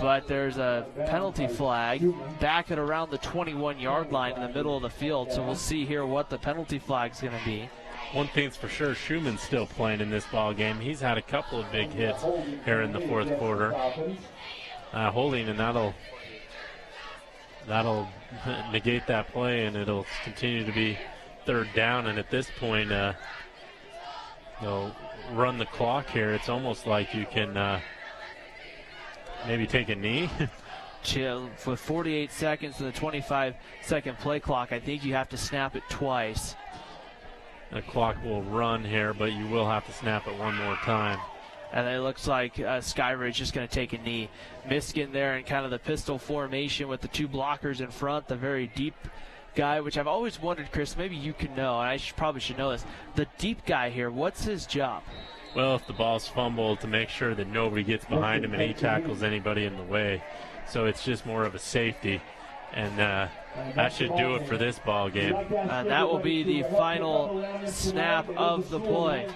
but there's a penalty flag back at around the 21-yard line in the middle of the field. So we'll see here what the penalty flag's going to be. One thing's for sure, Schumann's still playing in this ball game. He's had a couple of big hits here in the fourth quarter. Holding, and that'll negate that play, and it'll continue to be third down. And at this point, they'll run the clock here. It's almost like you can maybe take a knee. With 48 seconds to the 25-second play clock, I think you have to snap it twice. The clock will run here, but you will have to snap it one more time. And it looks like Skyridge is going to take a knee. Miskin there in kind of the pistol formation with the two blockers in front, the very deep guy, which I've always wondered, Chris, maybe you can know, and I probably should know this. The deep guy here, what's his job? Well, if the ball's fumbled, to make sure that nobody gets behind him and he tackles anybody in the way. So it's just more of a safety. And that should do it for this ball game. That will be the final snap of the play.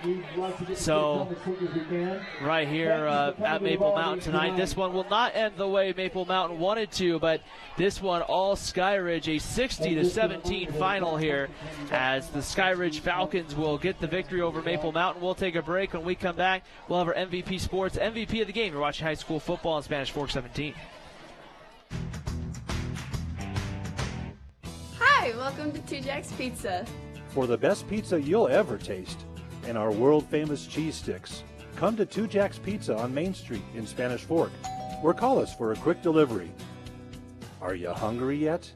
So right here at Maple Mountain tonight, this one will not end the way Maple Mountain wanted to, but this one all Skyridge, a 60-17 final here, as the Skyridge Falcons will get the victory over Maple Mountain. We'll take a break. When we come back, we'll have our MVP Sports MVP of the game. You're watching high school football on Spanish Fork 17. Hi, welcome to 2 Jack's Pizza. For the best pizza you'll ever taste and our world-famous cheese sticks, come to 2 Jack's Pizza on Main Street in Spanish Fork, or call us for a quick delivery. Are you hungry yet?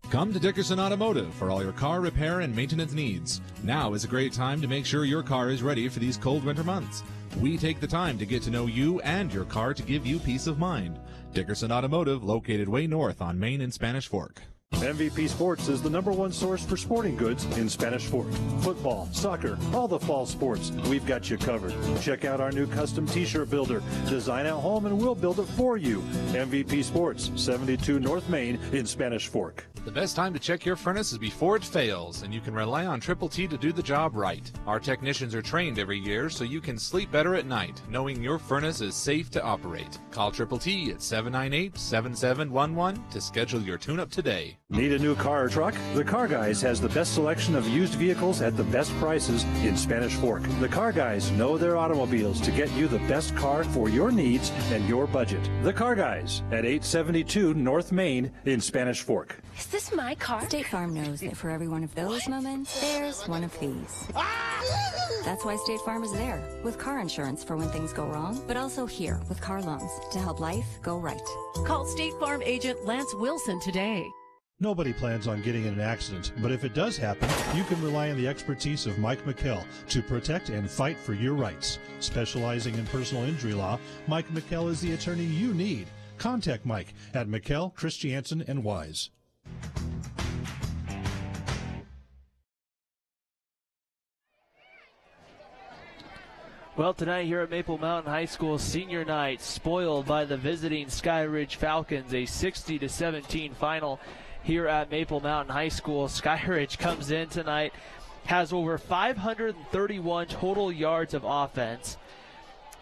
Come to Dickerson Automotive for all your car repair and maintenance needs. Now is a great time to make sure your car is ready for these cold winter months. We take the time to get to know you and your car to give you peace of mind. Dickerson Automotive, located way north on Main in Spanish Fork. MVP Sports is the #1 source for sporting goods in Spanish Fork. Football, soccer, all the fall sports, we've got you covered. Check out our new custom t-shirt builder. Design at home and we'll build it for you. MVP Sports, 72 North Main in Spanish Fork. The best time to check your furnace is before it fails, and you can rely on Triple T to do the job right. Our technicians are trained every year so you can sleep better at night, knowing your furnace is safe to operate. Call Triple T at 798-7711 to schedule your tune-up today. Need a new car or truck? The Car Guys has the best selection of used vehicles at the best prices in Spanish Fork. The Car Guys know their automobiles to get you the best car for your needs and your budget. The Car Guys at 872 North Main in Spanish Fork. Is this my car? State Farm knows that for every one of those moments, there's one of these. That's why State Farm is there, with car insurance for when things go wrong, but also here with car loans to help life go right. Call State Farm agent Lance Wilson today. Nobody plans on getting in an accident, but if it does happen, you can rely on the expertise of Mike McKell to protect and fight for your rights. Specializing in personal injury law, Mike McKell is the attorney you need. Contact Mike at McKell, Christiansen, and Wise. Well, tonight here at Maple Mountain High School, senior night, spoiled by the visiting Skyridge Falcons, a 60-17 final here at Maple Mountain High School. Skyridge comes in tonight, has over 531 total yards of offense.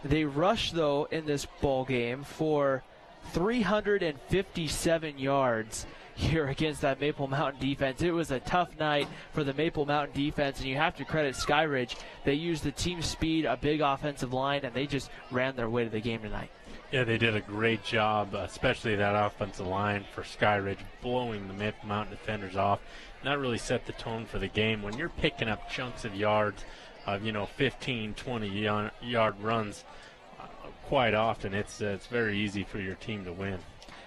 They rush, though, in this ball game for 357 yards. here against that Maple Mountain defense. It was a tough night for the Maple Mountain defense, and you have to credit Skyridge. They used the team speed, a big offensive line, and they just ran their way to the game tonight. Yeah, they did a great job, especially that offensive line for Skyridge, blowing the Maple Mountain defenders off. And that really set the tone for the game. When you're picking up chunks of yards, of 15, 20-yard runs, quite often it's very easy for your team to win.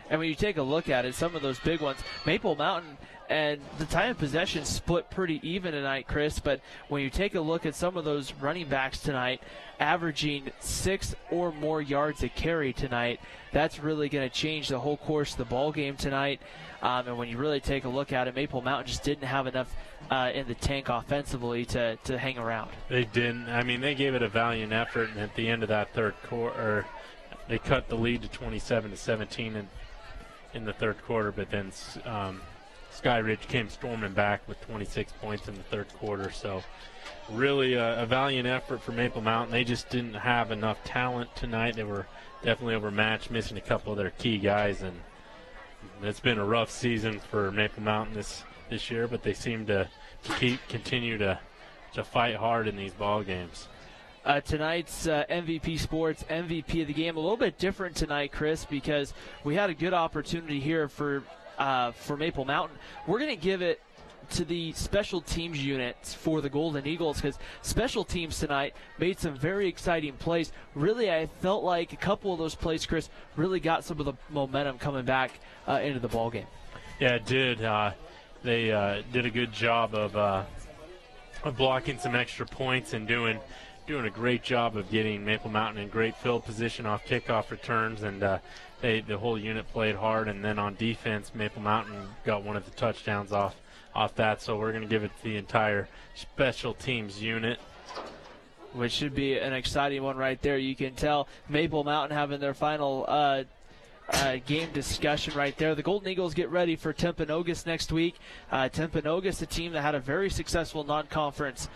And when you take a look at it, some of those big ones, Maple Mountain and the time of possession split pretty even tonight, Chris, but when you take a look at some of those running backs tonight, averaging 6 or more yards a carry tonight, that's really going to change the whole course of the ball game tonight. And when you really take a look at it, Maple Mountain just didn't have enough in the tank offensively to hang around. They didn't. I mean, they gave it a valiant effort, and at the end of that third quarter, they cut the lead to 27-17 in the third quarter, but then Skyridge came storming back with 26 points in the third quarter. So really a valiant effort for Maple Mountain. They just didn't have enough talent tonight. They were definitely overmatched, missing a couple of their key guys, and it's been a rough season for Maple Mountain this year, but they seem to continue to fight hard in these ball games. Tonight's MVP Sports MVP of the game, a little bit different tonight, Chris, because we had a good opportunity here for Maple Mountain. We're going to give it to the special teams units for the Golden Eagles, because special teams tonight made some very exciting plays. Really, I felt like a couple of those plays, Chris, really got some of the momentum coming back into the ball game. Yeah, it did. They did a good job of blocking some extra points and doing a great job of getting Maple Mountain in great field position off kickoff returns, and the whole unit played hard. And then on defense, Maple Mountain got one of the touchdowns off that, so we're going to give it to the entire special teams unit, which should be an exciting one right there. You can tell Maple Mountain having their final game discussion right there. The Golden Eagles get ready for Timpanogos next week. Timpanogos, a team that had a very successful non-conference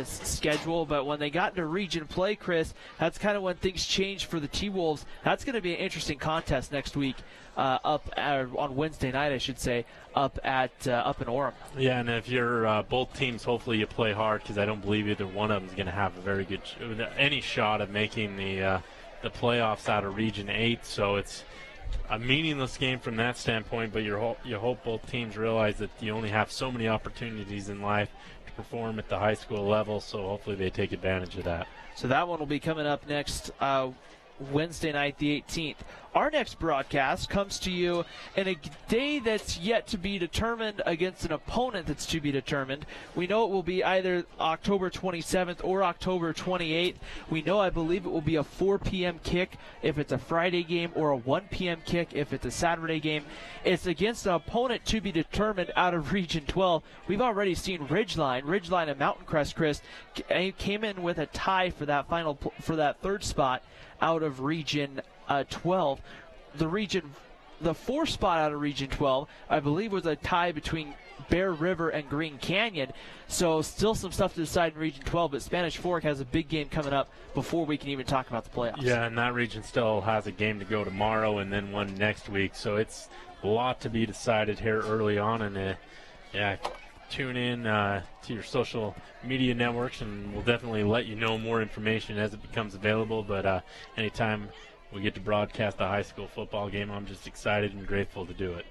schedule, but when they got into region play, Chris, that's kind of when things changed for the T-Wolves. That's going to be an interesting contest next week on Wednesday night, I should say, up in Orem. Yeah, and if you're both teams, hopefully you play hard, because I don't believe either one of them is going to have a very good any shot of making the playoffs out of Region 8. So it's a meaningless game from that standpoint, but you hope both teams realize that you only have so many opportunities in life to perform at the high school level, so hopefully they take advantage of that. So that one will be coming up next Wednesday night, the 18th. Our next broadcast comes to you in a day that's yet to be determined against an opponent that's to be determined. We know it will be either October 27th or October 28th. We know, I believe, it will be a 4 p.m. kick if it's a Friday game, or a 1 p.m. kick if it's a Saturday game. It's against an opponent to be determined out of Region 12. We've already seen Ridgeline and Mountain Crest, Chris, came in with a tie for that third spot out of Region 12. The fourth spot out of Region 12, I believe, was a tie between Bear River and Green Canyon. So still some stuff to decide in Region 12, but Spanish Fork has a big game coming up before we can even talk about the playoffs. Yeah, and that region still has a game to go tomorrow and then one next week. So it's a lot to be decided here early on. And tune in to your social media networks, and we'll definitely let you know more information as it becomes available. But anytime we get to broadcast a high school football game, I'm just excited and grateful to do it.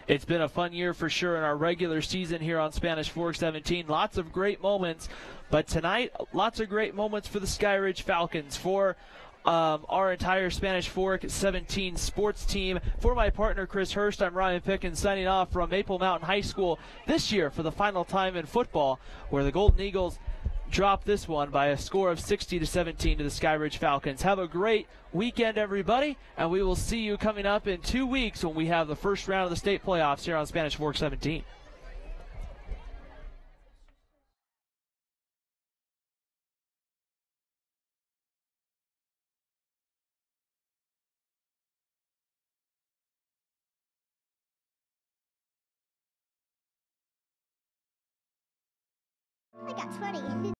It's been a fun year for sure in our regular season here on Spanish Fork 17. Lots of great moments, but tonight, lots of great moments for the Skyridge Falcons, for our entire Spanish Fork 17 sports team. For my partner, Chris Hurst, I'm Ryan Pickens signing off from Maple Mountain High School this year for the final time in football, where the Golden Eagles dropped this one by a score of 60-17 to the Skyridge Falcons. Have a great weekend, everybody, and we will see you coming up in 2 weeks when we have the first round of the state playoffs here on Spanish Fork 17. I got 20.